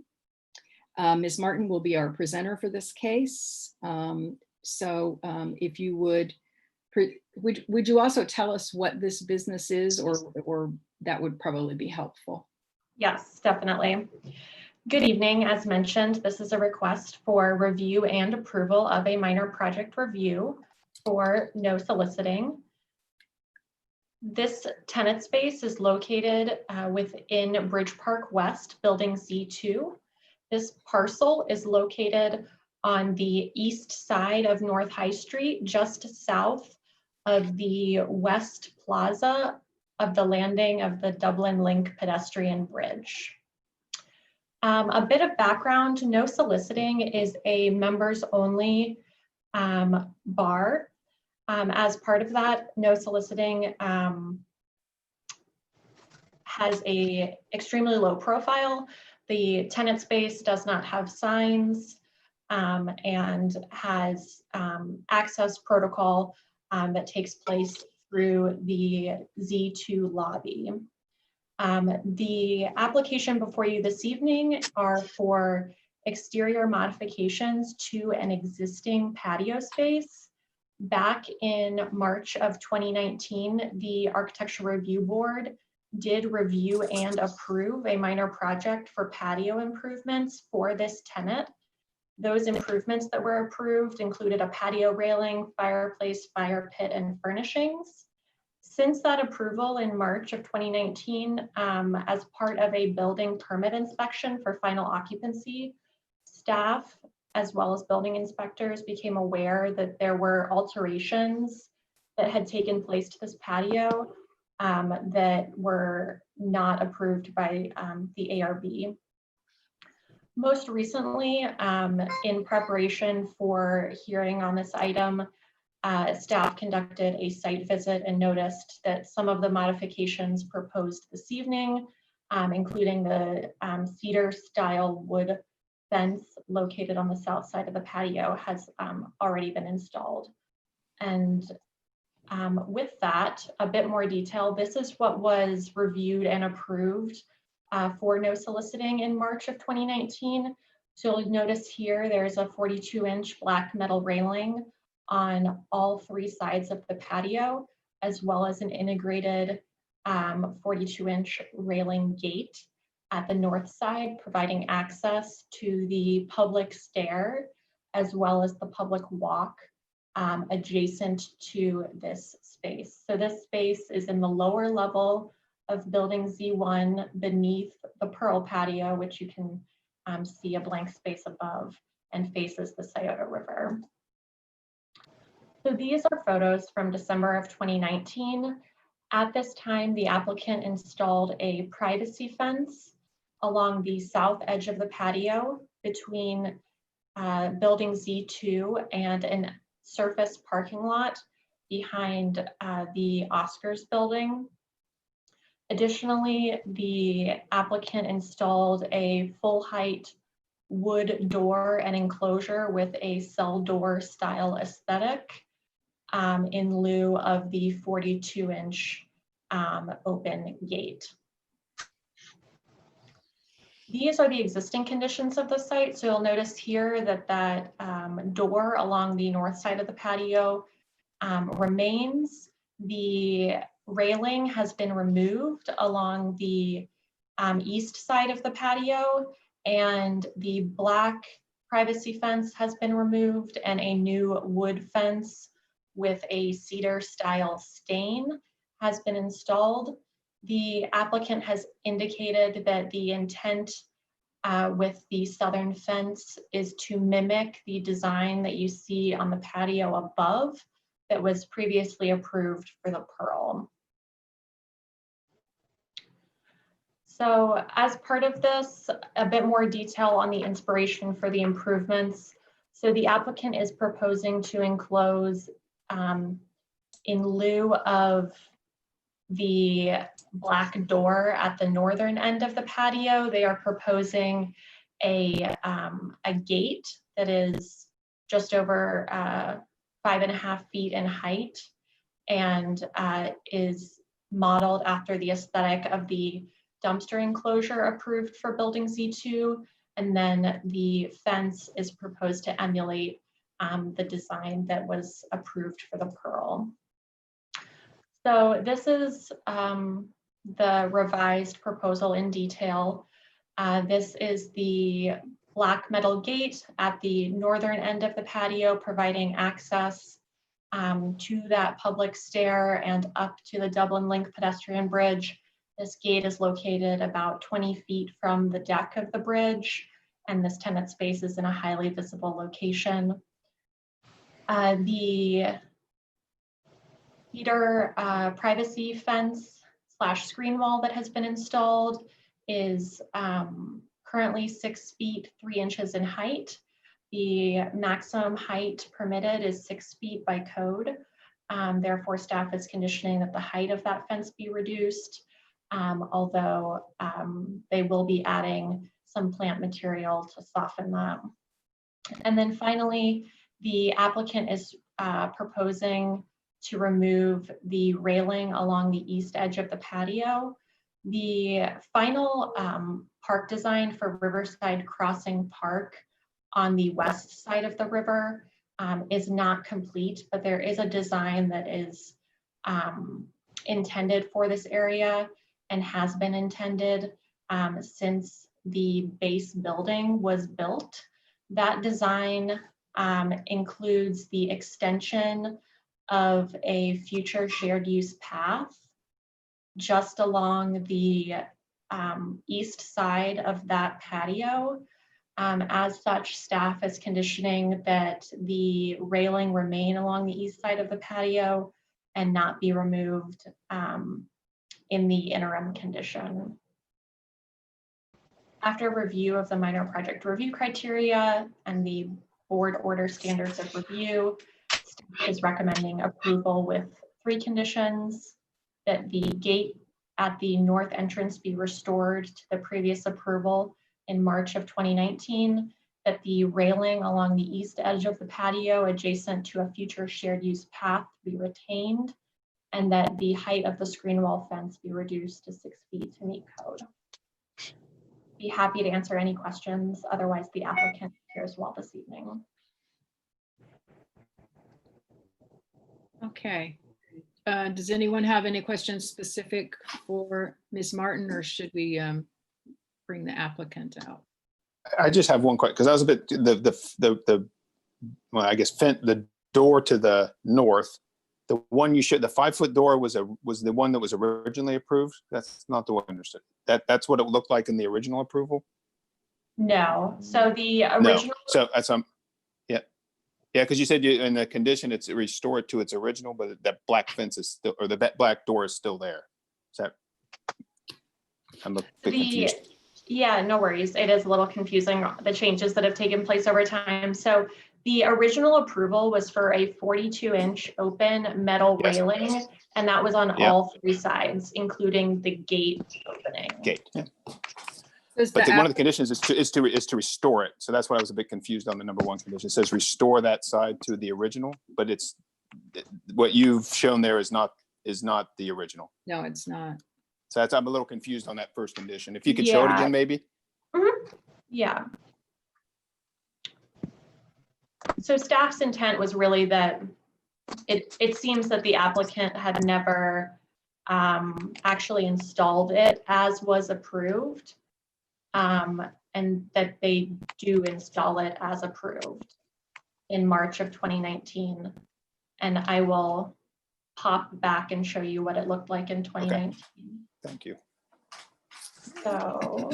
Ms. Martin will be our presenter for this case. If you would you also tell us what this business is, or that would probably be helpful? Yes, definitely. Good evening. As mentioned, this is a request for review and approval of a minor project review for no soliciting. This tenant space is located within Bridge Park West, Building Z2. This parcel is located on the east side of North High Street, just south of the West Plaza of the landing of the Dublin Link pedestrian bridge. A bit of background: no soliciting is a members only bar. As part of that, no soliciting has a extremely low profile. The tenant space does not have signs and has access protocol that takes place through the Z2 lobby. The application before you this evening are for exterior modifications to an existing patio space. Back in March of 2019, the Architectural Review Board did review and approve a minor project for patio improvements for this tenant. Those improvements that were approved included a patio railing, fireplace, fire pit, and furnishings. Since that approval in March of 2019, as part of a building permit inspection for final occupancy, staff as well as building inspectors became aware that there were alterations that had taken place to this patio that were not approved by the ARB. Most recently, in preparation for hearing on this item, staff conducted a site visit and noticed that some of the modifications proposed this evening, including the cedar style wood fence located on the south side of the patio has already been installed. And with that, a bit more detail, this is what was reviewed and approved for no soliciting in March of 2019. So you'll notice here, there's a 42-inch black metal railing on all 3 sides of the patio, as well as an integrated 42-inch railing gate at the north side, providing access to the public stair, as well as the public walk adjacent to this space. So this space is in the lower level of building Z1 beneath the Pearl patio, which you can see a blank space above, and faces the Scioto River. So these are photos from December of 2019. At this time, the applicant installed a privacy fence along the south edge of the patio between building Z2 and an surface parking lot behind the Oscars building. Additionally, the applicant installed a full height wood door and enclosure with a cell door style aesthetic in lieu of the 42-inch open gate. These are the existing conditions of the site. So you'll notice here that that door along the north side of the patio remains. The railing has been removed along the east side of the patio, and the black privacy fence has been removed, and a new wood fence with a cedar style stain has been installed. The applicant has indicated that the intent with the southern fence is to mimic the design that you see on the patio above that was previously approved for the Pearl. So as part of this, a bit more detail on the inspiration for the improvements. So the applicant is proposing to enclose in lieu of the black door at the northern end of the patio, they are proposing a gate that is just over 5.5 feet in height and is modeled after the aesthetic of the dumpster enclosure approved for building Z2. And then the fence is proposed to emulate the design that was approved for the Pearl. So this is the revised proposal in detail. This is the black metal gate at the northern end of the patio, providing access to that public stair and up to the Dublin Link pedestrian bridge. This gate is located about 20 feet from the deck of the bridge, and this tenant space is in a highly visible location. The cedar privacy fence / screen wall that has been installed is currently 6 feet 3 inches in height. The maximum height permitted is 6 feet by code. Therefore, staff is conditioning that the height of that fence be reduced, although they will be adding some plant material to soften that. And then finally, the applicant is proposing to remove the railing along the east edge of the patio. The final park design for Riverside Crossing Park on the west side of the river is not complete, but there is a design that is intended for this area and has been intended since the base building was built. That design includes the extension of a future shared use path just along the east side of that patio. As such, staff is conditioning that the railing remain along the east side of the patio and not be removed in the interim condition. After review of the minor project review criteria and the board order standards of review, staff is recommending approval with 3 conditions: that the gate at the north entrance be restored to the previous approval in March of 2019, that the railing along the east edge of the patio adjacent to a future shared use path be retained, and that the height of the screen wall fence be reduced to 6 feet to meet code. Be happy to answer any questions. Otherwise, the applicant is here as well this evening. Okay. Does anyone have any questions specific for Ms. Martin, or should we bring the applicant out? I just have one question, because I was a bit, well, I guess the door to the north, the one you showed, the 5-foot door was the one that was originally approved? That's not the one I understood. That's what it looked like in the original approval? No, so the original. No, so that's, yeah, because you said in the condition, it's restored to its original, but that black fence is still, or the black door is still there. Is that, I'm a bit confused. Yeah, no worries. It is a little confusing, the changes that have taken place over time. So the original approval was for a 42-inch open metal railing, and that was on all 3 sides, including the gate opening. Gate, yeah. But one of the conditions is to restore it. So that's why I was a bit confused on the number 1 condition. It says restore that side to the original, but it's what you've shown there is not the original. No, it's not. So I'm a little confused on that first condition. If you could show it again, maybe. Yeah. So staff's intent was really that it seems that the applicant had never actually installed it as was approved. And that they do install it as approved in March of 2019. And I will pop back and show you what it looked like in 2019. Okay. Thank you. So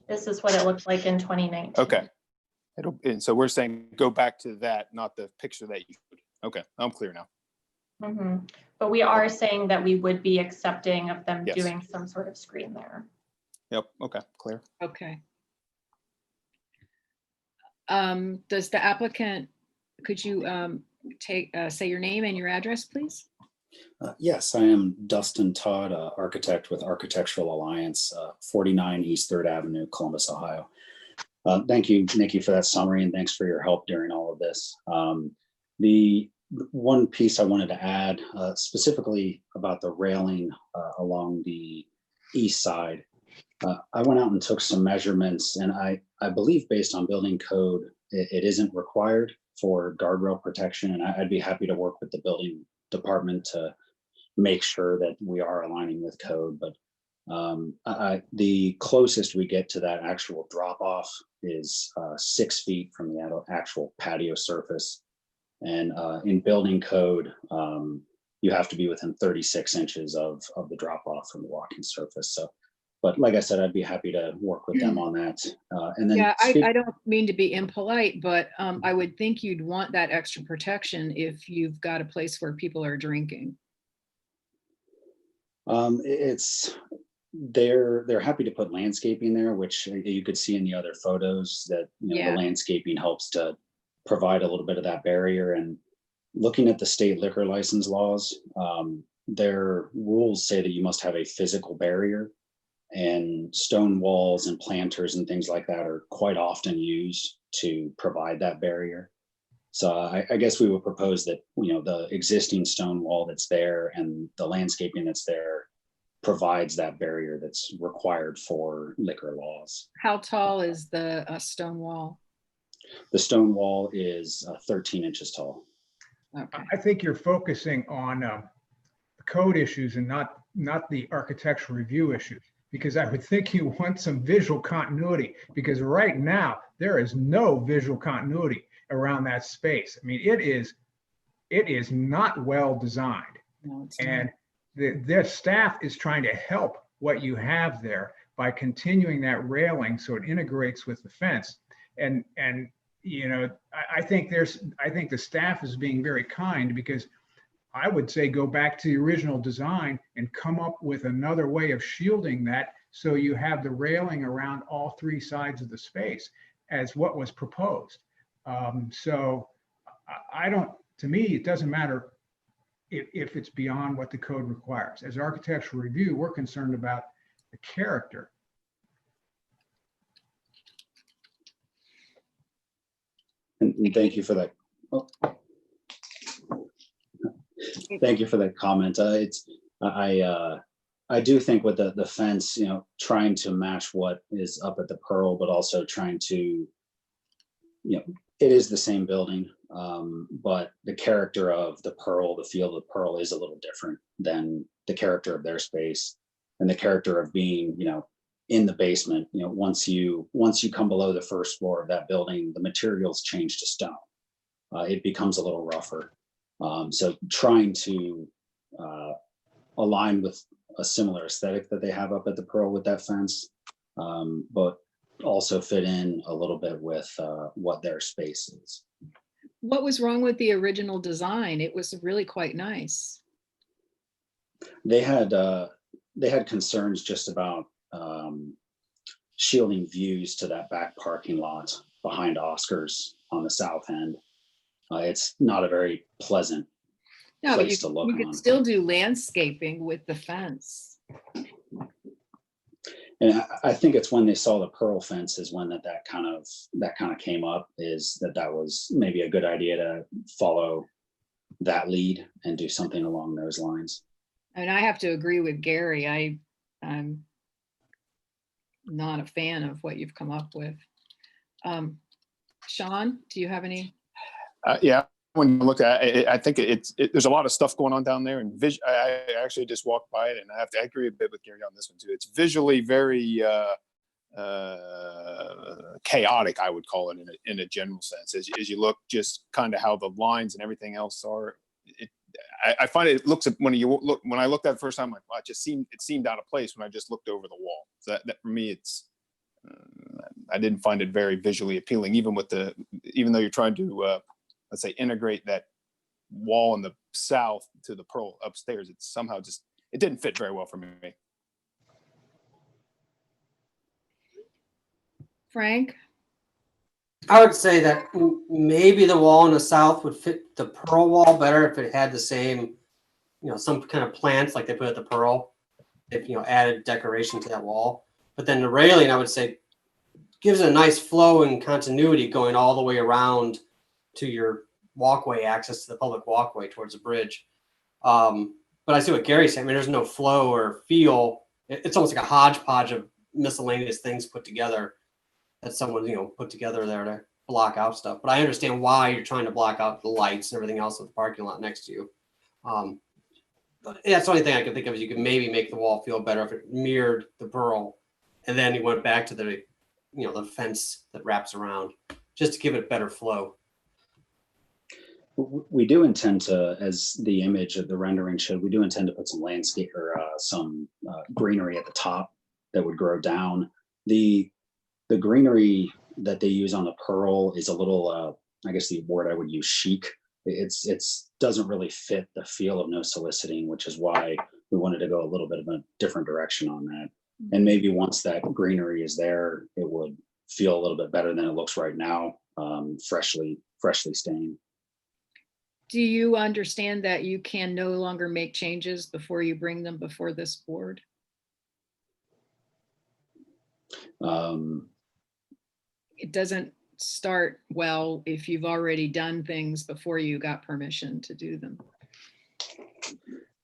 this is what it looked like in 2019. Okay. And so we're saying go back to that, not the picture that you showed. Okay, I'm clear now. But we are saying that we would be accepting of them doing some sort of screen there. Yep. Okay. Clear. Okay. Does the applicant, could you say your name and your address, please? Yes, I am Dustin Todd, architect with Architectural Alliance, 49 East 3rd Avenue, Columbus, Ohio. Thank you, Nikki, for that summary, and thanks for your help during all of this. The one piece I wanted to add, specifically about the railing along the east side, I went out and took some measurements, and I believe based on building code, it isn't required for guardrail protection, and I'd be happy to work with the building department to make sure that we are aligning with code. But the closest we get to that actual drop off is 6 feet from the actual patio surface. And in building code, you have to be within 36 inches of the drop off from the walking surface. So, but like I said, I'd be happy to work with them on that. And then I don't mean to be impolite, but I would think you'd want that extra protection if you've got a place where people are drinking. They're happy to put landscaping there, which you could see in the other photos that the landscaping helps to provide a little bit of that barrier. And looking at the state liquor license laws, their rules say that you must have a physical barrier, and stone walls and planters and things like that are quite often used to provide that barrier. So I guess we would propose that, the existing stone wall that's there and the landscaping that's there provides that barrier that's required for liquor laws. How tall is the stone wall? The stone wall is 13 inches tall. Okay. I think you're focusing on the code issues and not the architectural review issues, because I would think you want some visual continuity, because right now there is no visual continuity around that space. I mean, it is not well designed. No, it's and the staff is trying to help what you have there by continuing that railing so it integrates with the fence. And I think the staff is being very kind, because I would say go back to the original design and come up with another way of shielding that, so you have the railing around all 3 sides of the space as what was proposed. So to me, it doesn't matter if it's beyond what the code requires. As architectural review, we're concerned about the character. And thank you for that. Oh. Thank you for that comment. I do think with the fence, you know, trying to match what is up at the Pearl, but also trying to, you know, it is the same building, but the character of the Pearl, the feel of the Pearl is a little different than the character of their space, and the character of being, you know, in the basement. You know, once you come below the first floor of that building, the materials change to stone. It becomes a little rougher. So trying to align with a similar aesthetic that they have up at the Pearl with that fence, but also fit in a little bit with what their space is. What was wrong with the original design? It was really quite nice. They had concerns just about shielding views to that back parking lot behind Oscar's on the south end. It's not a very pleasant No, but place to look you on. could still do landscaping with the fence. And I think it's when they saw the Pearl fence is when that kind of came up, is that was maybe a good idea to follow that lead and do something along those lines. And I have to agree with Gary. I'm not a fan of what you've come up with. Sean, do you have any? Yeah, when you look at it, I think there's a lot of stuff going on down there, and I actually just walked by it, and I agree a bit with Gary on this one too. It's visually very chaotic, I would call it in a general sense. As you look, just kind of how the lines and everything else are. I find it looks, when I looked at it the first time, like, well, it seemed out of place when I just looked over the wall. So that for me, it's I didn't find it very visually appealing, even though you're trying to let's say integrate that wall in the south to the Pearl upstairs. It's somehow it didn't fit very well for me. Frank? I would say that maybe the wall in the south would fit the Pearl wall better if it had the same, you know, some kind of plants like they put at the Pearl, if, you know, added decoration to that wall. But then the railing, I would say, gives it a nice flow and continuity going all the way around to your walkway access to the public walkway towards the bridge. But I see what Gary's saying. I mean, there's no flow or feel. It's almost like a hodgepodge of miscellaneous things put together that someone, you know, put together there to block out stuff. But I understand why you're trying to block out the lights and everything else of the parking lot next to you. But yeah, that's the only thing I can think of is you could maybe make the wall feel better if it mirrored the Pearl, and then you went back to the, you know, the fence that wraps around, just to give it better flow. We do intend to, as the image of the rendering showed, we do intend to put some landscape or some greenery at the top that would grow down. The greenery that they use on the Pearl is a little, I guess the word I would use, chic. It's doesn't really fit the feel of No Soliciting, which is why we wanted to go a little bit of a different direction on that. And maybe once that greenery is there, it would feel a little bit better than it looks right now, freshly stained. Do you understand that you can no longer make changes before you bring them before this board? It doesn't start well if you've already done things before you got permission to do them.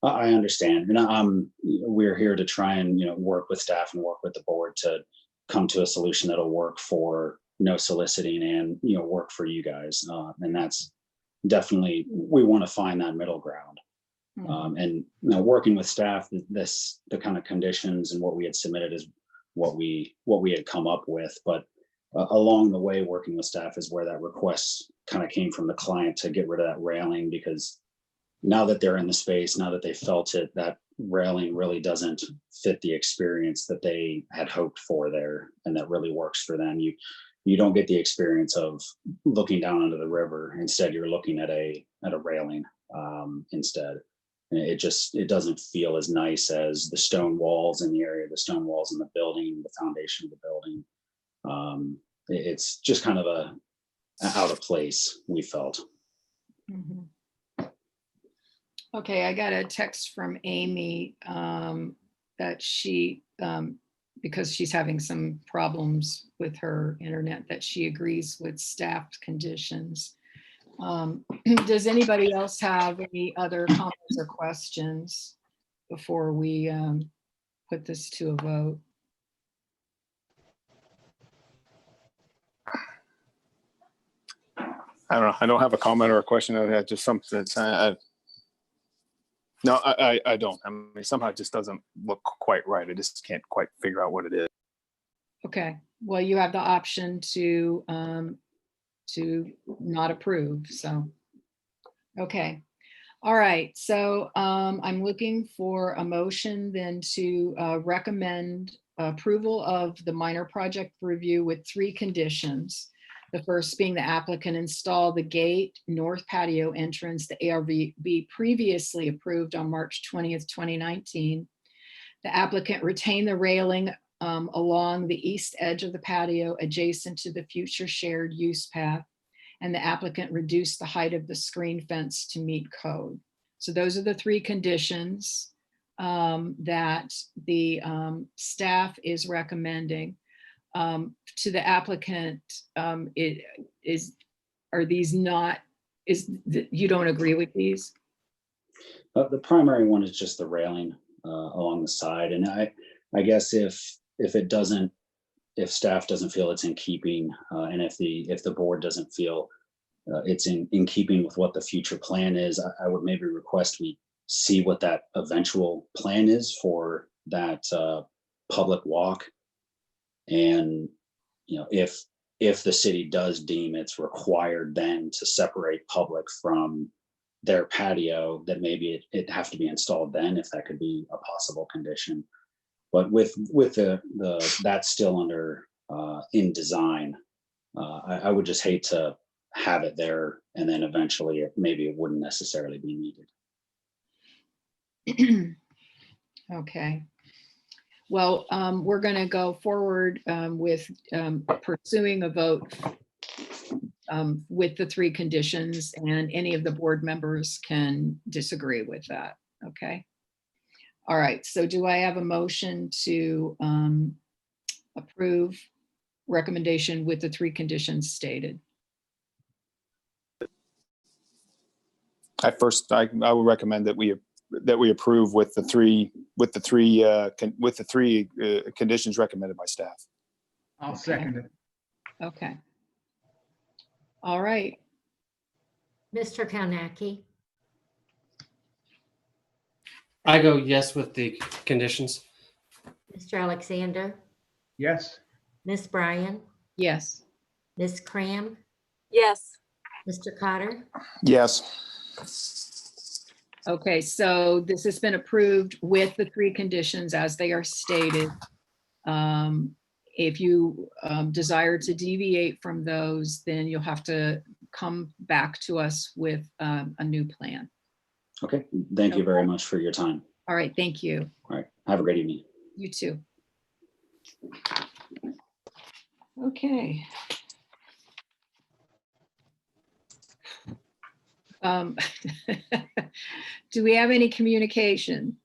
I understand. And we're here to try and, you know, work with staff and work with the board to come to a solution that'll work for No Soliciting and, you know, work for you guys. And that's definitely, we want to find that middle ground. And, you know, working with staff, the kind of conditions and what we had submitted is what we had come up with. But along the way, working with staff is where that request kind of came from the client to get rid of that railing, because now that they're in the space, now that they felt it, that railing really doesn't fit the experience that they had hoped for there, and that really works for them. You don't get the experience of looking down into the river. Instead, you're looking at a railing instead. And it doesn't feel as nice as the stone walls in the area, the stone walls in the building, the foundation of the building. It's just kind of a out of place, we felt. Okay, I got a text from Amy that she because she's having some problems with her internet, that she agrees with staff conditions. Does anybody else have any other comments or questions before we put this to a vote? I don't know. I don't have a comment or a question. I have just something. No, I don't. I mean, somehow it just doesn't look quite right. I just can't quite figure out what it is. Okay, well, you have the option to not approve, so. Okay, all right, so I'm looking for a motion then to recommend approval of the minor project review with 3 conditions. The first being the applicant install the gate north patio entrance, the ARB previously approved on March 20th, 2019. The applicant retain the railing along the east edge of the patio adjacent to the future shared use path, and the applicant reduce the height of the screen fence to meet code. So those are the 3 conditions that the staff is recommending. To the applicant, are these not, you don't agree with these? The primary one is just the railing along the side. And I guess if staff doesn't feel it's in keeping, and if the board doesn't feel it's in keeping with what the future plan is, I would maybe request we see what that eventual plan is for that public walk. And, you know, if the city does deem it's required then to separate public from their patio, that maybe it have to be installed then, if that could be a possible condition. But with that's still under in design, I would just hate to have it there and then eventually maybe it wouldn't necessarily be needed. Okay. Well, we're going to go forward with pursuing a vote with the 3 conditions, and any of the board members can disagree with that. Okay. All right. So do I have a motion to approve recommendation with the 3 conditions stated? I would recommend that we approve with the three conditions recommended by staff. I'll second it. Okay. All right. Mr. Kaneki, I go yes with the conditions. Mr. Alexander, Yes. Miss Bryan, Yes. Miss Cram, Yes. Mr. Cotter, Yes. Okay, so this has been approved with the 3 conditions as they are stated. If you desire to deviate from those, then you'll have to come back to us with a new plan. Okay, thank you very much for your time. All right, thank you. All right, have a great evening. You too. Okay. Do we have any communication?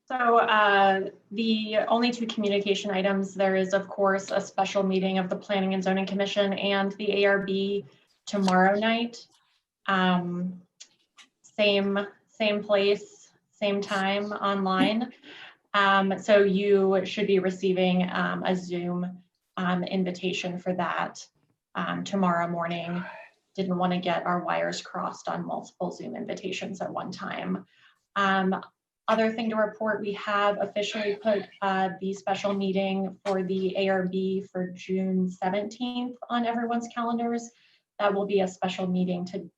So the only 2 communication items, there is of course a special meeting of the Planning and Zoning Commission and the ARB tomorrow night. Same place, same time online. So you should be receiving a Zoom invitation for that tomorrow morning. Didn't want to get our wires crossed on multiple Zoom invitations at one time. Other thing to report, we have officially put the special meeting for the ARB for June 17th on everyone's calendars. That will be a special meeting to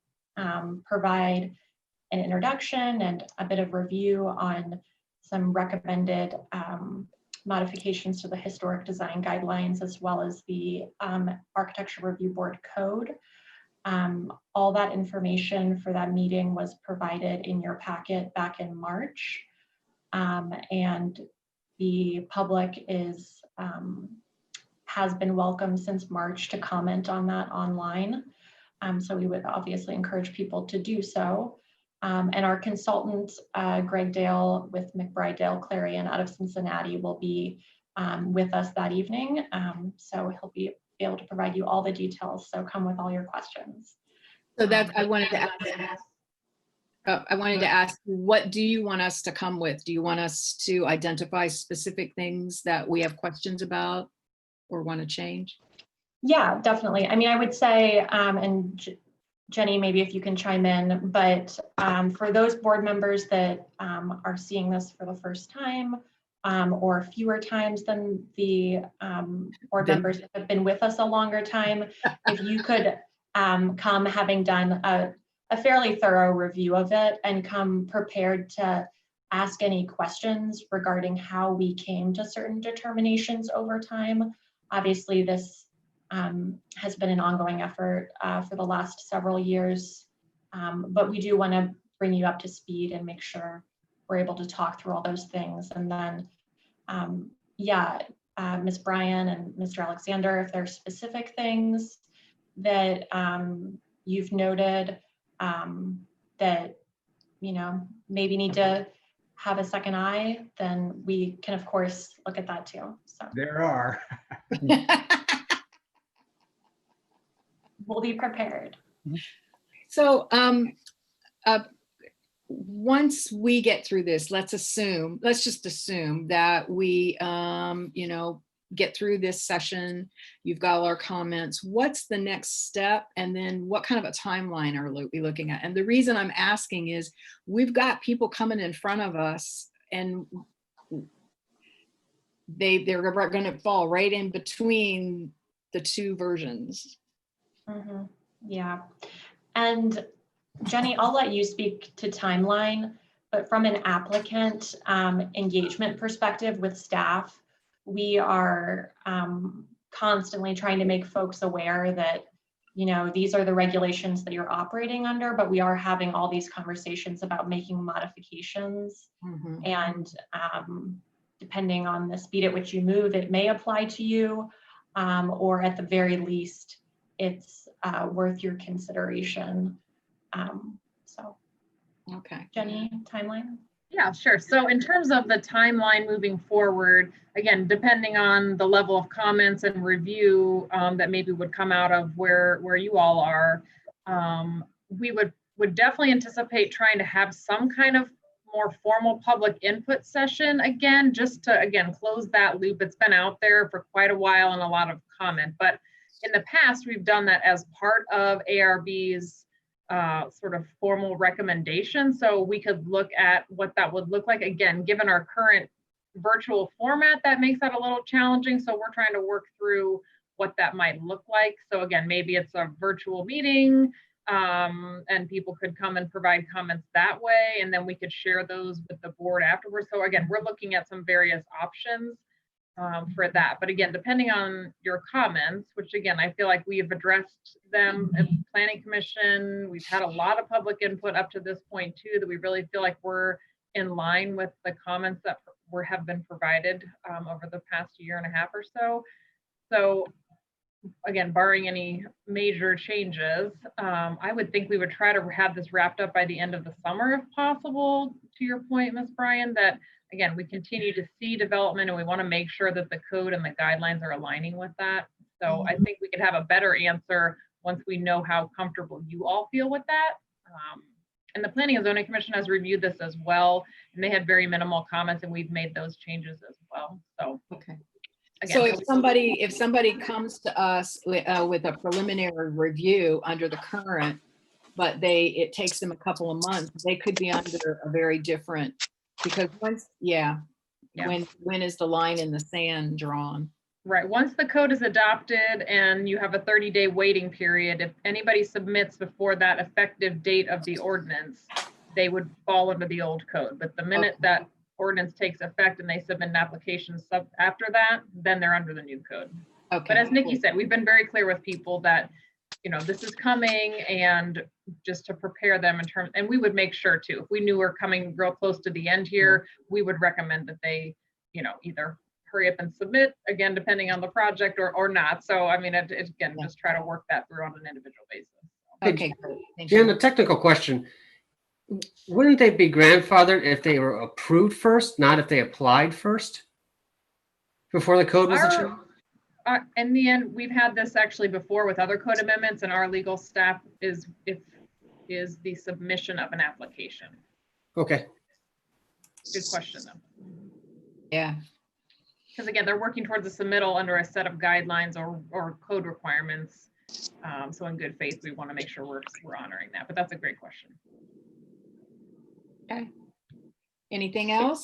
provide an introduction and a bit of review on some recommended modifications to the historic design guidelines, as well as the Architecture Review Board code. All that information for that meeting was provided in your packet back in March. And the public has been welcome since March to comment on that online. So we would obviously encourage people to do so. And our consultant, Greg Dale with McBride Dale Clarion out of Cincinnati, will be with us that evening. So he'll be able to provide you all the details. So come with all your questions. So that I wanted to ask, what do you want us to come with? Do you want us to identify specific things that we have questions about or want to change? Yeah, definitely. I mean, I would say, Jenny, maybe if you can chime in, but for those board members that are seeing this for the first time or fewer times than the board members that have been with us a longer time, if you could come having done a fairly thorough review of it and come prepared to ask any questions regarding how we came to certain determinations over time. Obviously, this has been an ongoing effort for the last several years, but we do want to bring you up to speed and make sure we're able to talk through all those things. And then, Ms. Bryan and Mr. Alexander, if there are specific things that you've noted that, you know, maybe need to have a second eye, then we can of course look at that too. So there are. We'll be prepared. So once we get through this, let's just assume that we, you know, get through this session, you've got all our comments. What's the next step? And then what kind of a timeline are we looking at? And the reason I'm asking is we've got people coming in front of us and they're going to fall right in between the two versions. Mm-hmm. Yeah. And Jenny, I'll let you speak to timeline, but from an applicant engagement perspective with staff, we are constantly trying to make folks aware that, you know, these are the regulations that you're operating under, but we are having all these conversations about making modifications. Mm-hmm. And depending on the speed at which you move, it may apply to you, or at the very least, it's worth your consideration. Okay. Jenny, timeline? Yeah, sure. So in terms of the timeline moving forward, again, depending on the level of comments and review that maybe would come out of where you all are, we would definitely anticipate trying to have some kind of more formal public input session again, just to, again, close that loop. It's been out there for quite a while and a lot of comment, but in the past, we've done that as part of ARB's sort of formal recommendation. So we could look at what that would look like. Again, given our current virtual format, that makes that a little challenging. So we're trying to work through what that might look like. So again, maybe it's a virtual meeting and people could come and provide comments that way. And then we could share those with the board afterwards. So again, we're looking at some various options for that. But again, depending on your comments, which again, I feel like we have addressed them at Planning Commission. We've had a lot of public input up to this point too, that we really feel like we're in line with the comments that have been provided over the past year and a half or so. So again, barring any major changes, I would think we would try to have this wrapped up by the end of the summer if possible, to your point, Ms. Bryan, that again, we continue to see development and we want to make sure that the code and the guidelines are aligning with that. So I think we could have a better answer once we know how comfortable you all feel with that. And the Planning and Zoning Commission has reviewed this as well, and they had very minimal comments and we've made those changes as well. So, okay. Again, So if somebody comes to us with a preliminary review under the current, but it takes them a couple of months, they could be under a very different, because once, when is the line in the sand drawn? Right, once the code is adopted and you have a 30-day waiting period, if anybody submits before that effective date of the ordinance, they would fall under the old code. But the minute that ordinance takes effect and they submit an application after that, then they're under the new code. Okay. But as Nikki said, we've been very clear with people that, you know, this is coming, and just to prepare them in terms, and we would make sure too, if we knew we're coming real close to the end here, we would recommend that they, you know, either hurry up and submit, again, depending on the project or not. So, I mean, again, just try to work that through on an individual basis. Okay, great. Thank Jen, you. a technical question. Wouldn't they be grandfathered if they were approved first, not if they applied first? Before the code was a change? In the end, we've had this actually before with other code amendments, and our legal staff is the submission of an application. Okay. Good question though. Yeah. Because again, they're working towards a submittal under a set of guidelines or code requirements. So in good faith, we want to make sure we're honoring that. But that's a great question. Okay. Anything else?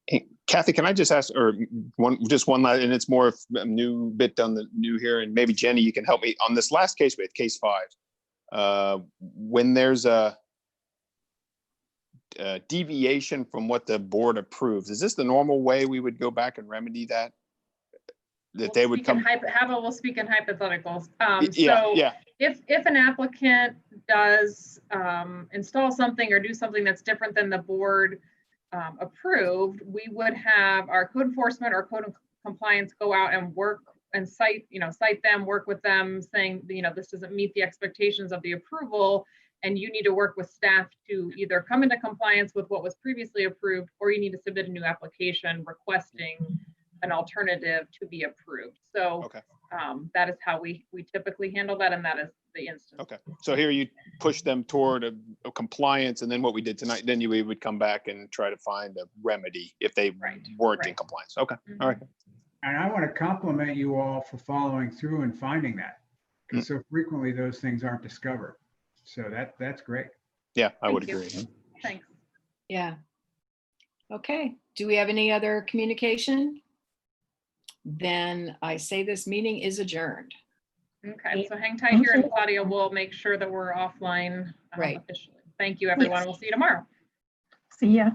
Hey, Kathy, can I just ask, or one last, and it's more of a new bit on the new here, and maybe Jenny, you can help me on this last case with case 5. When there's a deviation from what the board approves, is this the normal way we would go back and remedy that? That they would come. We'll speak in hypotheticals. Yeah. If an applicant does install something or do something that's different than the board approved, we would have our code enforcement or code compliance go out and work and cite them, work with them, saying, this doesn't meet the expectations of the approval, and you need to work with staff to either come into compliance with what was previously approved, or you need to submit a new application requesting an alternative to be approved. So okay. That is how we typically handle that, and that is the instance. Okay, so here you push them toward a compliance, and then what we did tonight, then we would come back and try to find a remedy if they weren't in compliance. Okay, all right. And I want to compliment you all for following through and finding that, because so frequently those things aren't discovered. So that's great. Yeah, I would agree. Thanks. Yeah. Okay. Do we have any other communication? Then I say this meeting is adjourned. Okay, so hang tight here, and Claudia will make sure that we're offline officially. Thank you, everyone. We'll see you tomorrow. See ya.